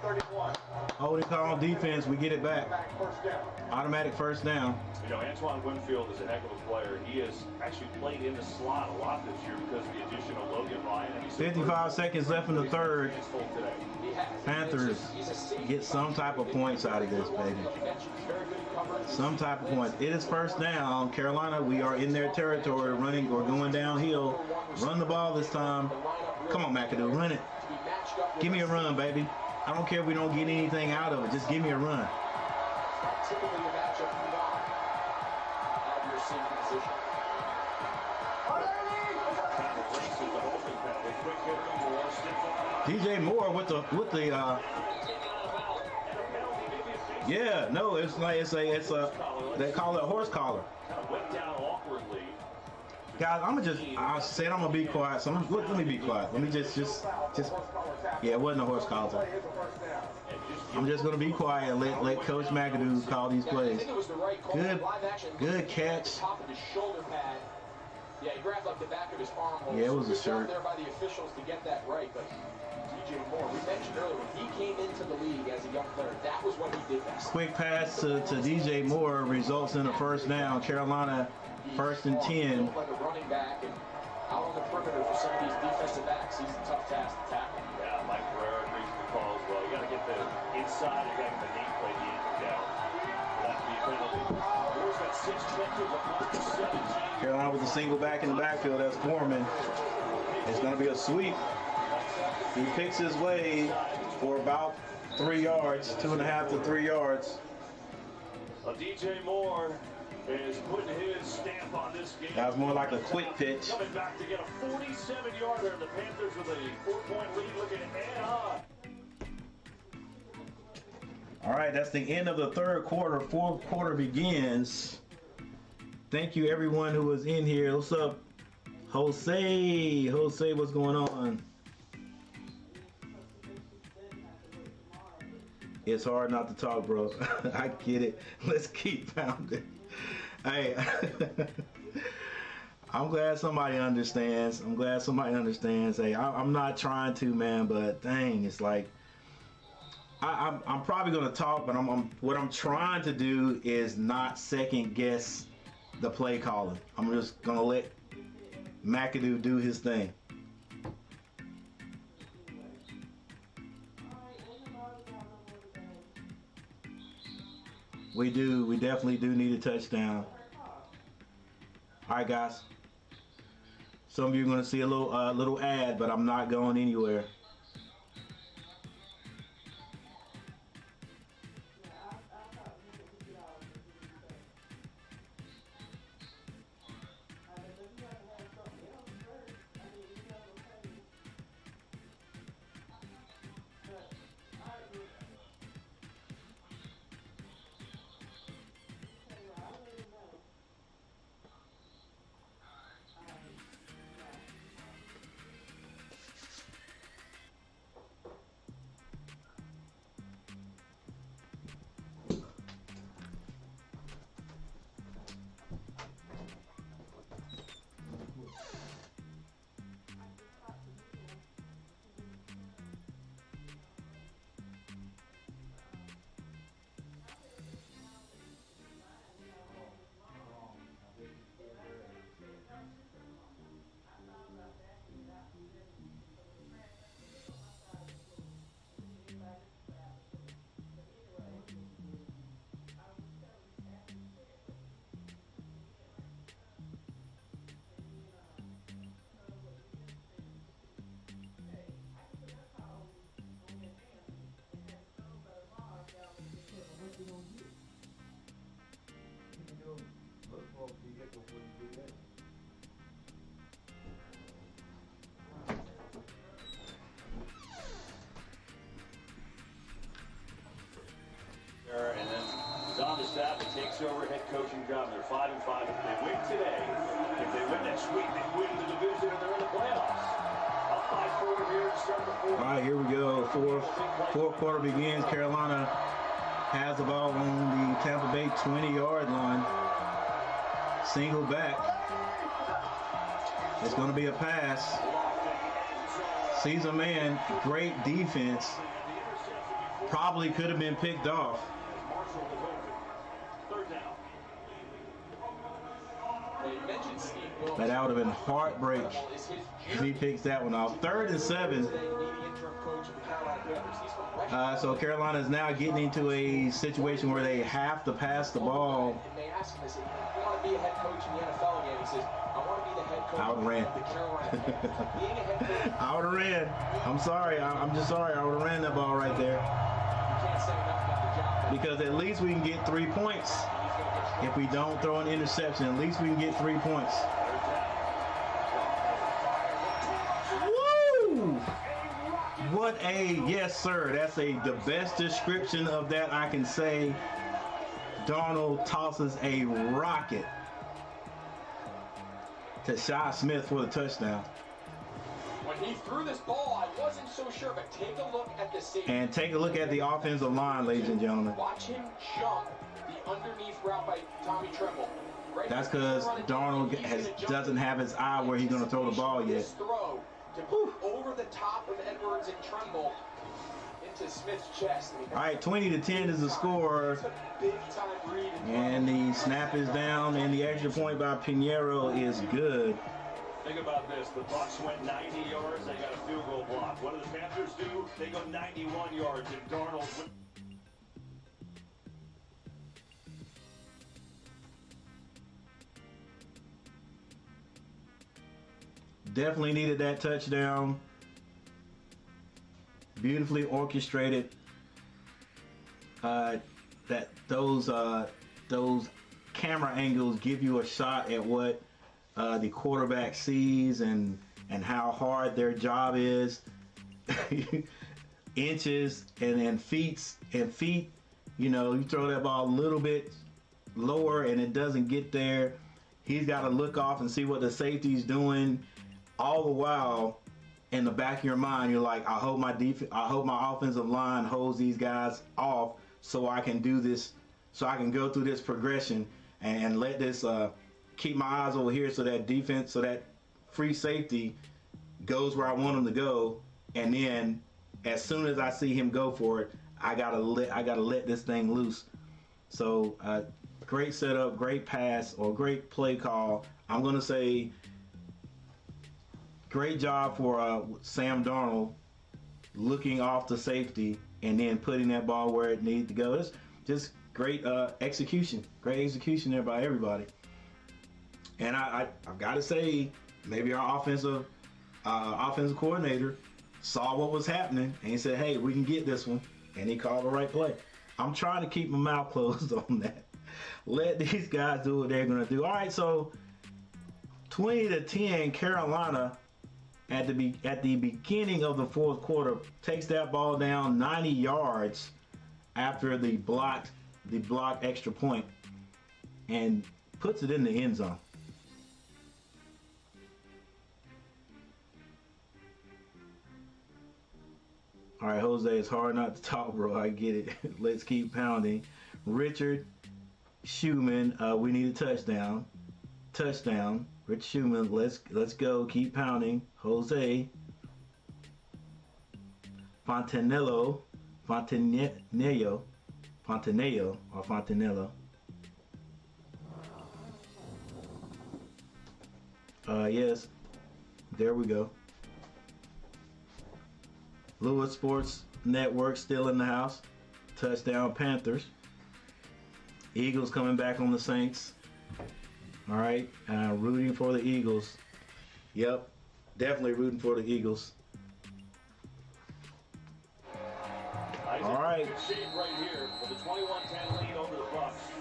31. Holding call on defense. We get it back. First down. Automatic first down. You know, Antoine Winfield is a heck of a player. He has actually played in the slot a lot this year because of the addition of Logan Ryan. 55 seconds left in the third. Panthers get some type of points out of this, baby. Some type of points. It is first down. Carolina, we are in their territory, running or going downhill. Run the ball this time. Come on, McAdoo, run it. Give me a run, baby. I don't care if we don't get anything out of it. Just give me a run. typically the matchup you want out of your safety position. DJ Moore with the yeah, no, it's like it's a they call it a horse collar. Went down awkwardly. Guys, I said I'm gonna be quiet, so let me be quiet. Let me just yeah, it wasn't a horse collar. I'm just gonna be quiet and let Coach McAdoo call these plays. Good catch. Top of his shoulder pad. Yeah, he grabbed like the back of his armhole. Yeah, it was a shirt. There by the officials to get that right, but DJ Moore, we mentioned earlier, when he came into the league as a young player, that was when he did that. Quick pass to DJ Moore results in a first down. Carolina 1st and 10. Like a running back and out on the perimeter for some of these defensive backs. He's a tough task to tackle. Yeah, Mike Pereira agrees with the call as well. You got to get the inside, you got to get the knee play the end down. That would be a penalty. Moore's got 6 catches, a 17. Carolina with a single back in the backfield. That's Foreman. It's going to be a sweep. He picks his way for about 3 yards, 2.5 to 3 yards. DJ Moore is putting his stamp on this game. That was more like a quick pitch. Coming back to get a 47-yarder. The Panthers with a 4-point lead looking to add on. All right, that's the end of the third quarter. Fourth quarter begins. Thank you, everyone who was in here. What's up, Jose? Jose, what's going on? It's hard not to talk, bro. I get it. Let's keep pounding. Hey, I'm glad somebody understands. Hey, I'm not trying to, man, but dang, it's like I'm probably gonna talk, but what I'm trying to do is not second guess the play calling. I'm just gonna let McAdoo do his thing. We definitely do need a touchdown. All right, guys. Some of you are gonna see a little ad, but I'm not going anywhere. And then he's on the staff and takes over head coaching job. They're 5-5. If they win today, if they win next week, they win the division and they're in the playoffs. Up by 4 here to start the fourth. All right, here we go. Fourth quarter begins. Carolina has the ball on the Tampa Bay 20-yard line. Single back. It's going to be a pass. Sees a man. Great defense. Probably could have been picked off. But that would have been heartbreak if he picks that one off. 3rd and 7. So Carolina is now getting into a situation where they have to pass the ball. And they ask him, they say, you want to be a head coach in the NFL again? He says, I want to be the head coach I would have ran. of the Carolina Panthers. Being a head coach. I would have ran. I'm sorry. I'm just sorry. I would have ran that ball right there. You can't say enough about the job. Because at least we can get 3 points. If we don't throw an interception, at least we can get 3 points. Woo! What What a, yes, sir. That's the best description of that I can say. Darnold tosses a rocket to Shi Smith for the touchdown. When he threw this ball, I wasn't so sure, but take a look at the safety. And take a look at the offensive line, ladies and gentlemen. Watch him jump the underneath route by Tommy Tremble. Right. That's because Darnold doesn't have his eye where he's going to throw the ball yet. This throw to put over the top of Edwards and Tremble into Smith's chest. All right, 20-10 is the score. And the snap is down, and the extra point by Pinheiro is good. Think about this. The Bucs went 90 yards. They got a field goal block. What do the Panthers do? They go 91 yards, and Darnold... Definitely needed that touchdown. Beautifully orchestrated. That those camera angles give you a shot at what the quarterback sees and how hard their job is. Inches and feet. You know, you throw that ball a little bit lower and it doesn't get there. He's got to look off and see what the safety's doing. All the while, in the back of your mind, you're like, I hope my offensive line holds these guys off so I can do this, so I can go through this progression and let this keep my eyes over here so that defense, so that free safety goes where I want him to go. And then as soon as I see him go for it, I gotta let this thing loose. So great setup, great pass, or great play call. I'm gonna say great job for Sam Darnold looking off the safety and then putting that ball where it needed to go. It's just great execution. Great execution there by everybody. And I've got to say, maybe our offensive coordinator saw what was happening and he said, hey, we can get this one. And he called the right play. I'm trying to keep my mouth closed on that. Let these guys do what they're going to do. All right, so 20-10, Carolina at the beginning of the fourth quarter takes that ball down 90 yards after the blocked extra point and puts it in the end zone. All right, Jose, it's hard not to talk, bro. I get it. Let's keep pounding. Richard Schumann, we need a touchdown. Touchdown. Rich Schumann, let's go. Keep pounding. Jose. Fontanello. Fontanello. Yes. There we go. Lewis Sports Network still in the house. Touchdown Panthers. Eagles coming back on the Saints. All right, rooting for the Eagles. Yep, definitely rooting for the Eagles. All right.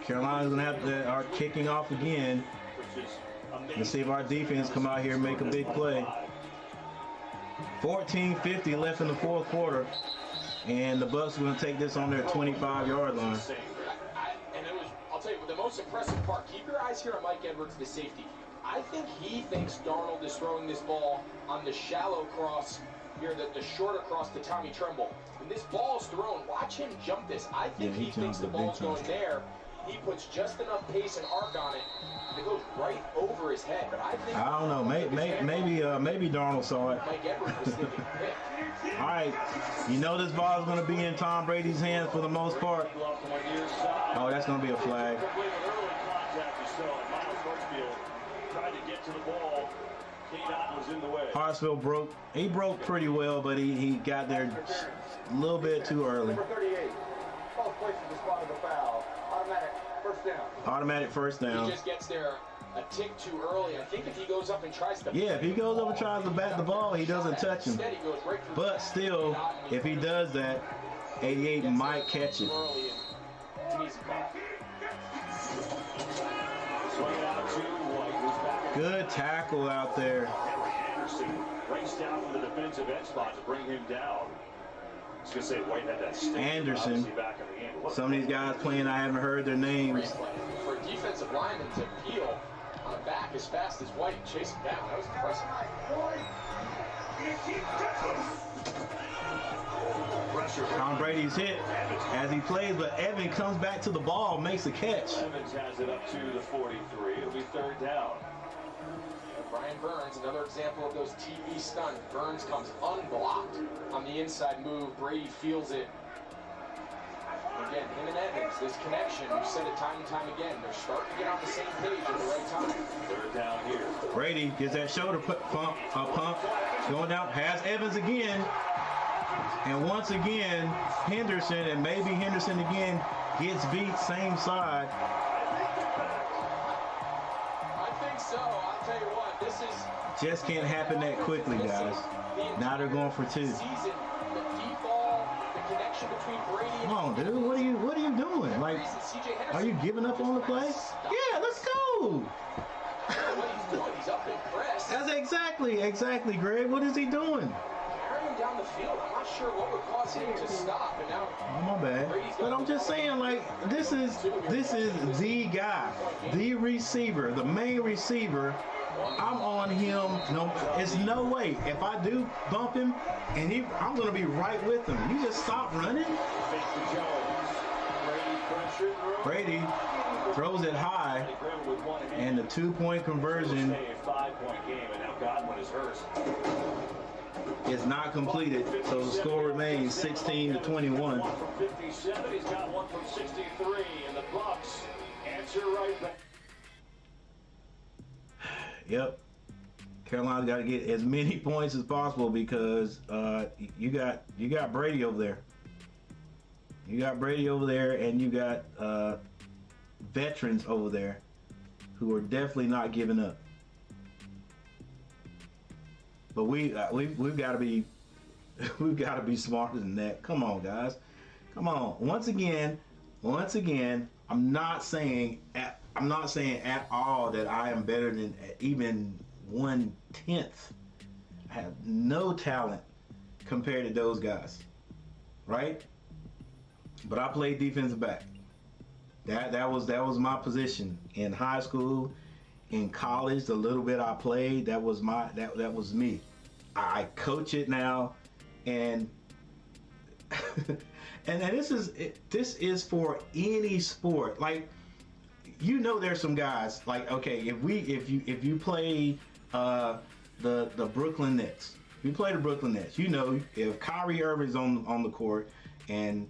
Carolina's gonna have to are kicking off again. Let's see if our defense come out here and make a big play. 14:50 left in the fourth quarter, and the Bucs are gonna take this on their 25-yard line. I'll tell you, the most impressive part, keep your eyes here on Mike Edwards, the safety. I think he thinks Darnold is throwing this ball on the shallow cross here, the shorter cross to Tommy Tremble. When this ball's thrown, watch him jump this. I think he thinks the ball's going there. He puts just enough pace and arc on it, and it goes right over his head. But I don't know. Maybe Darnold saw it. Mike Edwards was thinking, all right, you know this ball is going to be in Tom Brady's hands for the most part. Oh, that's going to be a flag. Hartsfield broke. He broke pretty well, but he got there a little bit too early. Number 38. Both places responded to foul. Automatic first down. He just gets there a tick too early. I think if he goes up and tries to... Yeah, if he goes up and tries to bat the ball, he doesn't touch him. But still, if he does that, 88 might catch it. Good tackle out there. Anderson raced down from the defensive end spot to bring him down. was going to say White had that stick Anderson. back in the game. Some of these guys playing, I haven't heard their names. For a defensive lineman to peel on a back as fast as White and chase him down, that was impressive. Tom Brady's hit as he plays, but Evan comes back to the ball, makes a catch. Evans has it up to the 43. It'll be third down. Brian Burns, another example of those TV stunts. Burns comes unblocked on the inside move. Brady feels it. Again, him and Evans, this connection, we've said it time and time again, they're starting to get on the same page at the right time. Third down here. Brady gets that shoulder pump, going down, has Evans again. And once again, Henderson, and maybe Henderson again, gets beat same side. I think so. I'll tell you what, this is... Just can't happen that quickly, guys. Now they're going for two. Season, the deep ball, the connection between Brady and... Come on, dude. What are you doing? Like, are you giving up on the play? Yeah, let's go. What he's doing, he's up in press. That's exactly, Greg. What is he doing? Carrying him down the field. I'm not sure what would cause him to stop. And now, Oh, my bad. But I'm just saying, like, this is the guy, the receiver, the main receiver. I'm on him. No, it's no way. If I do bump him, and I'm gonna be right with him. You just stop running. Brady throws it high, and the 2-point conversion is not completed. So the score remains 16-21. From 57, he's got one from 63, and the Bucs answer right back. Yep. Carolina's got to get as many points as possible because you got Brady over there. You got Brady over there, and you got veterans over there who are definitely not giving up. But we've got to be smarter than that. Come on, guys. Come on. Once again, I'm not saying at all that I am better than even 1/10. I have no talent compared to those guys, right? But I played defensive back. That was my position in high school, in college. The little bit I played, that was me. I coach it now, and and this is for any sport. Like, you know, there's some guys like, okay, if you play the Brooklyn Nets, you play the Brooklyn Nets. You know, if Kyrie Irving's on the court and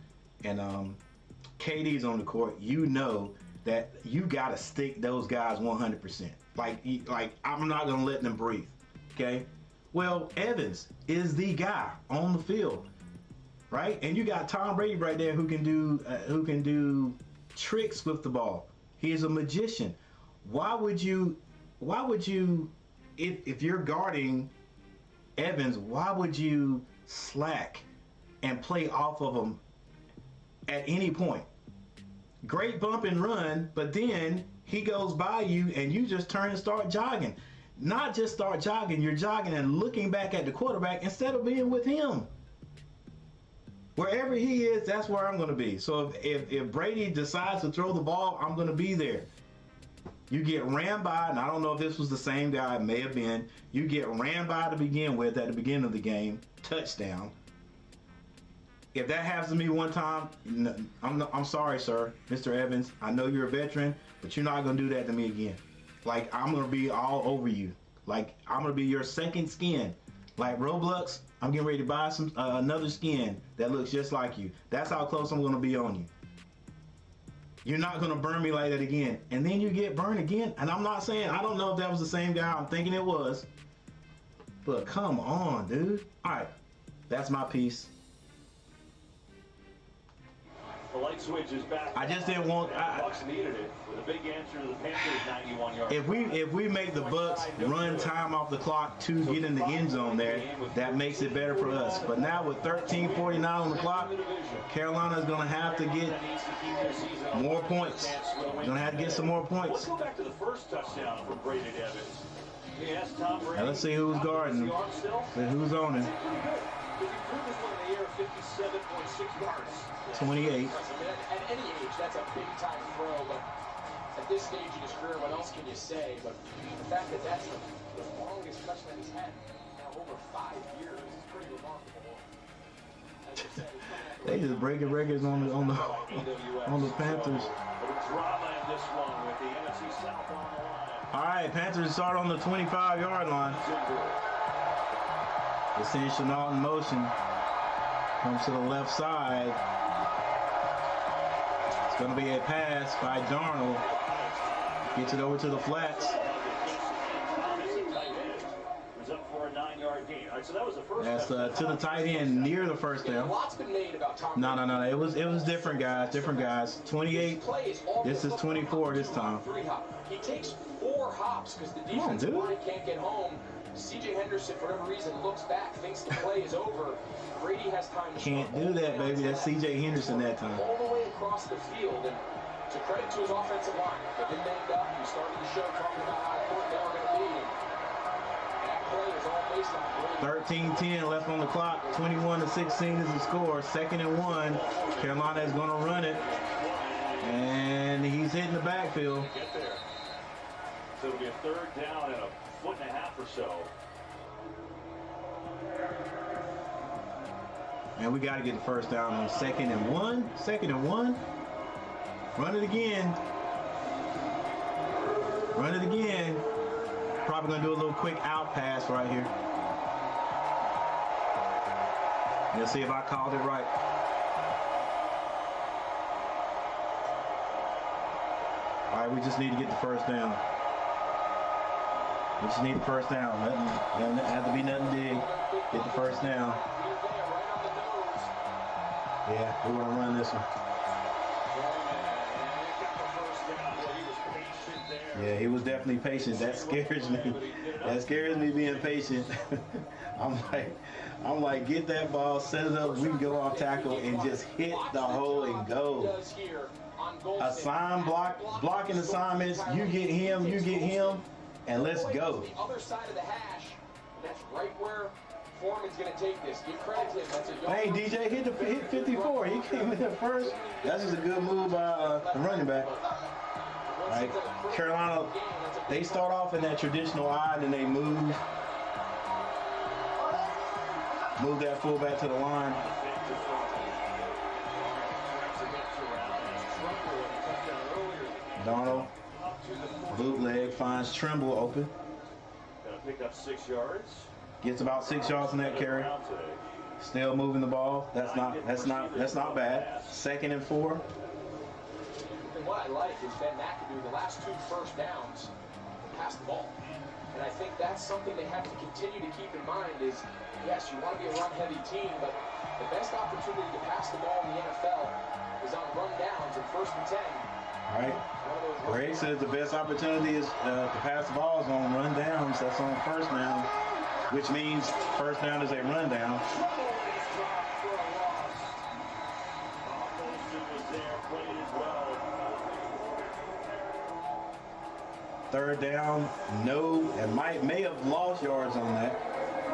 KD's on the court, you know that you got to stick those guys 100%. Like I'm not gonna let them breathe. Okay. Well, Evans is the guy on the field, right? And you got Tom Brady right there who can do tricks with the ball. He is a magician. Why would you, if you're guarding Evans, why would you slack and play off of him at any point? Great bump and run, but then he goes by you and you just turn and start jogging. Not just start jogging, you're jogging and looking back at the quarterback instead of being with him. Wherever he is, that's where I'm going to be. So if Brady decides to throw the ball, I'm going to be there. You get ran by, and I don't know if this was the same guy, it may have been. You get ran by to begin with at the beginning of the game, touchdown. If that happens to me one time, I'm sorry, sir, Mr. Evans. I know you're a veteran, but you're not going to do that to me again. Like, I'm going to be all over you. Like, I'm going to be your second skin. Like Roblox, I'm getting ready to buy some another skin that looks just like you. That's how close I'm going to be on you. You're not going to burn me like that again. And then you get burned again. And I'm not saying, I don't know if that was the same guy. I'm thinking it was. But come on, dude. All right. That's my piece. The light switch is back. I just didn't want. Bucks needed it with a big answer to the Panthers' 91 yards. If we make the Bucks run time off the clock to get in the end zone there, that makes it better for us. But now with 13:49 on the clock, Carolina is going to have to get more points. They're going to have to get some more points. Let's go back to the first touchdown from Brady Evans. Yes, Tom Brady. Now let's see who's guarding. Who's on him. If he threw this one in the air, 57.6 yards. 28. At any age, that's a big-time throw, but at this stage in his career, what else can you say? But the fact that that's the longest touchdown he's had now over 5 years is pretty remarkable. As I said, They just breaking records on the Panthers. Drama in this one with the NFC South on the line. All right, Panthers start on the 25-yard line. They send Chenault in motion. Comes to the left side. It's going to be a pass by Darnold. Gets it over to the flats. Up for a 9-yard gain. All right, so that was the first. That's to the tight end near the first down. Lots been made about Tom. No. It was different guys. 28. This is 24 this time. He takes 4 hops because the defensive line can't get home. C.J. Henderson, for whatever reason, looks back, thinks the play is over. Brady has time to Can't do that, baby. That's C.J. Henderson that time. all the way across the field. And to credit to his offensive line, they've been banged up. We started the show talking about how important they were going to be. That play is all based on Brady. 13-10 left on the clock. 21-16 is the score. 2nd and 1. Carolina is going to run it. And he's hitting the backfield. Get there. So it'll be a 3rd down and a foot and a half or so. And we got to get the first down on 2nd and 1. 2nd and 1. Run it again. Run it again. Probably going to do a little quick out pass right here. Let's see if I called it right. All right, we just need to get the first down. We just need the first down. Doesn't have to be nothing big. Get the first down. Yeah, we're going to run this one. Yeah, he was definitely patient. That scares me. That scares me being patient. I'm like, get that ball, set it up, we can go off tackle and just hit the hole and go. Assign blocking assignments. You get him, and let's go. The other side of the hash. That's right where Foreman's going to take this. Give credit to him. That's a hey, DJ hit 54. He came in at first. That's just a good move by the running back. Right. Carolina, they start off in that traditional I, and they move that fullback to the line. Darnold, bootleg, finds Trimble open. Gonna pick up 6 yards. Gets about 6 yards in that carry. Still moving the ball. That's not bad. 2nd and 4. And what I like is Ben McAdoo, the last 2 first downs, passed the ball. And I think that's something they have to continue to keep in mind is, yes, you want to be a run-heavy team, but the best opportunity to pass the ball in the NFL is on run downs and 1st and 10. All right. Greg says the best opportunity is to pass the ball is on run downs. That's on 1st down, which means 1st down is a run down. 3rd down, no, and may have lost yards on that. You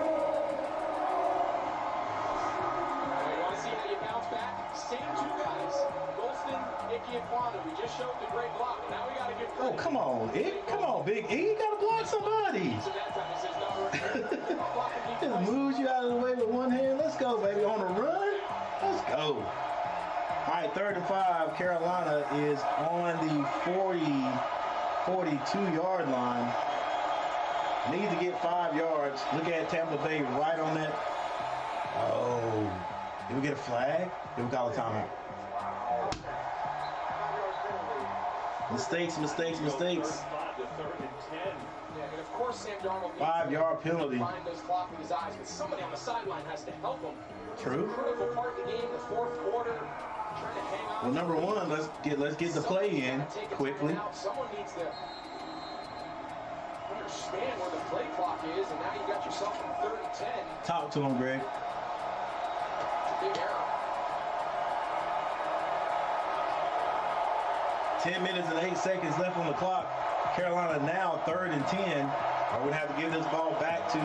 want to see how you bounce back? Same 2 guys, Golston, Icky, and Quando. We just showed the great block, and now we got to give credit. Oh, come on, Big E. You got to block somebody. Just moves you out of the way with one hand. Let's go, baby. On the run. Let's go. All right, 3rd and 5. Carolina is on the 42-yard line. Need to get 5 yards. Look at Tampa Bay right on that. Oh, did we get a flag? Did we call a timeout? Mistakes. 5-yard penalty. But somebody on the sideline has to help him. True. Critical part of the game, the 4th quarter. Well, number 1, let's get the play in quickly. Someone needs to understand where the play clock is, and now you got yourself in 3rd and 10. Talk to him, Greg. It's a big error. 10 minutes and 8 seconds left on the clock. Carolina now 3rd and 10. We're going to have to give this ball back to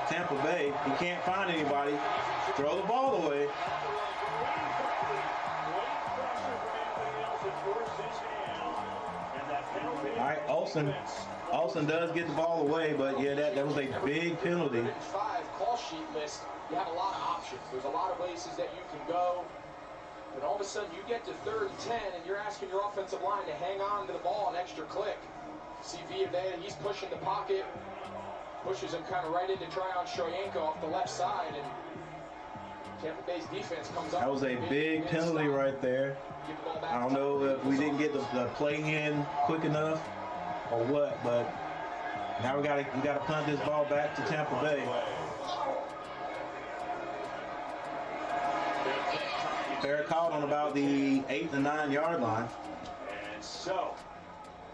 Tampa Bay. He can't find anybody. Throw the ball away. All right, Olsen does get the ball away, but yeah, that was a big penalty. 5 call sheet list, you have a lot of options. There's a lot of places that you can go. But all of a sudden you get to 3rd and 10 and you're asking your offensive line to hang on to the ball an extra click. See Villa, he's pushing the pocket, pushes him kind of right into Tryon Shoyinka off the left side, and Tampa Bay's defense comes up. That was a big penalty right there. I don't know if we didn't get the play in quick enough or what, but now we gotta punt this ball back to Tampa Bay. Fair call on about the 8 to 9 yard line. And so,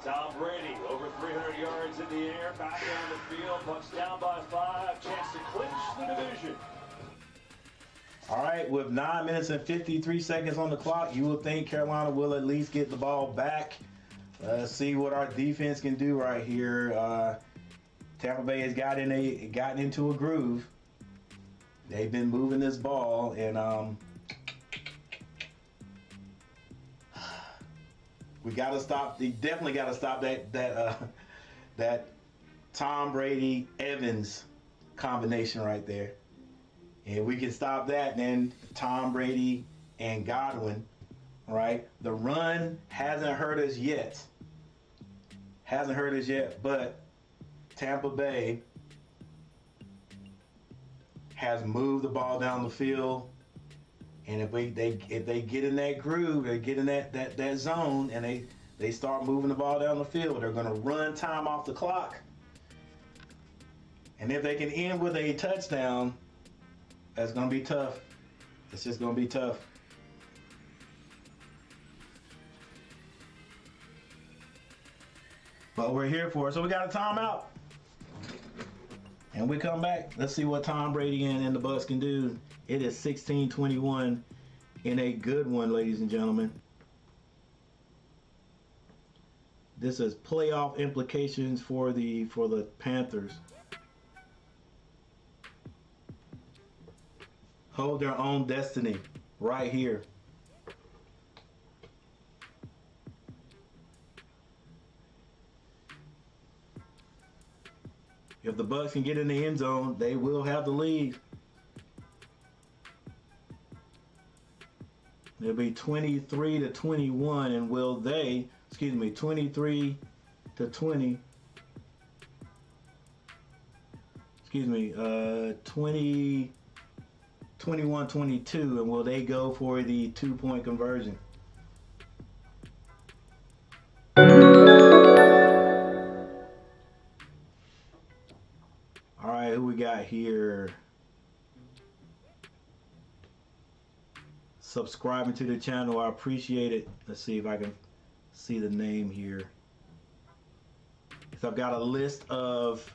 Tom Brady over 300 yards in the air, back down the field, punts down by 5, chance to clinch the division. All right, with 9 minutes and 53 seconds on the clock, you would think Carolina will at least get the ball back. See what our defense can do right here. Tampa Bay has gotten into a groove. They've been moving this ball, and we got to stop. They definitely got to stop that Tom Brady Evans combination right there. And we can stop that, then Tom Brady and Godwin, right? The run hasn't hurt us yet. But Tampa Bay has moved the ball down the field. And if they get in that groove, they get in that zone, and they start moving the ball down the field, they're going to run time off the clock. And if they can end with a touchdown, that's going to be tough. It's just going to be tough. But we're here for it. So we got a timeout. And we come back. Let's see what Tom Brady and the Bucs can do. It is 16-21 in a good one, ladies and gentlemen. This is playoff implications for the Panthers. Hold their own destiny right here. If the Bucs can get in the end zone, they will have the lead. It'll be 23-21, and will they, 23-20, 21-22, and will they go for the 2-point conversion? All right, who we got here? Subscribing to the channel, I appreciate it. Let's see if I can see the name here. So I've got a list of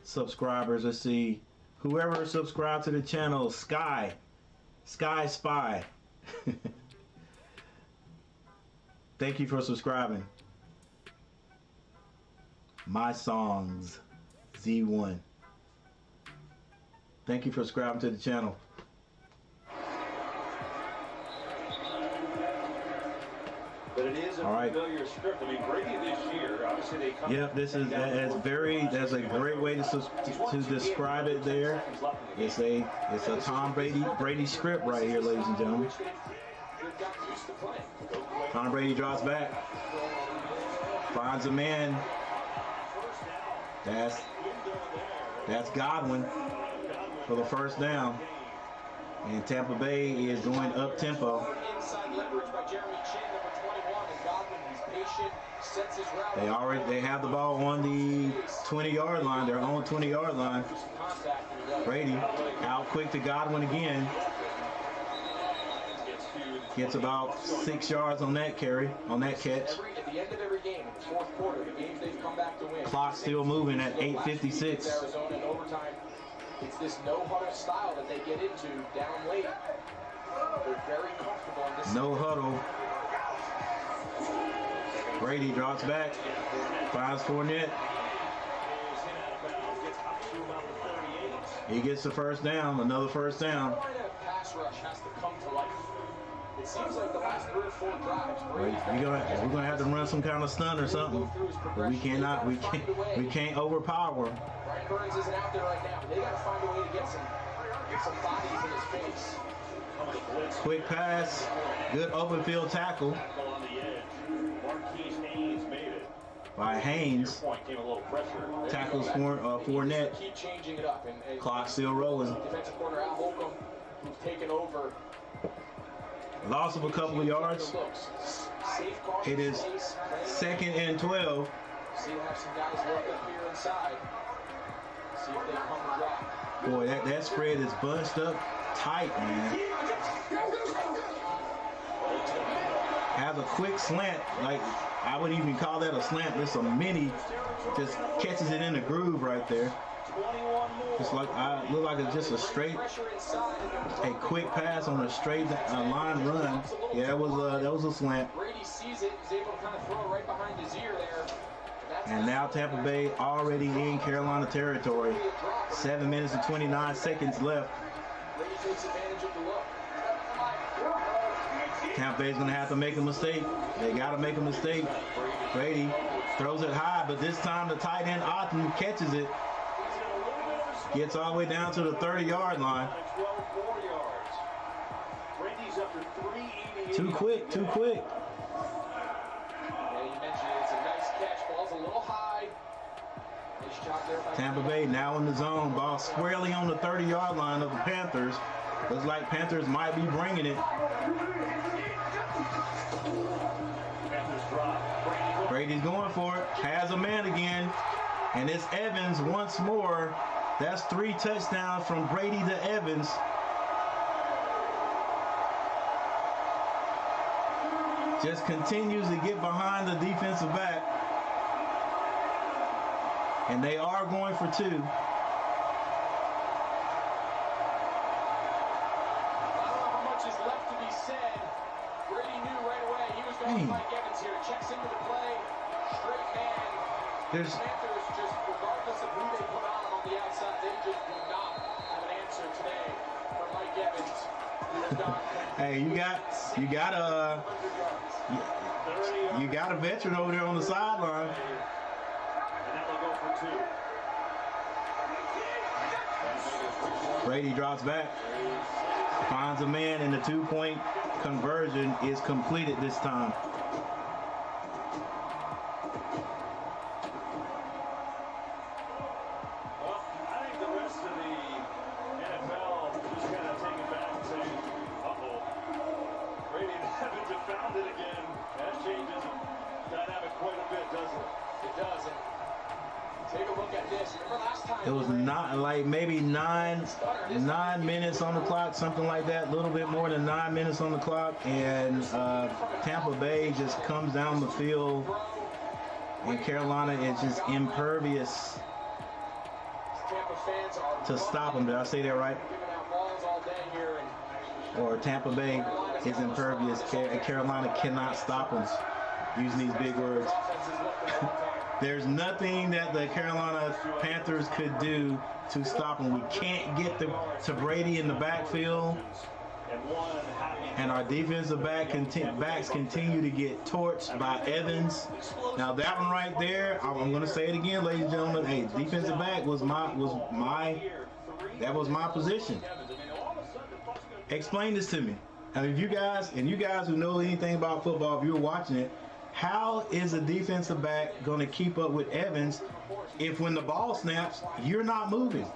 subscribers. Let's see. Whoever subscribed to the channel, Sky Spy. Thank you for subscribing. My Songs Z1. Thank you for subscribing to the channel. But it is a familiar script. I mean, Brady this year, obviously they come. Yep, that's a great way to describe it there. It's a Tom Brady script right here, ladies and gentlemen. Tom Brady drops back, finds a man. That's Godwin for the first down. And Tampa Bay is going up tempo. They have the ball on the 20-yard line, their own 20-yard line. Brady out quick to Godwin again. Gets about 6 yards on that carry, on that catch. At the end of every game, in the fourth quarter, the games they've come back to win. Clock still moving at 8:56. Arizona in overtime. It's this no-huddle style that they get into down late. They're very comfortable in this. No huddle. Brady drops back, finds Fournette. He gets the first down, another first down. Carolina pass rush has to come to life. It seems like the last 3 or 4 drives. We're gonna have to run some kind of stunt or something. But we can't overpower. Brian Burns isn't out there right now. They got to find a way to get some bodies in his face. Quick pass, good open field tackle On the edge, Marquise Haynes made it. by Haynes. Point came a little pressure. Tackles Fournette. Keep changing it up. And Clock still rolling. defensive corner Al Holcomb, who's taken over. Loss of a couple of yards. It is 2nd and 12. See, we'll have some guys work up here inside. See if they come and drop. Boy, that spread is bunched up tight, man. Has a quick slant, like I wouldn't even call that a slant. It's a mini, just catches it in the groove right there. Just like look like it's just a straight, a quick pass on a straight line run. Yeah, that was a slant. Brady sees it, he's able to kind of throw it right behind his ear there. And now Tampa Bay already in Carolina territory. 7 minutes and 29 seconds left. Brady takes advantage of the look. Tampa Bay's gonna have to make a mistake. They gotta make a mistake. Brady throws it high, but this time the tight end Otten catches it. Gets all the way down to the 30-yard line. 12 more yards. Brady's up to 388. Too quick. Yeah, you mentioned it. It's a nice catch. Ball's a little high. Nice job there by Tampa Bay now in the zone. Ball squarely on the 30-yard line of the Panthers. Looks like Panthers might be bringing it. Panthers drop. Brady's going for it. Has a man again. And it's Evans once more. That's 3 touchdowns from Brady to Evans. Just continues to get behind the defensive back. And they are going for 2. I don't know how much is left to be said. Brady knew right away he was going to Mike Evans here. Checks into the play. Straight man. There's Panthers just, regardless of who they put on the outside, they just do not have an answer today for Mike Evans. Who has gone. hey, you got a veteran over there on the sideline. And now they'll go for 2. Brady drops back, finds a man, and the 2-point conversion is completed this time. Well, I think the rest of the NFL just kind of take it back and say, uh-oh. Brady and Evans have found it again. That changes the dynamic quite a bit, doesn't it? It does. And take a look at this. Remember last time? It was not like maybe 9 minutes on the clock, something like that, a little bit more than 9 minutes on the clock, and Tampa Bay just comes down the field, and Carolina is just impervious to stop them. Did I say that right? Or Tampa Bay is impervious. Carolina cannot them. Using these big words. There's nothing that the Carolina Panthers could do to stop them. We can't get to Brady in the backfield. And our defensive backs continue to get torched by Evans. Now that one right there, I'm going to say it again, ladies and gentlemen. Hey, defensive back was my position. Explain this to me. I mean, you guys who know anything about football, if you're watching it, how is a defensive back going to keep up with Evans if when the ball snaps, you're not moving?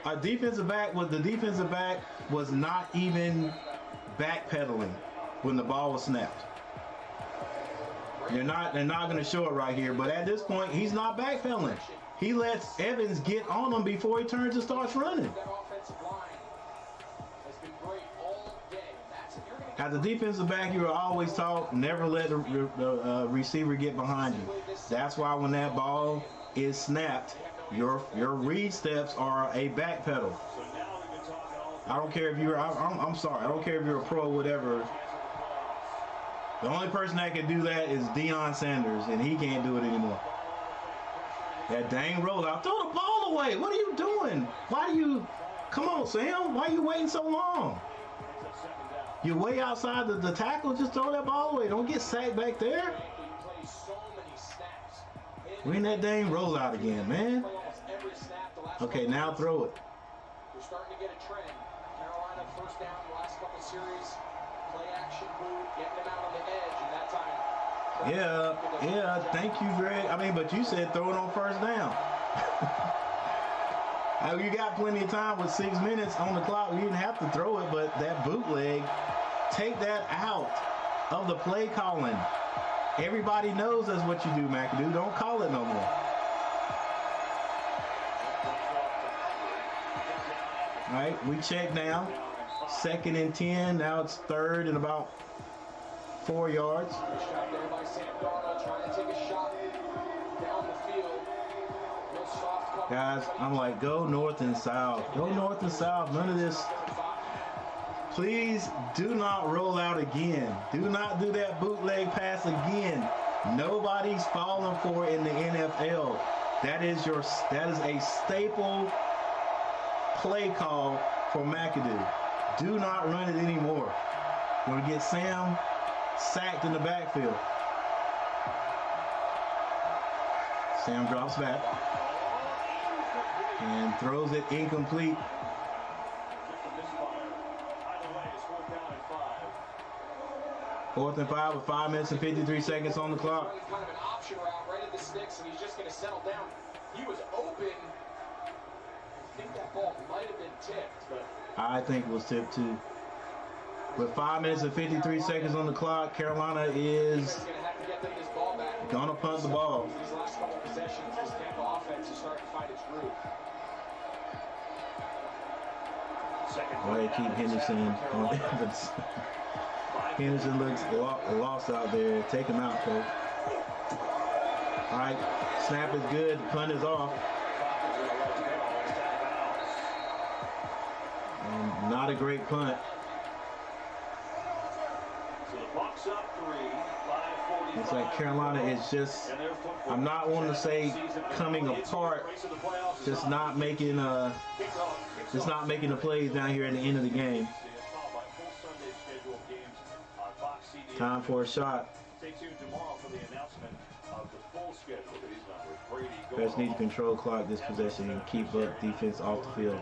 The defensive back was not even backpedaling when the ball was snapped. They're not going to show it right here, but at this point, he's not backpedaling. He lets Evans get on him before he turns and starts running. As a defensive back, you were always taught never let the receiver get behind you. That's why when that ball is snapped, your read steps are a back pedal. I don't care if you're, I'm sorry, I don't care if you're a pro or whatever. The only person that can do that is Deion Sanders, and he can't do it anymore. That dang rollout, throw the ball ball away. What are you doing? Why do you? Come on, Sam. Why are you waiting so long? You're way outside the tackle. Just throw that ball away. Don't get sacked back there. Win that dang rollout again, man. Okay, now throw it. We're starting to get a trend. Carolina first down the last couple series. Play action move, getting them out on the edge, and that time. Yeah. Thank you, Greg. I mean, but you said throw it on first down. You got plenty of time with 6 minutes on the clock. You didn't have to throw it, but that bootleg, take that out of the play calling. Everybody knows that's what you do, McAdoo. Don't call it no more. All right, we check now. 2nd and 10. Now it's 3rd and about 4 yards. Shot there by Sam Darnold, trying to take a shot down the field. No soft cover. Guys, I'm like, go north and south. Go north and south. None of this. Please do not roll out again. Do not do that bootleg pass again. Nobody's falling for it in the NFL. That is a staple play call for McAdoo. Do not run it anymore. We're going to get Sam sacked in the backfield. Sam drops back and throws it incomplete. 4th and 5 with 5 minutes and 53 seconds on the clock. Kind of an option route right at the sticks, and he's just going to settle down. He was open. I think that ball might have been tipped, but I think it was tipped too. With 5 minutes and 53 seconds on the clock, Carolina is gonna punt the ball. these last couple possessions, this Tampa offense is starting to find its groove. Go ahead, keep Henderson on Evans. Henderson looks lost out there. Take him out, coach. All right, snap is good. Punt is off. And not a great punt. So the Bucs up 3, 5:45. It's like Carolina is just, I'm not wanting to say coming apart, just not making the plays down here at the end of the game. Time for a shot. Stay tuned tomorrow for the announcement of the full schedule for these numbers. Brady, Bears need to control clock this possession and keep up defense off the field.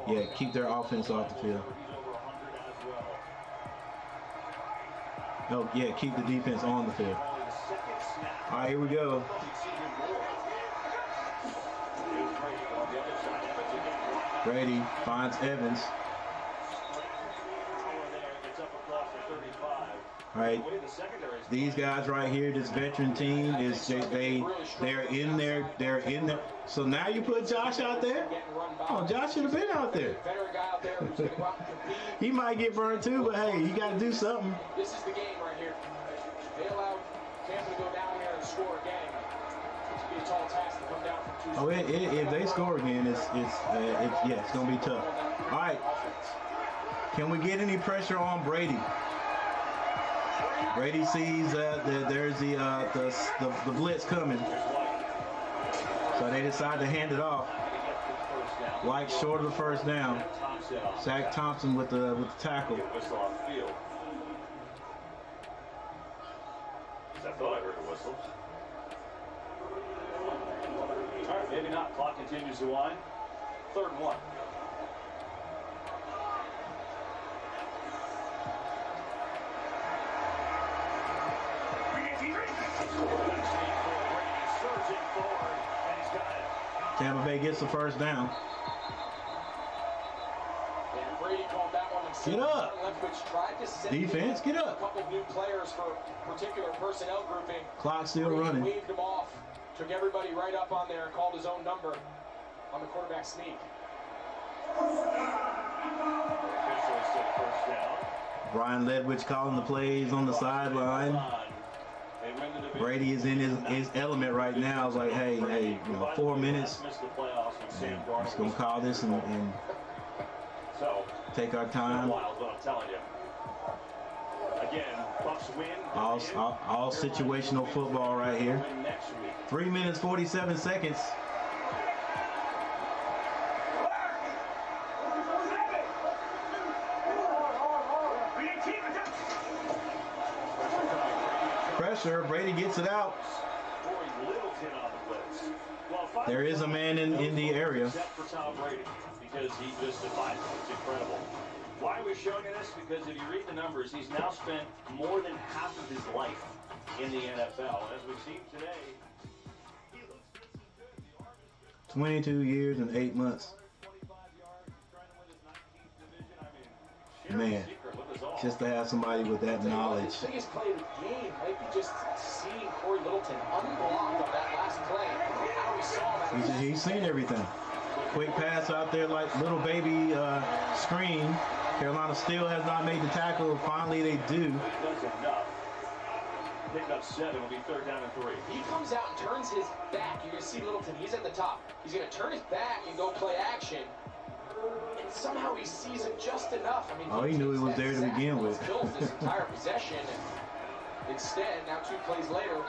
Yeah, keep their offense off the field. Oh, yeah, keep the defense on the field. All right, here we go. Brady finds Evans. All right, these guys right here, this veteran team is they're in there. So now you put Josh out there. Oh, Josh should have been out there. He might get burned too, but hey, you got to do something. This is the game right here. They allowed Tampa to go down here and score again. It's going to be a tall task to come down from 2. Oh, if they score again, it's gonna be tough. All right, can we get any pressure on Brady? Brady sees that there's the blitz coming, so they decide to hand it off. White short of the first down. Zach Thompson with the tackle. I thought I heard a whistle. All right, maybe not. Clock continues to wind. 3rd and 1. Tampa Bay gets the first down. And Brady called that one. Get up. Defense, get up. A couple new players for particular personnel grouping. Clock still Brady running. waved him off, took everybody right up on there, called his own number on the quarterback sneak. Brian Ledwidge calling the plays on the sideline. Brady is in his element right now. It's like, hey, 4 minutes. We're just gonna call this and take our time. All situational football right here. 3 minutes 47 seconds. pressure. Brady gets it out. There is a man in the area. For Tom Brady, because he just defies it. It's incredible. Why are we showing you this? Because if you read the numbers, he's now spent more than half of his life in the NFL. As we've seen today, he looks just as good. 22 years and 8 months. Man, just to have somebody with that knowledge. The biggest play of the game might be just seeing Corey Littleton unblocked on that last play. How we saw that. He's seen everything. Quick pass out there like little baby screen. Carolina still has not made the tackle. Finally, they do. Pick up 7. It'll be 3rd down and 3. He comes out and turns his back. You're going to see Littleton. He's at the top. He's going to turn his back and go play action. And somehow he sees it just enough. I mean, oh, he knew he was there to begin with. Kills this entire possession. And instead, now 2 plays later,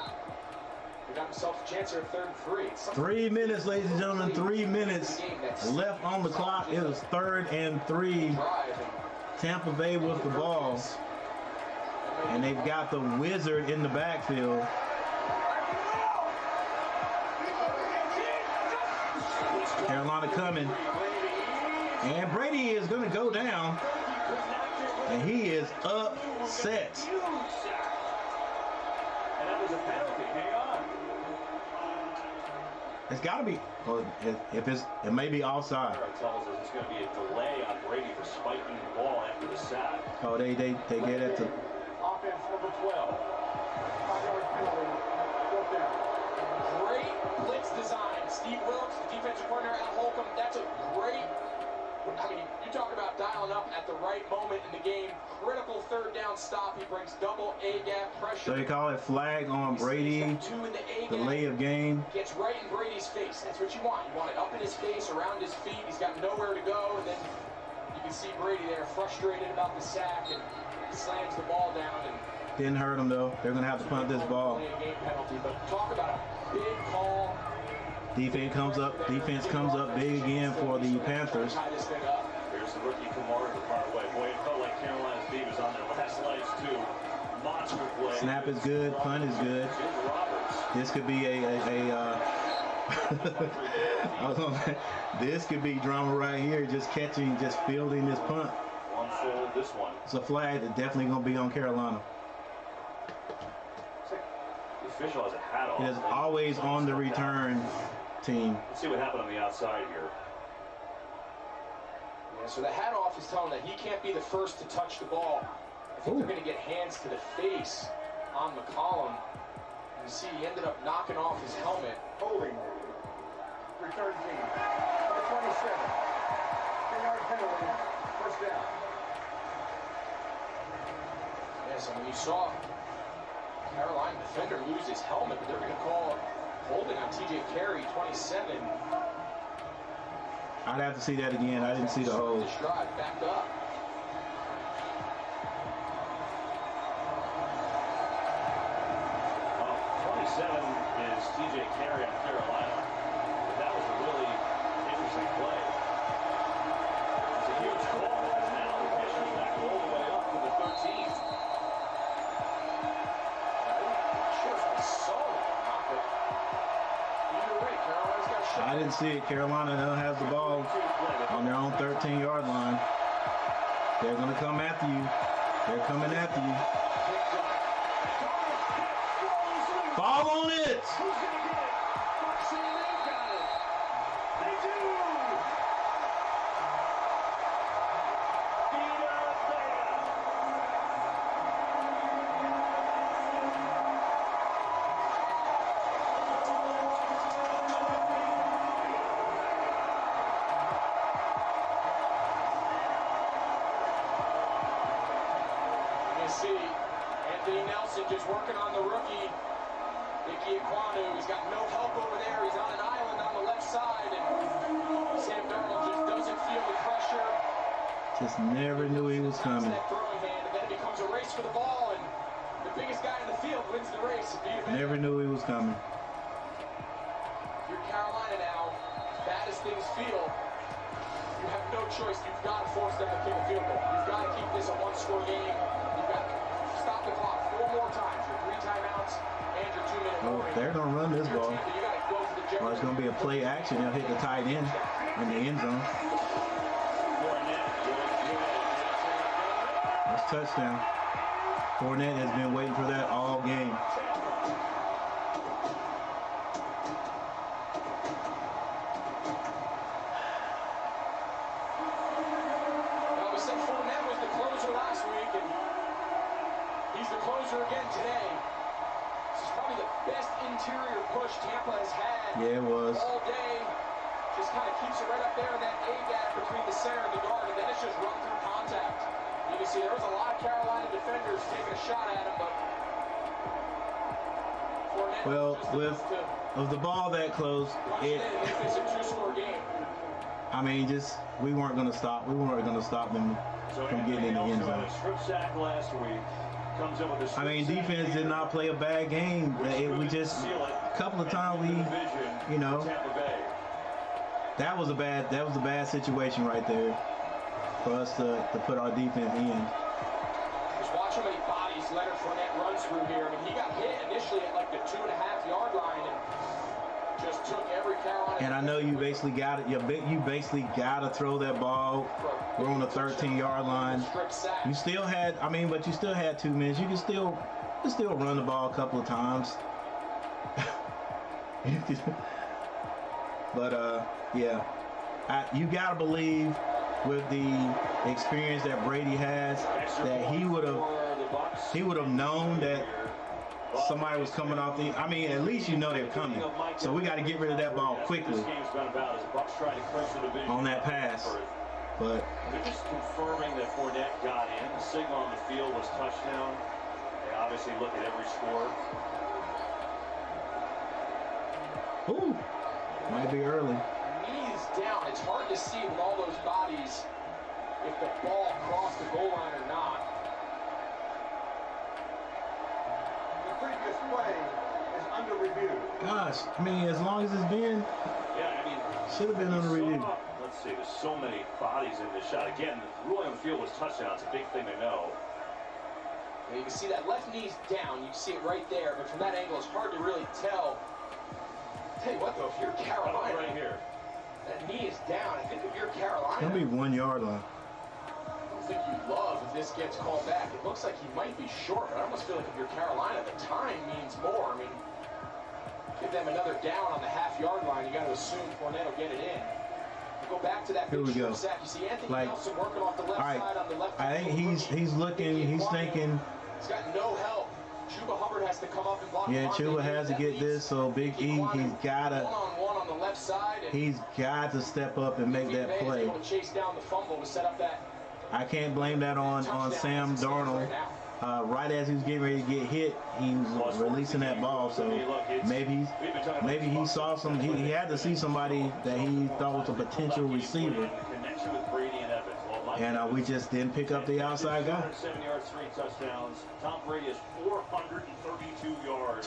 he got himself a chance here at 3rd and 3. 3 minutes, ladies and gentlemen. 3 minutes left on the clock. It was 3rd and 3. Tampa Bay with the ball. And they've got the Wizard in the backfield. Carolina coming. And Brady is going to go down. And he is upset. And that was a penalty. Hang on. It's got to be. Well, it may be offside. It tells us it's going to be a delay on Brady for spiking the ball after the sack. Oh, they get it to. Offense number 12. 5-yard penalty. 4th down. Great blitz design. Steve Wilkes, the defensive coordinator at Holcomb. That's a great. I mean, you talk about dialing up at the right moment in the game. Critical 3rd down stop. He brings double A-gap pressure. So they call it flag on Brady. Delay of game. Gets right in Brady's face. That's what you want. You want it up in his face, around his feet. He's got nowhere to go. And then you can see Brady there frustrated about the sack and slams the ball down. And didn't hurt him, though. They're going to have to punt this ball. Game penalty, but talk about a big call. Defense comes up big again for the Panthers. Here's the rookie Kamara in the far away. Boy, it felt like Carolina's D was on their last legs too. Monster play. Snap is good, punt is good. This could be this could be drama right here. Just catching, just fielding this punt. One full, this one. It's a flag that's definitely going to be on Carolina. The official has a hat on. It is always on the return team. Let's see what happened on the outside here. Yeah, so the hat off is telling that he can't be the first to touch the ball. I think they're going to get hands to the face on McCollum. You see he ended up knocking off his helmet. Holding. Return team. Number 27. 10-yard penalty. 1st down. Yes, I mean, you saw Carolina defender lose his helmet, but they're going to call holding on TJ Carey, 27. I'd have to see that again. I didn't see the hold. This drive backed up. Well, 27 is TJ Carey on Carolina. But that was a really interesting play. It's a huge call. Now the pitcher's back all the way up to the 13. I didn't see it. Carolina now has the ball on their own 13-yard line. They're going to come after you. They're coming after you. Fall on it! Just working on the rookie, Nicky Ekwonu. He's got no help over there. He's on an island on the left side, and Sam Darnold just doesn't feel the pressure. Just never knew he was coming. That throwing hand, and then it becomes a race for the ball, and the biggest guy in the field wins the race. Never knew he was coming. If you're Carolina now, as bad as things feel, you have no choice. You've got to force them to kick a field goal. You've got to keep this a one-score game. You've got to stop the clock 4 more times with 3 timeouts. They're going to run this ball. You got to go for the Or it's going to be a play action. They'll hit the tight end in the end zone. That's touchdown. Fournette has been waiting for that all game. Well, we said Fournette was the closer last week, and he's the closer again today. This is probably the best interior push Tampa has had Yeah, it was. all day. Just kind of keeps it right up there in that A gap between the center and the guard, and then it's just run through contact. You can see there was a lot of Carolina defenders taking a shot at him, but Fournette Well, just with the ball that close, punch it in if it's a two-score game. I mean, just we weren't going to stop. We weren't going to stop them from getting in the end zone. Strip sack last week. Comes in with a I mean, defense did not play a bad game. We just a couple of times we, you know, that was a bad situation right there for us to put our defense in. Just watch how many bodies Leonard Fournette runs through here. I mean, he got hit initially at like the 2.5-yard line and just took every Carolina. And I know you basically got it. You basically got to throw that ball. We're on the 13-yard line. You still had, I mean, but you still had 2 minutes. You can still run the ball a couple of times. But yeah, you got to believe with the experience that Brady has that he would have known that somebody was coming off the. I mean, at least you know they're coming. So we got to get rid of that ball quickly on that pass. But they're just confirming that Fournette got in. The signal on the field was touchdown. They obviously look at every score. Ooh, might be early. Knees down. It's hard to see with all those bodies if the ball crossed the goal line or not. The previous play is under review. Gosh, I mean, as long as it's been, Yeah, I mean, should have been under review. Let's see, there's so many bodies in this shot. Again, the ruling on the field was touchdown. It's a big thing to know. And you can see that left knee's down. You can see it right there, but from that angle, it's hard to really tell. Tell you what, though, if you're Carolina, Right here. that knee is down. I think if you're Carolina, It's gonna be 1-yard line. I think you love if this gets called back. It looks like he might be short, but I almost feel like if you're Carolina, the time means more. I mean, give them another down on the half-yard line. You got to assume Fournette will get it in. Go back to that Here we go. sack. You see Anthony Like, Nelson working off the left all right, side on the left. I think he's looking, he's thinking. He's got no help. Chuba Hubbard has to come up and block. Yeah, Chuba has to get this. So Big E, he's gotta. One-on-one on the left side. He's got to step up and make that play. Able to chase down the fumble to set up that. I can't blame that on Sam Darnold. Right as he was getting ready to get hit, he was releasing that ball. So maybe he saw some. He had to see somebody that he thought was a potential receiver, and we just didn't pick up the outside guy. 7 yards, 3 touchdowns. Tom Brady is 432 yards.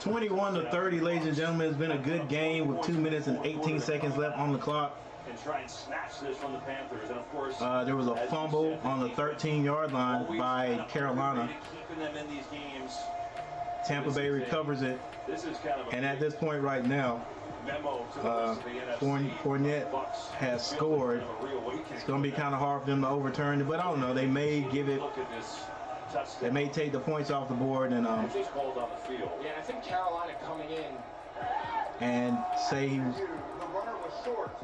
21 to 30, ladies and gentlemen. It's been a good game with 2 minutes and 18 seconds left on the clock. And try and snatch this from the Panthers. And of course, there was a fumble on the 13-yard line by Carolina. Keeping them in these games. Tampa Bay recovers it. This is kind of and at this point right now, Fournette has scored. It's going to be kind of hard for them to overturn it, but I don't know. They may give it. They may take the points off the board and Yeah, I think Carolina coming in and say he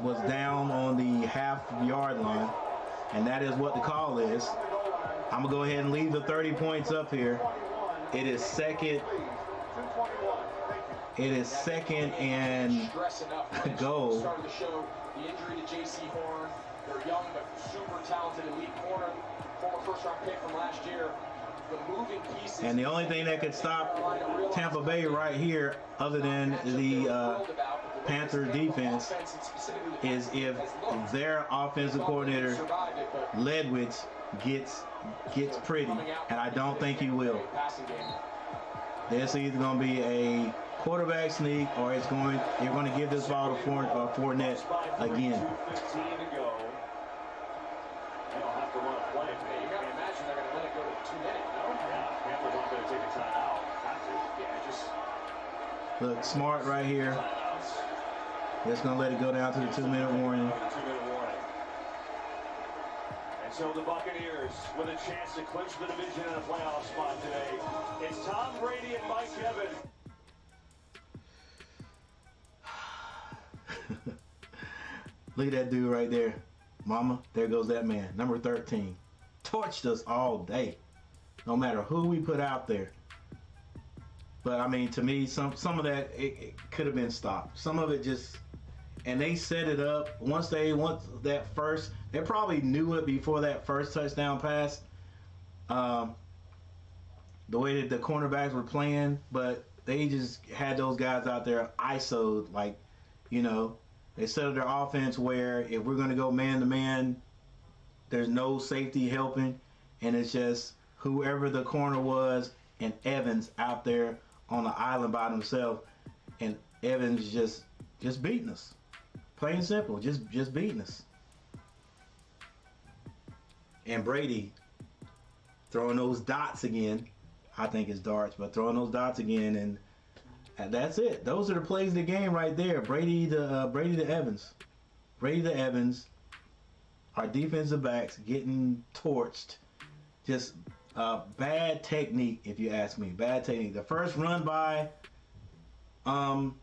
was down on the half-yard line, and that is what the call is. I'm gonna go ahead and leave the 30 points up here. It is second. It is second and goal. Started the show. The injury to J.C. Horn. They're young but super talented elite corner, former first-round pick from last year. The moving pieces. And the only thing that could stop Tampa Bay right here, other than the Panther defense, is if their offensive coordinator Ledwidge gets pretty, and I don't think he will. There's either going to be a quarterback sneak, or you're going to give this ball to Fournette again. Look, smart right here. Just going to let it go down to the 2-minute warning. And so the Buccaneers with a chance to clinch the division in a playoff spot today. It's Tom Brady and Mike Evans. Look at that dude right there. Mama, there goes that man. Number 13. Torched us all day. No matter who we put out there. But, I mean, to me, some of that, it could have been stopped. Some of it just... And they set it up. Once that first... They probably knew it before that first touchdown pass. The way that the cornerbacks were playing. But they just had those guys out there ISO'd. Like, you know... They set up their offense where if we're going to go man-to-man, there's no safety helping, and it's just whoever the corner was and Evans out there on the island by himself, and Evans just beating us. Plain and simple, just beating us. And Brady throwing those dots again. I think it's darts, but throwing those dots again, and that's it. Those are the plays of the game right there. Brady to Evans. Brady to Evans. Our defensive backs getting torched. Just bad technique, if you ask me. Bad technique. The first run by, it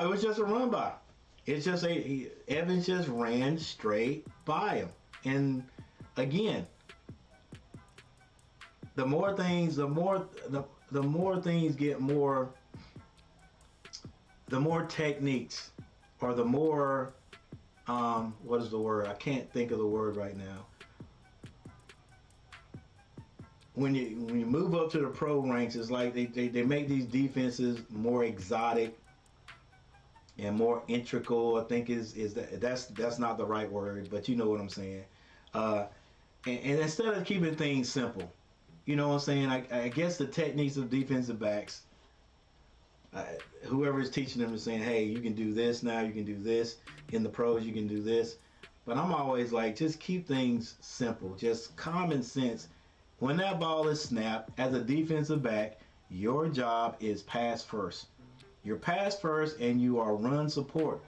was just a run by. It's just Evans just ran straight by him. And again, the more things get more, the more techniques, or the more, what is the word? I can't think of the word right now. When you move up to the pro ranks, it's like they make these defenses more exotic and more integral. I think that's not the right word, but you know what I'm saying. And instead of keeping things simple. You know what I'm saying? I guess the techniques of defensive backs, whoever is teaching them is saying, hey, you can do this now, you can do this. In the pros, you can do this. But I'm always like, just keep things simple. Just common sense. When that ball is snapped, as a defensive back, your job is pass first. You're pass first and you are run support.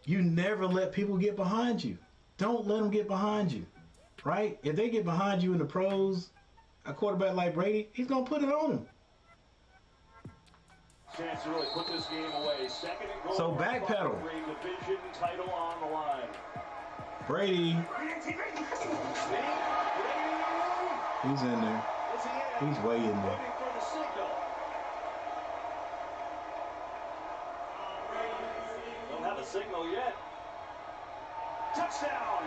You never let people get behind you. Don't let them get behind you, right? If they get behind you in the pros, a quarterback like Brady, he's going to put it on him. Chance to really put this game away. Second and goal. So backpedal. Division title on the line. Brady. He's in there. He's way in there. Waiting for the signal. Don't have a signal yet. Touchdown.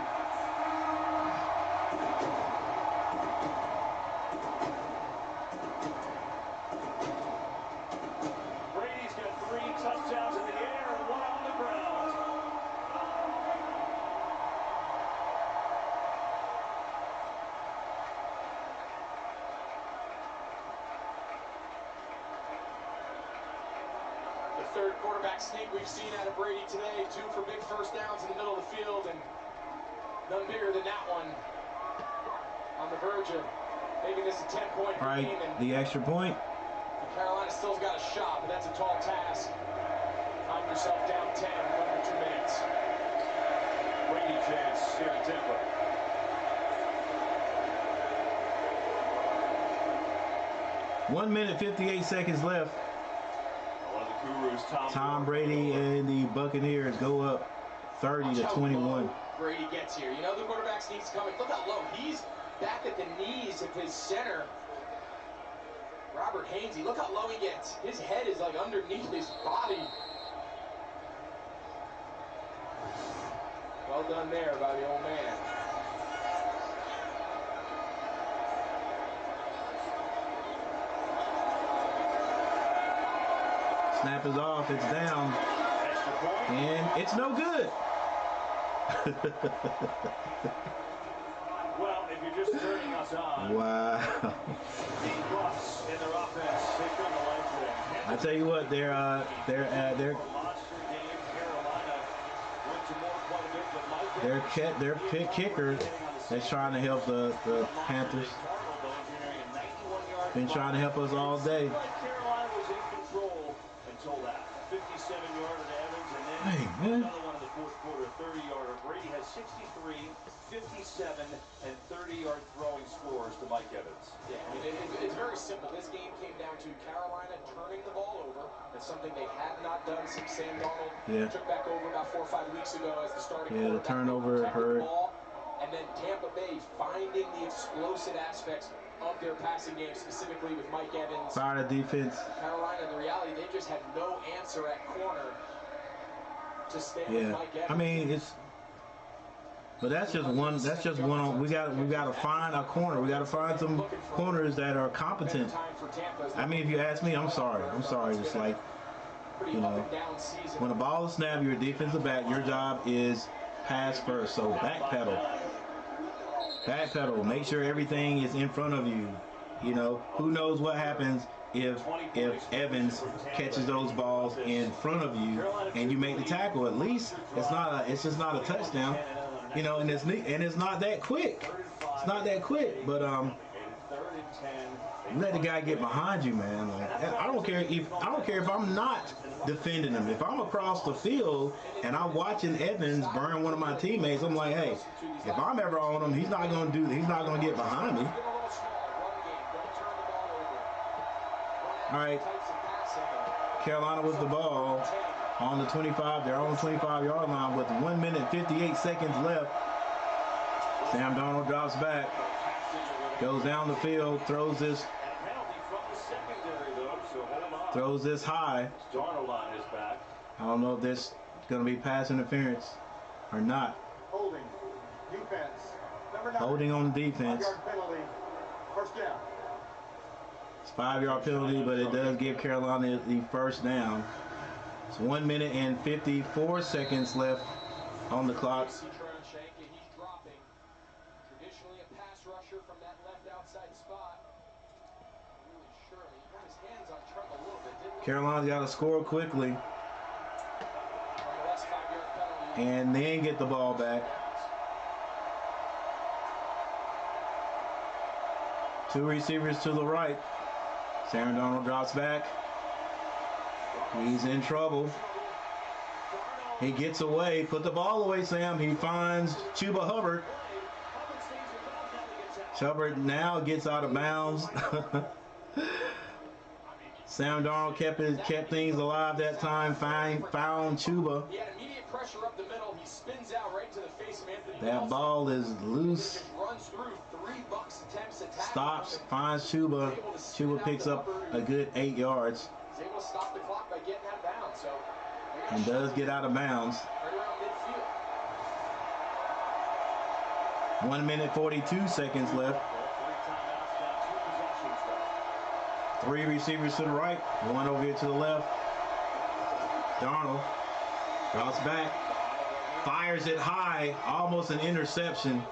Touchdowns in the air and one on the ground. The third quarterback sneak we've seen out of Brady today. 2 for big first downs in the middle of the field, and none bigger than that one on the verge of making this a 10-point game. And the extra point. Carolina still's got a shot, but that's a tall task. Find yourself down 10 under 2 minutes. Brady chance here in Tampa. One minute, 58 seconds left. One of the gurus, Tom Brady and the Buccaneers go up 30-21. Brady gets here. You know the quarterback sneak's coming. Look how low. He's back at the knees of his center. Robert Hainsey, look how low he gets. His head is like underneath his body. Well done there by the old man. Snap is off, it's down, and it's no good. Well, if you're just turning us on. Wow. The Bucks in their offense, they come to life today. I tell you what, they're their kicker that's trying to help the Panthers. Been trying to help us all day. Carolina was in control until that 57-yarder to Evans, and then another one in the fourth quarter, 30-yarder. Brady has 63, 57, and 30-yard throwing scores to Mike Evans. Yeah, I mean, it's very simple. This game came down to Carolina turning the ball over. That's something they had not done since Sam Darnold took back over about 4 or 5 weeks ago as the starting quarterback. The turnover hurt. And then Tampa Bay finding the explosive aspects of their passing game, specifically with Mike Evans. Fire the defense. Carolina, in reality, they just had no answer at corner to stand with Mike Evans. I mean, but that's just one. That's just one. We got to find a corner. We got to find some corners that are competent. I mean, if you ask me, I'm sorry. It's like, you know, when the ball is snapped, you're a defensive back. Your job is pass first. So backpedal. Make sure everything is in front of you. You know, who knows what happens if Evans catches those balls in front of you and you make the tackle. At least it's just not a touchdown. You know, and it's not that quick. It's not that quick. But you let the guy get behind you, man. Like, I don't care if I'm not defending him. If I'm across the field and I'm watching Evans burn one of my teammates, I'm like, hey, if I'm ever on him, he's not gonna get behind me. All right, Carolina with the ball on the 25. They're on the 25-yard line with 1 minute 58 seconds left. Sam Darnold drops back, goes down the field, throws this high. I don't know if this going to be pass interference or not. Holding. Defense. Number 9. Holding on the defense. 5-yard penalty. First down. It's 5-yard penalty, but it does give Carolina the first down. It's 1 minute and 54 seconds left on the clock. Carolina's got to score quickly and then get the ball back. 2 receivers to the right. Sam Darnold drops back. He's in trouble. He gets away. Put the ball away, Sam. He finds Chuba Hubbard. Hubbard now gets out of bounds. Sam Darnold kept things alive that time. Found Chuba. He had immediate pressure up the middle. He spins out right to the face of Anthony. That ball is loose. Runs through 3 Bucs attempts at tackle. Stops. Finds Chuba. Chuba picks up a good 8 yards. He's able to stop the clock by getting out of bounds. So and does get out of bounds. Right around midfield. 1 minute 42 seconds left. 3 receivers to the right, 1 over here to the left. Darnold drops back, fires it high, almost an interception.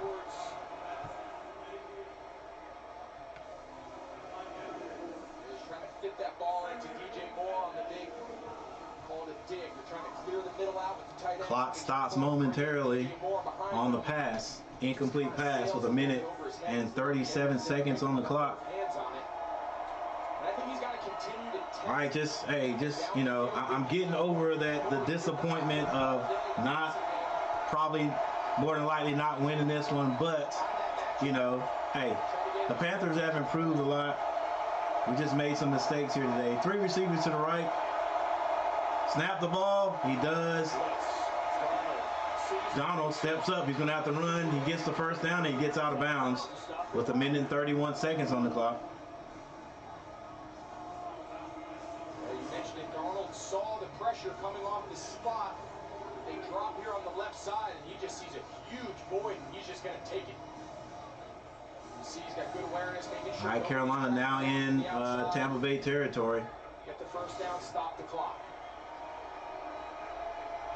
He's trying to fit that ball into DJ Moore on the big, called a dig. They're trying to clear the middle out with the tight end. Clock stops momentarily on the pass. Incomplete pass with 1 minute and 37 seconds on the clock. All right, you know, I'm getting over the disappointment of probably more than likely not winning this one, but, you know, hey, the Panthers have improved a lot. We just made some mistakes here today. 3 receivers to the right. Snap the ball. He does. Donald steps up. He's going to have to run. He gets the first down and he gets out of bounds with 1 minute and 31 seconds on the clock. Saw the pressure coming off the spot. They drop here on the left side, and he just sees a huge void, and he's just going to take it. You see he's got good awareness, making sure. All right, Carolina now in Tampa Bay territory. Get the first down, stop the clock.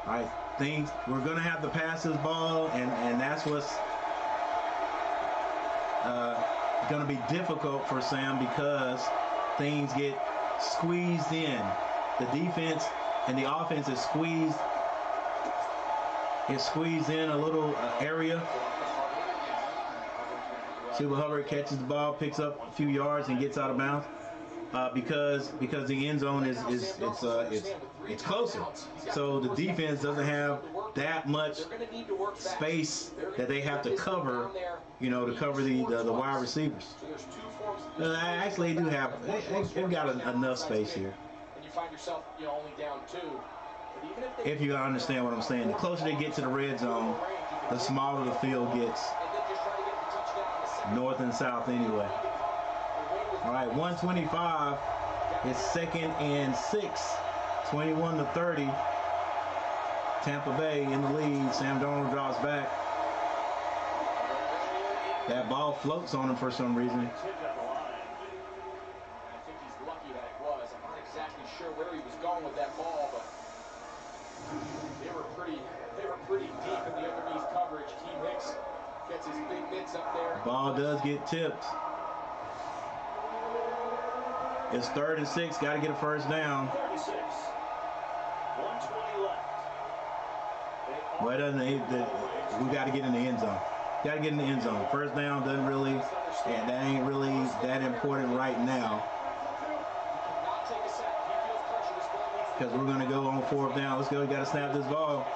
I think we're going to have to pass this ball, and that's what's going to be difficult for Sam because things get squeezed in. The defense and the offense is squeezed. It's squeezed in a little area. Chuba Hubbard catches the ball, picks up a few yards, and gets out of bounds. Because the end zone is it's closer, so the defense doesn't have that much space that they have to cover, to cover the wide receivers. Actually, they do have they've got enough space here. And you find yourself only down 2. But even if you understand what I'm saying, the closer they get to the red zone, the smaller the field gets. North and south anyway. All right, 125. It's 2nd and 6. 21-30. Tampa Bay in the lead. Sam Darnold drops back. That ball floats on him for some reason. I think he's lucky that it was. I'm not exactly sure where he was going with that ball, but they were pretty deep in the underneath coverage. Keem Hicks gets his big mitts up there. Ball does get tipped. It's 3rd and 6. Got to get a first down. 36. 120 left. Well, we got to get in the end zone. Got to get in the end zone. First down doesn't really, that ain't really that important right now. Because we're going to go on 4th down. Let's go. We got to snap this ball.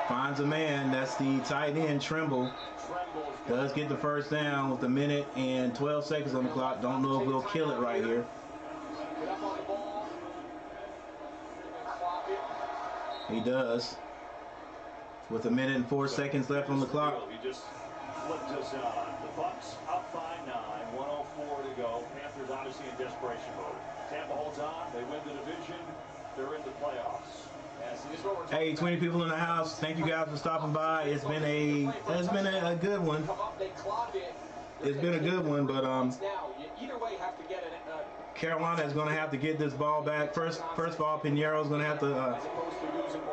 Finds a man. That's the tight end, Trimble. Does get the first down with 1 minute and 12 seconds on the clock. Don't know if we'll kill it right here. He does. With 1 minute and 4 seconds left on the clock. He just flipped us on. The Bucs up by 9, 104 to go. Panthers obviously in desperation mode. Tampa holds on. They win the division. They're in the playoffs. Hey, 20 people in the house. Thank you guys for stopping by. It's been a good one. It's been a good one, but Carolina is going to have to get this ball back. First of all, Pinheiro is going to have to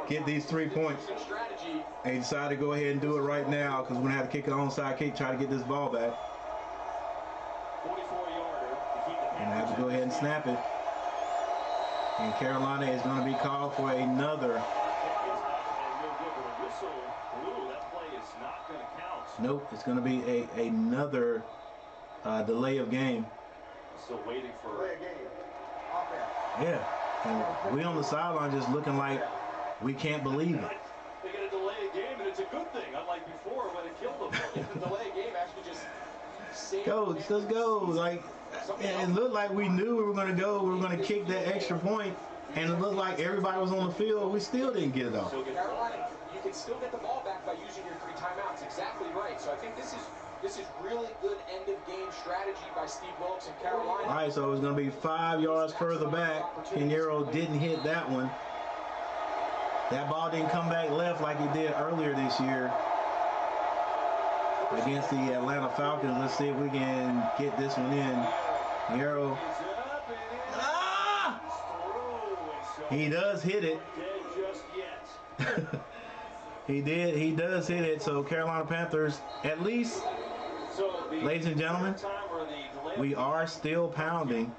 get these 3 points. They decided to go ahead and do it right now because we're going to have to kick an onside kick, try to get this ball back. 44-yarder. And have to go ahead and snap it. And Carolina is going to be called for another. Nope, it's going to be another delay of game. Still waiting for Delay of game. Yeah, and we on the sideline just looking like we can't believe it. They get a delay of game, and it's a good thing, unlike before when it killed them. The delay of game actually just saved go, let's go. Like, it looked like we knew we were going to go. We were going to kick that extra point, and it looked like everybody was on the field. We still didn't get it off. Carolina, you can still get the ball back by using your 3 timeouts. Exactly right. So I think this is really good end of game strategy by Steve Wilkes and Carolina. All right, so it's going to be 5 yards further back. Pinheiro didn't hit that one. That ball didn't come back left like it did earlier this year against the Atlanta Falcons. Let's see if we can get this one in. Pinheiro. Ah! He does hit it. He does hit it. So Carolina Panthers, at least, ladies and gentlemen, we are still pounding.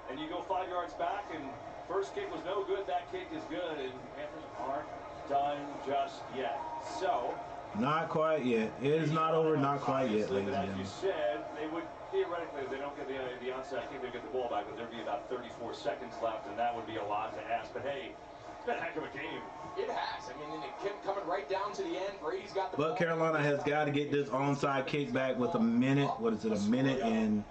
And you go 5 yards back, and first kick was no good. That kick is good, and Panthers aren't done just yet. So not quite yet. It is not over. Not quite yet, ladies and as gentlemen. you said, they would theoretically, if they don't get the onside kick, they get the ball back, but there'd be about 34 seconds left, and that would be a lot to ask. But hey, it's been a heck of a game. It has. I mean, it kept coming right down to the end. Brady's got the But Carolina has got to get this onside kick back with a minute. What is it? A minute and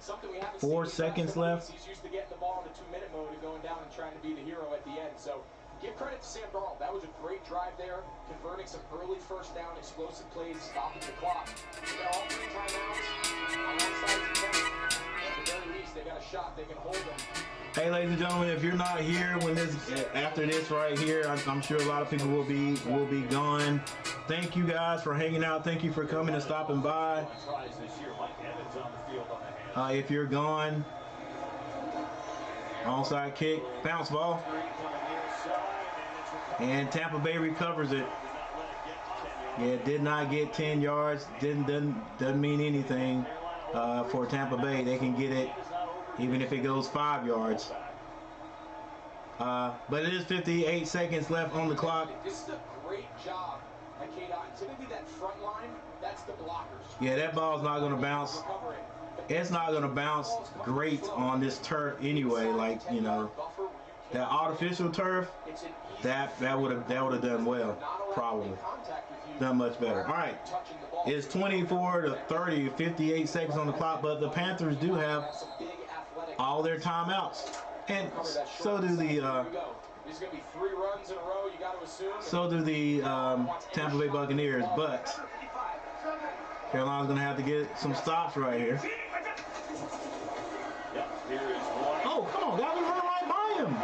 4 seconds left. He's used to getting the ball in the 2-minute mode and going down and trying to be the hero at the end. So give credit to Sam Darnold. That was a great drive there, converting some early first down, explosive plays, stopping the clock. They got all 3 timeouts on all sides of the bench. At the very least, they got a shot. They can hold them. Hey, ladies and gentlemen, if you're not here after this right here, I'm sure a lot of people will be gone. Thank you guys for hanging out. Thank you for coming and stopping by. If you're gone, onside kick, bounce ball, and Tampa Bay recovers it. Yeah, did not get 10 yards. Doesn't mean anything for Tampa Bay. They can get it even if it goes 5 yards. But it is 58 seconds left on the clock. This is a great job Typically that front line, that's the blockers. Yeah, that ball's not going to bounce. It's not going to bounce great on this turf anyway. Like, you know, that artificial turf, that would have done well, probably. Done much better. All right, it's 24-30, 58 seconds on the clock, but the Panthers do have all their timeouts, and so do the There's going to be 3 runs in a row, you got to assume. so do the Tampa Bay Buccaneers, but Carolina's going to have to get some stops right here. Oh, come on, guys, we run right by him.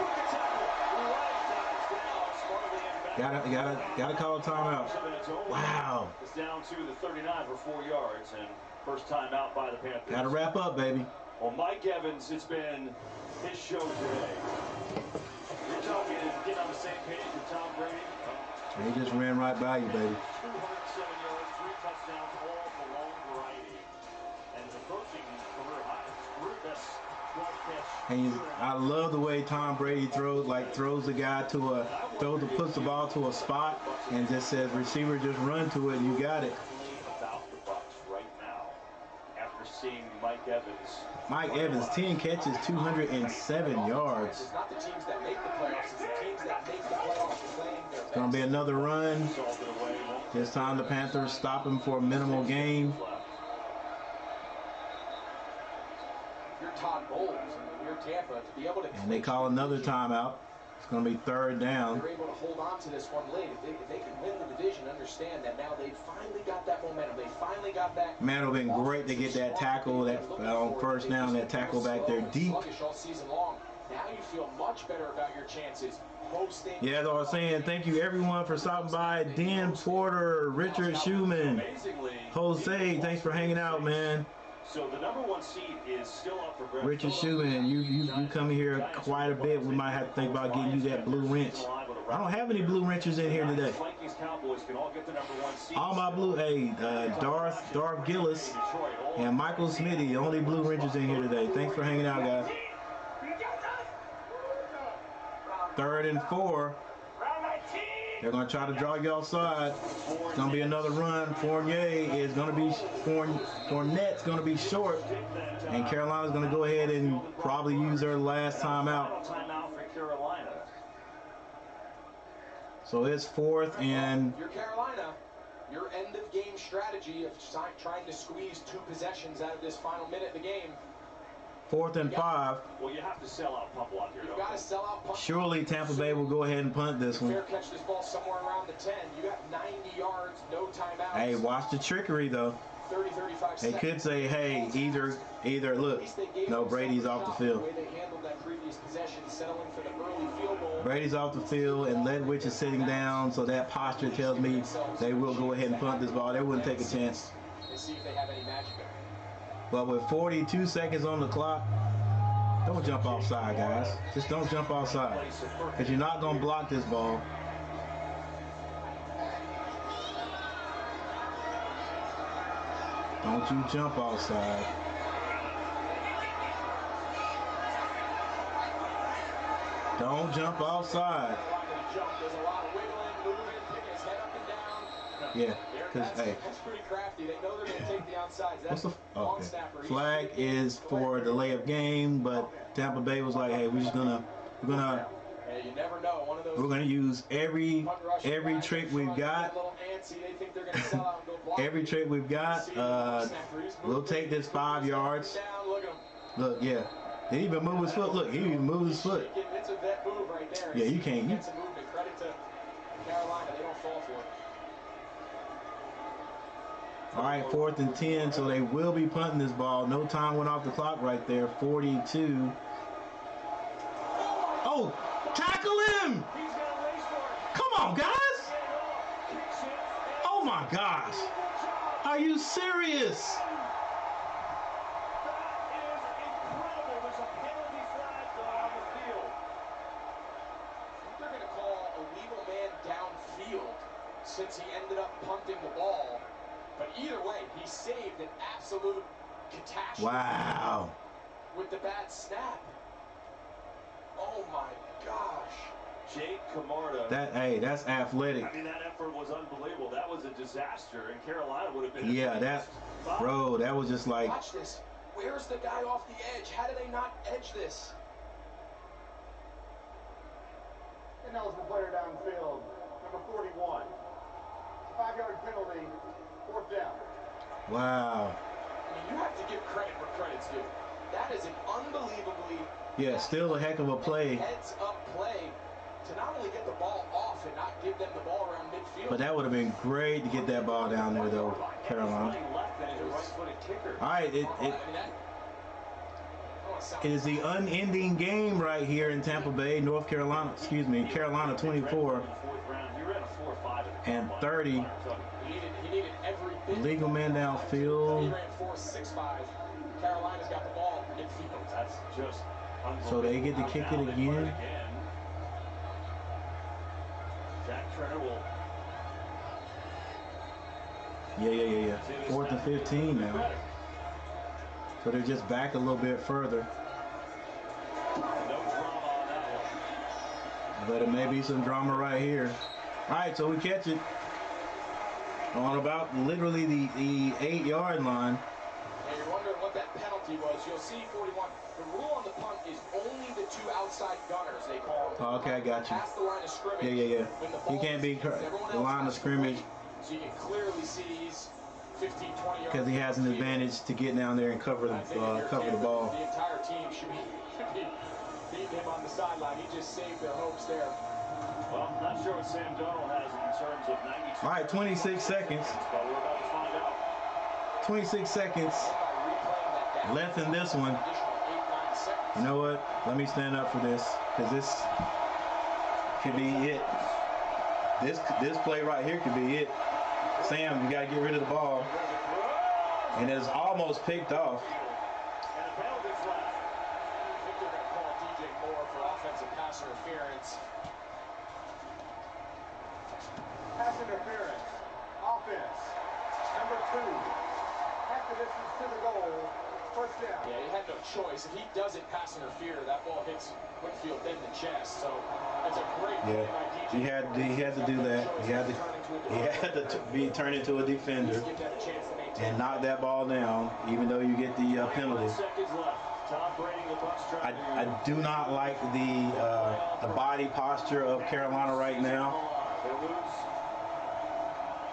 Gotta call a timeout. Wow. It's down to the 39 for 4 yards, and first timeout by the Panthers. Gotta wrap up, baby. Well, Mike Evans, it's been his show today. You're talking and getting on the same page with Tom Brady. He just ran right by you, baby. 207 yards, 3 touchdowns, all for long variety. And approaching career high, career best broadcast. And I love the way Tom Brady throws the guy puts the ball to a spot and just says, receiver, just run to it and you got it. About the Bucs right now, after seeing Mike Evans. Mike Evans, 10 catches, 207 yards. It's not the teams that make the playoffs, it's the teams that make the playoffs playing their best. It's going to be another run. This time the Panthers stop him for a minimal gain. You're Todd Bowles and you're Tampa to be able to. And they call another timeout. It's going to be 3rd down. They're able to hold on to this one late. If they can win the division, understand that now they've finally got that momentum. They finally got that. Man, it would have been great to get that tackle on first down, that tackle back there deep. All season long. Now you feel much better about your chances. Yeah, as I was saying, thank you everyone for stopping by. Dan Porter, Richard Schumann, Jose, thanks for hanging out, man. So the number 1 seed is still up for grabs. Richard Schumann, you come here quite a bit. We might have to think about getting you that blue wrench. I don't have any blue wrenches in here today. All my blue, Darth Gillis and Michael Smitty, the only blue wrenches in here today. Thanks for hanging out, guys. 3rd and 4. They're going to try to draw you offside. It's going to be another run. Fournet's going to be short. And Carolina's going to go ahead and probably use their last timeout. So it's 4th and... You're Carolina. Your end of game strategy of trying to squeeze 2 possessions out of this final minute of the game. 4th and 5. Well, you have to sell out punt block here. You've got to sell out punt. Surely Tampa Bay will go ahead and punt this one. Fair catch this ball somewhere around the 10. You got 90 yards, no timeouts. Hey, watch the trickery though. 30-35 they could say, hey, either look, no, Brady's off the field. Brady's off the field and Ledwich is sitting down, so that posture tells me they will go ahead and punt this ball. They wouldn't take a chance. See if they have any magic. But with 42 seconds on the clock, don't jump offside, guys. Just don't jump offside, because you're not going to block this ball. Don't you jump offside. Don't jump offside. Yeah, because, hey. That's pretty crafty. They know they're going to take the outside. That's okay. Flag is for delay of game, but Tampa Bay was like, hey, we're gonna you never know. One of those, we're gonna use every trick we've got. Every trick we've got. We'll take this 5 yards. Look, yeah. He didn't even move his foot. Look, he didn't even move his foot. It's a vet move right there. Yeah, you can't. It's a movement. Credit to Carolina. They don't fall for it. All right, 4th and 10, so they will be punting this ball. No time went off the clock right there. 42. Oh, tackle him! Come on, guys! Oh my gosh! Are you serious? Since he ended up punting the ball. But either way, he saved an absolute catastrophe. Wow. With the bad snap. Oh my gosh. Jake Camarda. That's athletic. I mean, that effort was unbelievable. That was a disaster, and Carolina would have been. Yeah, that was just like. Watch this. Where's the guy off the edge? How do they not edge this? And that was the player downfield, number 41. 5-yard penalty, 4th down. Wow. I mean, you have to give credit where credit's due. That is an unbelievably still a heck of a play. Heads-up play to not only get the ball off and not give them the ball around midfield. But that would have been great to get that ball down there, though, Carolina. All right, it is the unending game right here in Tampa Bay, Carolina 24 and 30. He needed every bit. Legal man downfield. He ran 4.65. Carolina's got the ball midfield. That's just unbelievable. So they get to kick it again. Jack Turner will. Yeah. 4th and 15 now. So they're just back a little bit further. No drama on that one. But it may be some drama right here. All right, so we catch it on about literally the 8-yard line. And you're wondering what that penalty was. You'll see 41. The rule on the punt is only the 2 outside gunners, they call them. Oh, okay, I got you. Past the line of scrimmage. Yeah. He can't be the line of scrimmage. So you can clearly see he's 15, 20 yards. Because he has an advantage to get down there and cover the ball. The entire team should be beating him on the sideline. He just saved their hopes there. Well, not sure what Sam Darnold has in terms of 92. All right, 26 seconds. But we're about to find out. 26 seconds left in this one. You know what? Let me stand up for this, because this could be it. This play right here could be it. Sam, you got to get rid of the ball. And it's almost picked off. And the penalty flag. I think they're going to call DJ Moore for offensive pass interference. Pass interference. Offense. Number 2. Half the distance to the goal. 1st down. Yeah, he had no choice. If he doesn't pass interfere, that ball hits Whitfield in the chest. So that's a great play by DJ. He had to do that. He had to be turned into a defender Give that a chance to maintain. and knock that ball down, even though you get the penalty. 21 seconds left. Tom Brady, the Bucs trying I do not like the body posture of Carolina right now. They lose.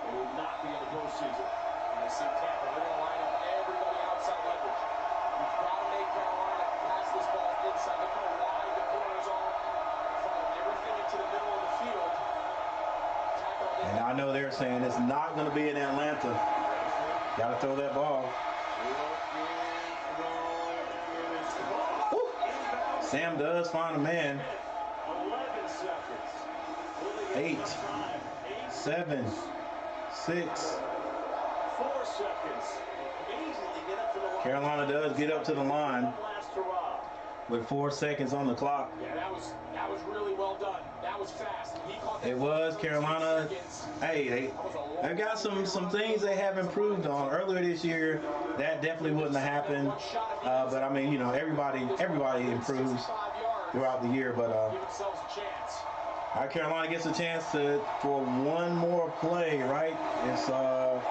They will not be in the postseason. And I see Tampa, they're going to line up everybody outside leverage. You've got to make Carolina pass this ball inside. Look how wide the corners are. Funnel everything into the middle of the field. Tackle And I know they're saying it's not going to be in Atlanta. Got to throw that ball. Woo. Sam does find a man. 11 seconds. 8, 7, 6. 4 seconds. Amazingly get up to the line. Carolina does get up to the line Last hurrah. with 4 seconds on the clock. Yeah, that was really well done. That was fast. He caught that It was Carolina. Hey, they've got some things they have improved on. Earlier this year, that definitely wouldn't have happened. But I mean, everybody improves throughout the year. But Give themselves a chance. Carolina gets a chance for one more play. Right? It's 4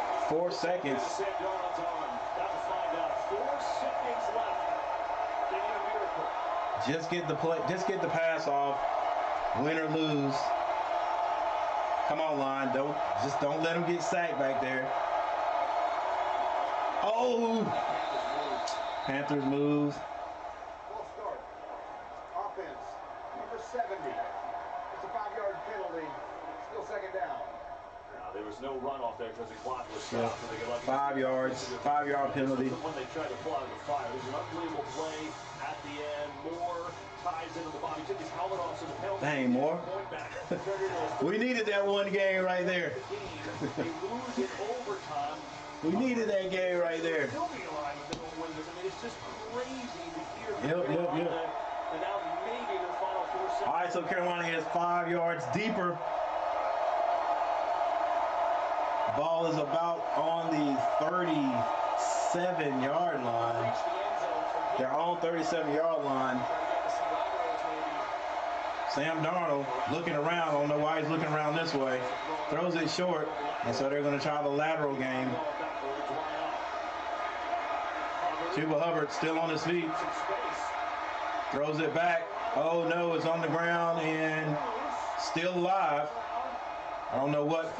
seconds. Sam Darnold's arm. Got to find out. 4 seconds left. They need a miracle. Just get the play. Just get the pass off. Win or lose. Come on, line. Don't let them get sacked back there. Oh! Panthers move. Full start. Offense. Number 70. It's a 5-yard penalty. Still 2nd down. There was no run off there because the clock was Yeah. stopped. So they get lucky. 5 yards. 5-yard penalty. When they tried to pull out of the fire, it was an unbelievable play at the end. Moore ties into the body, took his helmet off, so the penalty. Dang, Moore. Point back. We needed that one game right there. They lose in overtime. We needed that game right there. They'll be alive if they don't win this. I mean, it's just crazy to hear. Yep. And now maybe their final 4 seconds. All right, so Carolina is 5 yards deeper. Ball is about on the 37-yard line. They're on 37-yard line. Sam Darnold looking around. I don't know why he's looking around this way. Throws it short, and so they're going to try the lateral game. Chuba Hubbard still on his feet. Throws it back. Oh no, it's on the ground and still alive. I don't know what.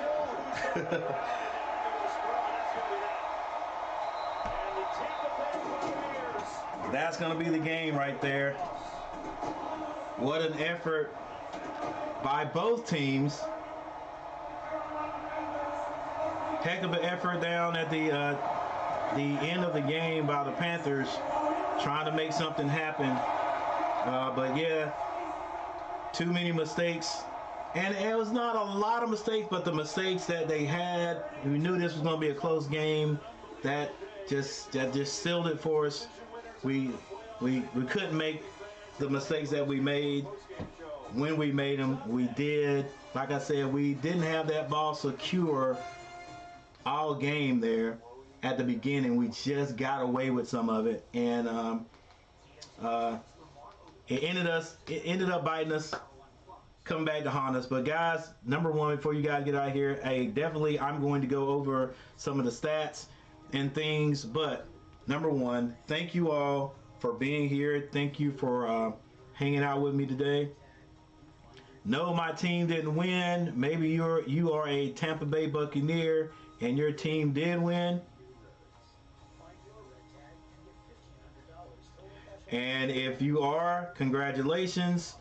That's going to be the game right there. What an effort by both teams. Heck of an effort down at the end of the game by the Panthers, trying to make something happen. But yeah, too many mistakes. And it was not a lot of mistakes, but the mistakes that they had, we knew this was going to be a close game. That just sealed it for us. We couldn't make the mistakes that we made. When we made them, we did. Like I said, we didn't have that ball secure all game there at the beginning. We just got away with some of it, and it ended up biting us, coming back to haunt us. But guys, number one, before you guys get out of here, hey, definitely I'm going to go over some of the stats and things. But number one, thank you all for being here. Thank you for hanging out with me today. No, my team didn't win. Maybe you are a Tampa Bay Buccaneer and your team did win. And if you are, congratulations.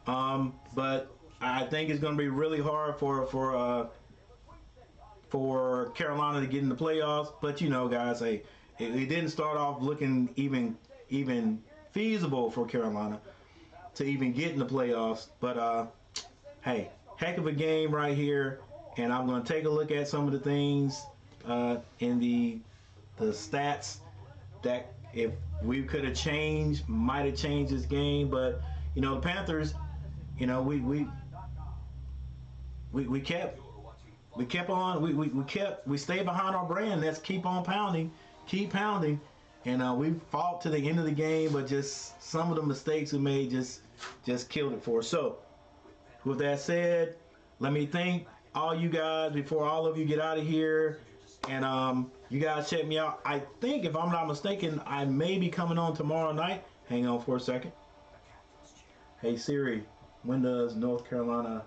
But I think it's going to be really hard for Carolina to get in the playoffs. But you know, guys, hey, it didn't start off looking even feasible for Carolina to even get in the playoffs. But hey, heck of a game right here. And I'm going to take a look at some of the things in the stats that if we could have changed, might have changed this game. But you know, the Panthers, you know, we kept on, we stayed behind our brand. Let's keep on pounding, keep pounding. And we fought to the end of the game, but just some of the mistakes we made just killed it for us. So with that said, let me thank all you guys before all of you get out of here. And you guys check me out. I think, if I'm not mistaken, I may be coming on tomorrow night. Hang on for a second. Hey Siri, when does North Carolina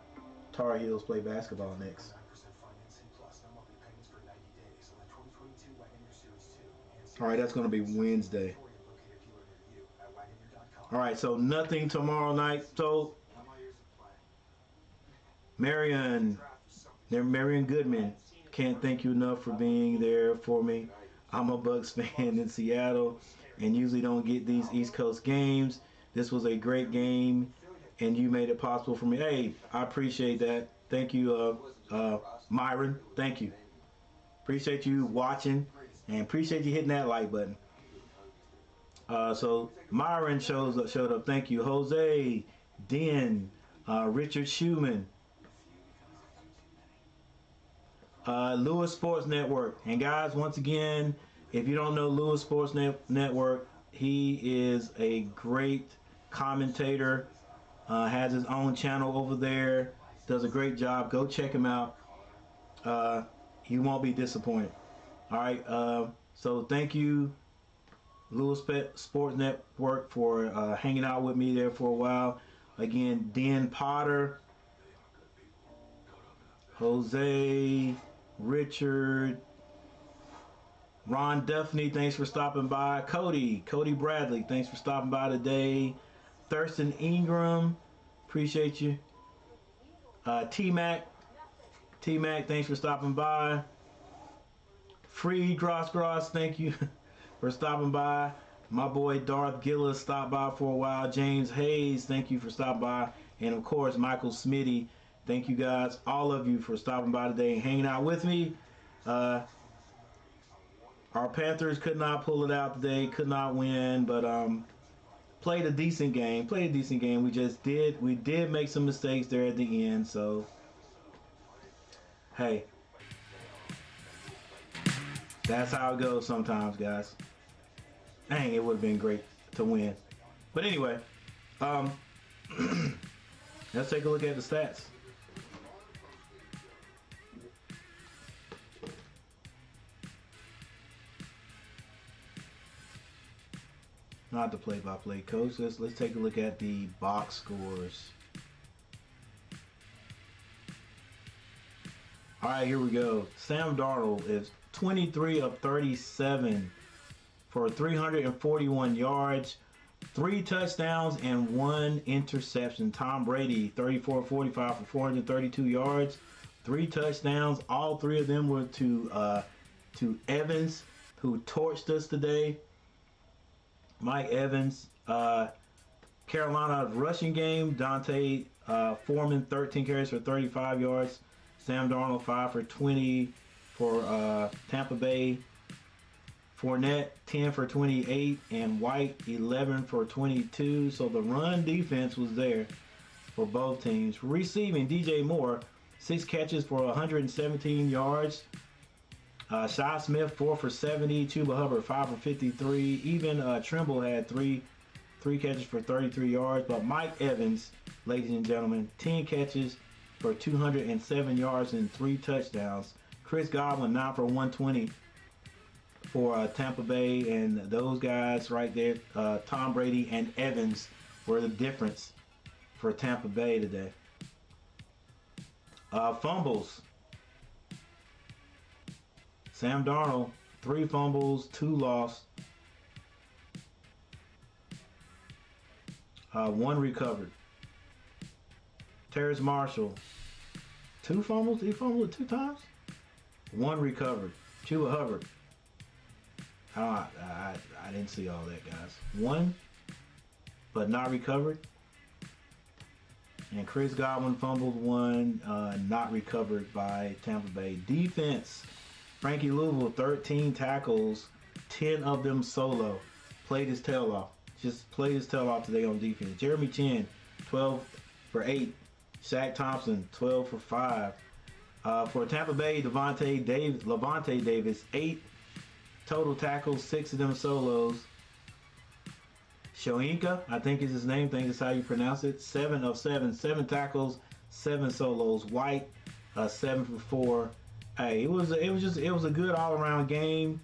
Tar Heels play basketball next? All right, that's going to be Wednesday. All right, so nothing tomorrow night. So Marion Goodman, can't thank you enough for being there for me. I'm a Bucs fan in Seattle and usually don't get these East Coast games. This was a great game and you made it possible for me. Hey, I appreciate that. Thank you, Myron. Thank you. Appreciate you watching and appreciate you hitting that like button. So Myron showed up. Thank you. Jose, Den, Richard Schumann, Lewis Sports Network. And guys, once again, if you don't know Lewis Sports Network, he is a great commentator, has his own channel over there, does a great job. Go check him out. You won't be disappointed. All right, so thank you, Lewis Sports Network, for hanging out with me there for a while. Again, Den Potter, Jose, Richard, Ron Duffney, thanks for stopping by. Cody Bradley, thanks for stopping by today. Thurston Ingram, appreciate you. T-Mac, thanks for stopping by. Free Gross, thank you for stopping by. My boy Darth Gillis stopped by for a while. James Hayes, thank you for stopping by. And of course, Michael Smitty, thank you guys, all of you, for stopping by today and hanging out with me. Our Panthers could not pull it out today, could not win, but played a decent game. We did make some mistakes there at the end, so hey, that's how it goes sometimes, guys. Dang, it would have been great to win. But anyway, Let's take a look at the stats. Not the play-by-play coach. Let's take a look at the box scores. All right, here we go. Sam Darnold is 23 of 37 for 341 yards, 3 touchdowns, and 1 interception. Tom Brady, 34 of 45 for 432 yards, 3 touchdowns. All 3 of them were to Evans, who torched us today. Mike Evans. Carolina's rushing game, Dante Foreman, 13 carries for 35 yards. Sam Darnold, 5 for 20 for Tampa Bay. Fournette, 10 for 28. And White, 11 for 22. So the run defense was there for both teams. Receiving, DJ Moore, 6 catches for 117 yards. Shi Smith, 4 for 70. Chuba Hubbard, 5 for 53. Even Trimble had 3 catches for 33 yards. But Mike Evans, ladies and gentlemen, 10 catches for 207 yards and 3 touchdowns. Chris Godwin, 9 for 120 for Tampa Bay. And those guys right there, Tom Brady and Evans, were the difference for Tampa Bay today. Fumbles. Sam Darnold, 3 fumbles, 2 lost. 1 recovered. Terrace Marshall, 2 fumbles. He fumbled 2 times. 1 recovered. Chuba Hubbard. I didn't see all that, guys. 1, but not recovered. And Chris Godwin fumbled 1, not recovered by Tampa Bay. Defense. Frankie Louisville, 13 tackles, 10 of them solo. Played his tail off. Just played his tail off today on defense. Jeremy Chin, 12 for 8. Shaq Thompson, 12 for 5. For Tampa Bay, Levante Davis, 8 total tackles, 6 of them solos. Shoinka, I think is his name. I think that's how you pronounce it. 7 of 7. 7 tackles, 7 solos. White, 7 for 4. Hey, it was a good all-around game.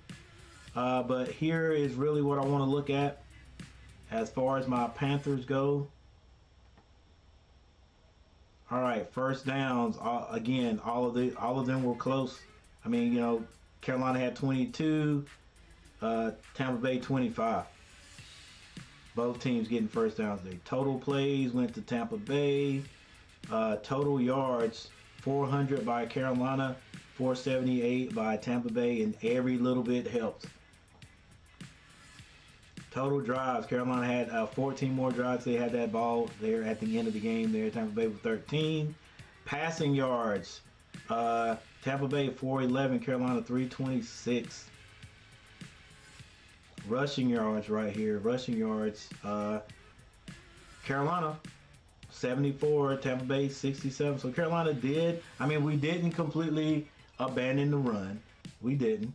But here is really what I want to look at as far as my Panthers go. All right, first downs. Again, all of them were close. I mean, you know, Carolina had 22, Tampa Bay 25. Both teams getting first downs today. Total plays went to Tampa Bay. Total yards, 400 by Carolina, 478 by Tampa Bay, and every little bit helped. Total drives, Carolina had 14 more drives. They had that ball there at the end of the game there. Tampa Bay with 13. Passing yards, Tampa Bay 411, Carolina 326. Rushing yards right here. Rushing yards, Carolina 74, Tampa Bay 67. So Carolina did. I mean, we didn't completely abandon the run. We didn't.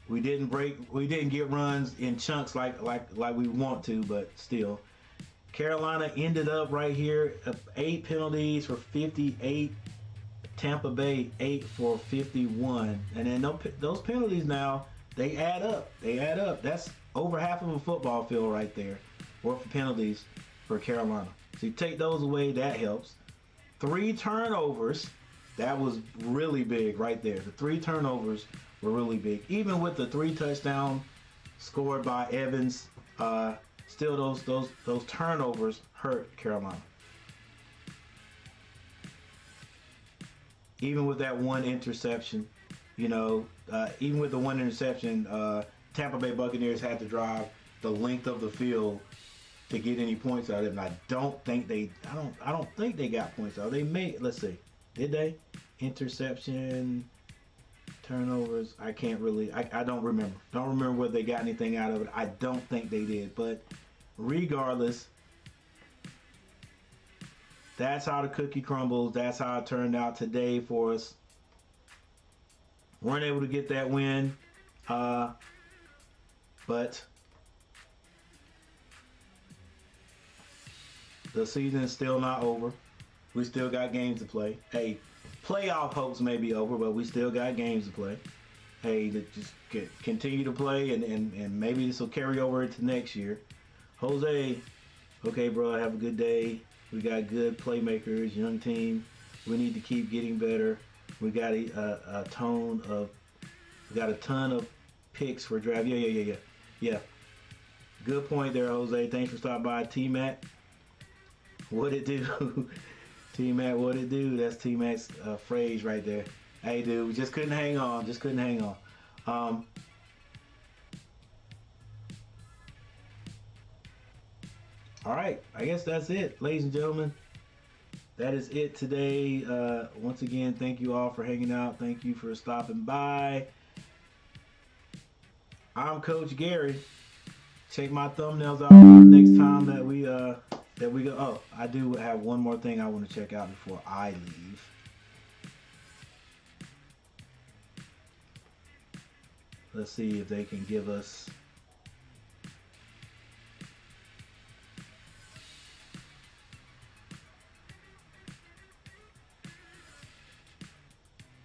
We didn't get runs in chunks like we want to, but still. Carolina ended up right here, 8 penalties for 58. Tampa Bay 8 for 51. And then those penalties now, they add up. They add up. That's over half of a football field right there worth of penalties for Carolina. So you take those away, that helps. 3 turnovers. That was really big right there. The 3 turnovers were really big. Even with the 3 touchdowns scored by Evans, still those turnovers hurt Carolina. Even with that 1 interception, you know, even with the 1 interception, Tampa Bay Buccaneers had to drive the length of the field to get any points out of it. And I don't think they got points out. They may, let's see, did they? Interception, turnovers. I can't really. I don't remember. Don't remember whether they got anything out of it. I don't think they did. But regardless, that's how the cookie crumbles. That's how it turned out today for us. Weren't able to get that win, but The season is still not over. We still got games to play. Hey, playoff hopes may be over, but we still got games to play. Hey, just continue to play, and maybe this will carry over into next year. Jose, okay, bro, have a good day. We got good playmakers, young team. We need to keep getting better. We got a ton of picks for draft. Yeah. Good point there, Jose. Thanks for stopping by, T-Mac. What it do? T-Mac, what it do? That's T-Mac's phrase right there. Hey, dude, just couldn't hang on. All right, I guess that's it, ladies and gentlemen. That is it today. Once again, thank you all for hanging out. Thank you for stopping by. I'm Coach Gary. Check my thumbnails out next time that we go. Oh, I do have one more thing I want to check out before I leave. Let's see if they can give us.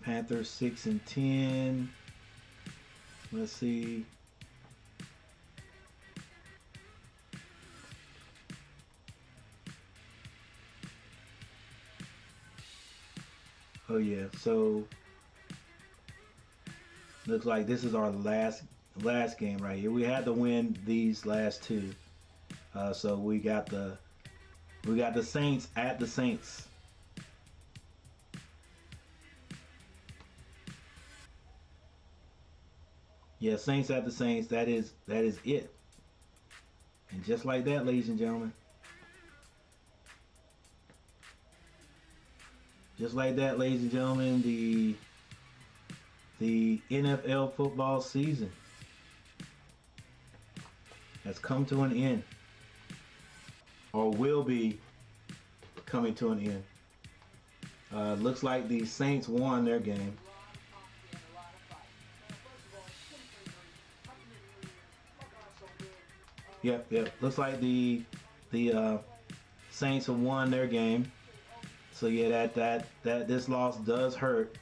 Panthers 6-10. Let's see. Oh yeah, so looks like this is our last game right here. We had to win these last two. So we got the Saints at the Saints. Yeah, Saints at the Saints. That is it. And just like that, ladies and gentlemen. Just like that, ladies and gentlemen, the NFL football season has come to an end, or will be coming to an end. Looks like the Saints won their game. Yep. Looks like the Saints have won their game. So yeah, that this loss does hurt.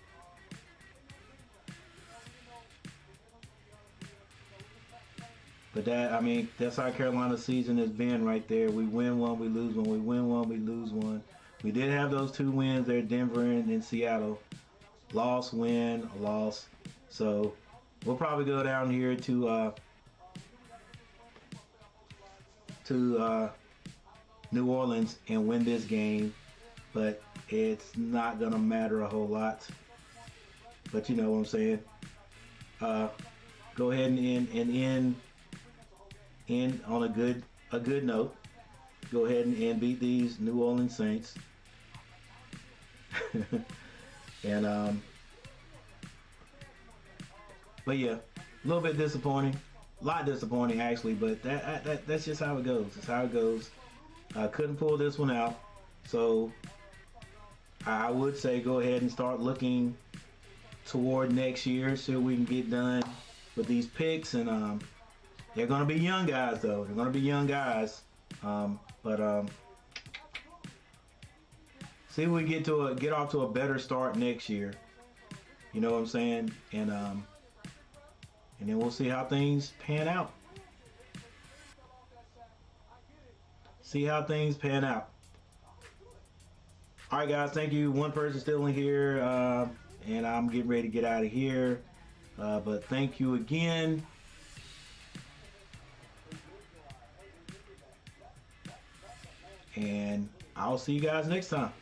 But that's how Carolina's season has been right there. We win one, we lose one. We win one, we lose one. We did have those two wins there, Denver and in Seattle. Loss, win, loss. So we'll probably go down here to New Orleans and win this game, but it's not gonna matter a whole lot. But you know what I'm saying. Go ahead and end on a good note. Go ahead and beat these New Orleans Saints. And but yeah, a little bit disappointing. A lot disappointing actually, but that's just how it goes. It's how it goes. Couldn't pull this one out, so I would say go ahead and start looking toward next year, see what we can get done with these picks. And they're gonna be young guys though. They're gonna be young guys, but see if we get off to a better start next year. You know what I'm saying? And then we'll see how things pan out. See how things pan out. All right, guys. Thank you. One person still in here, and I'm getting ready to get out of here. But thank you again. And I'll see you guys next time.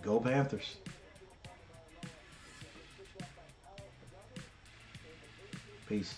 Go Panthers. Peace.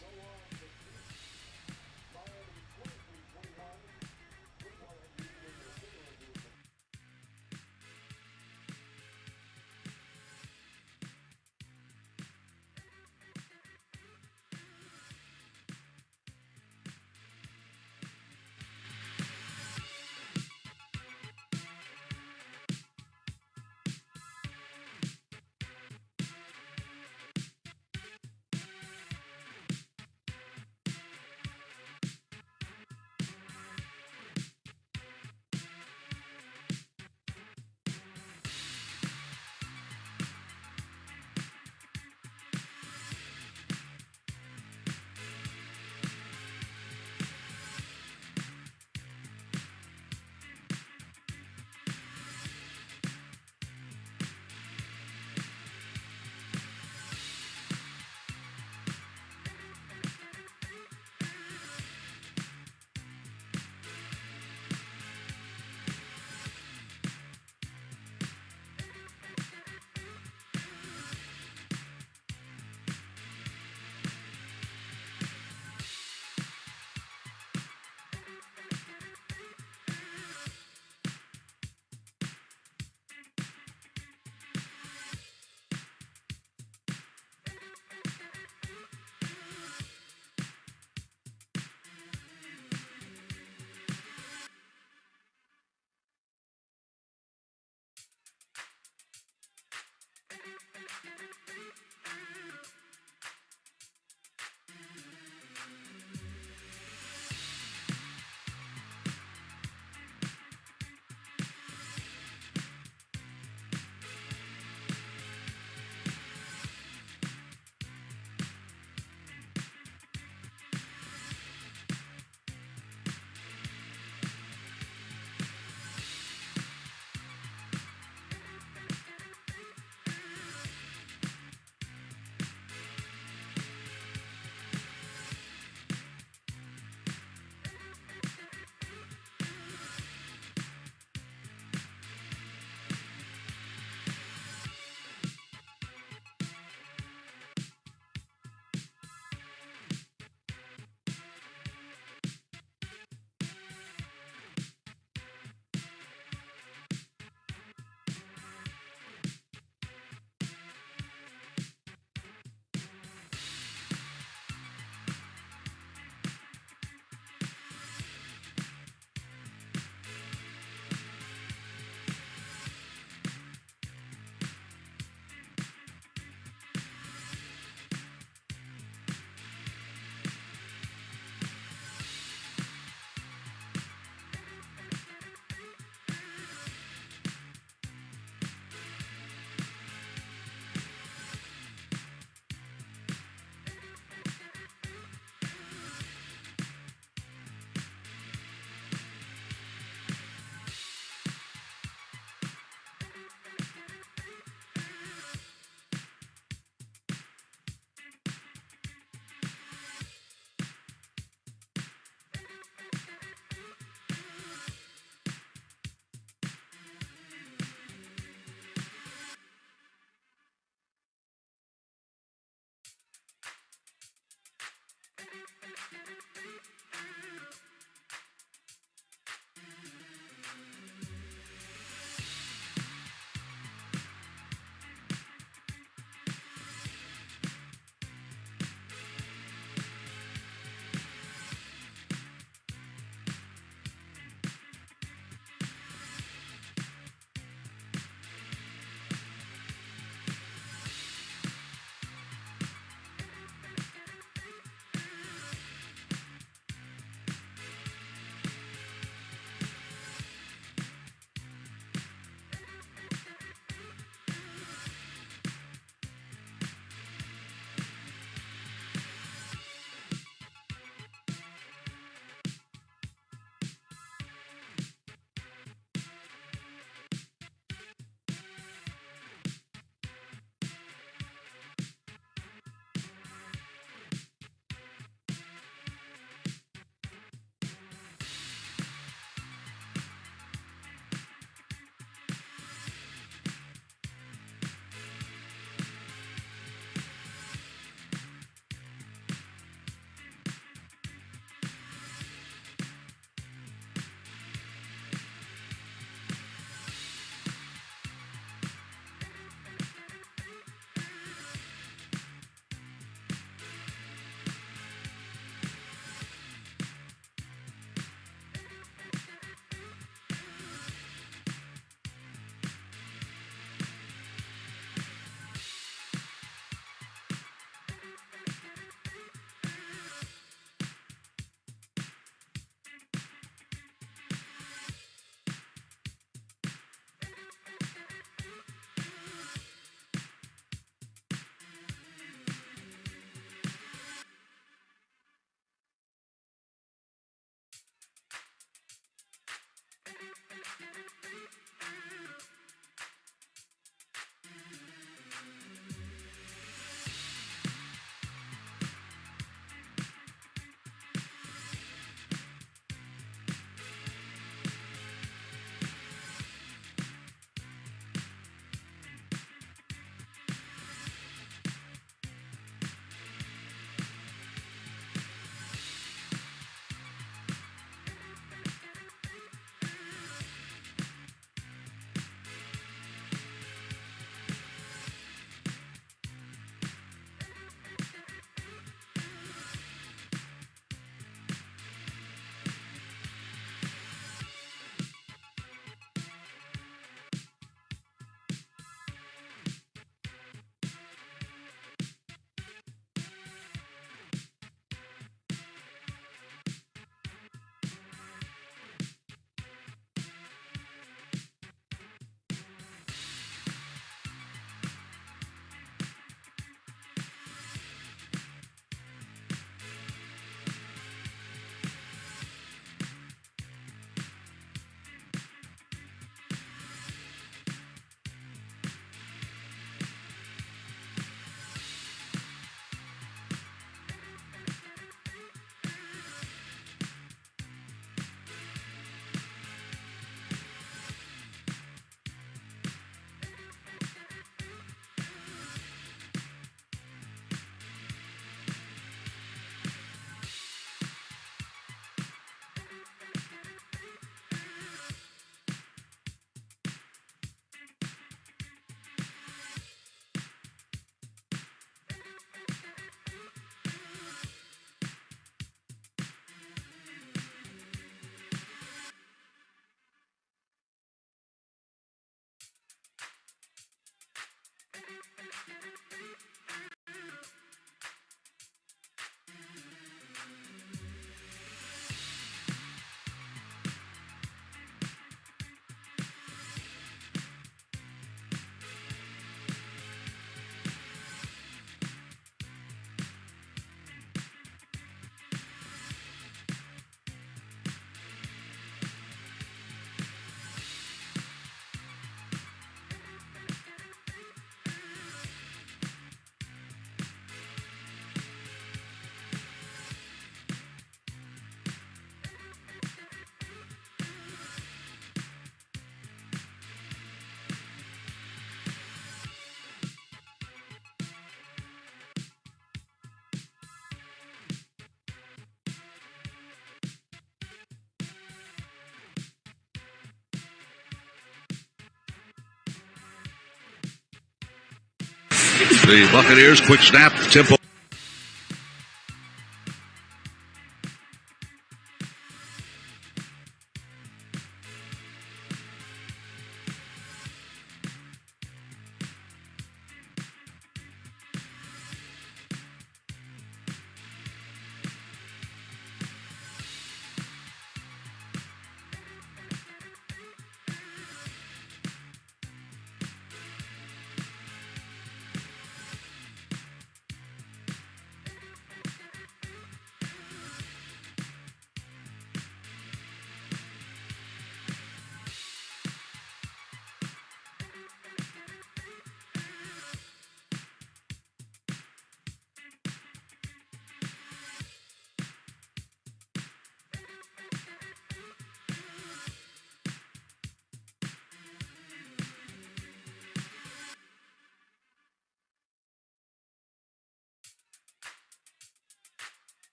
The Buccaneers, quick snap, tempo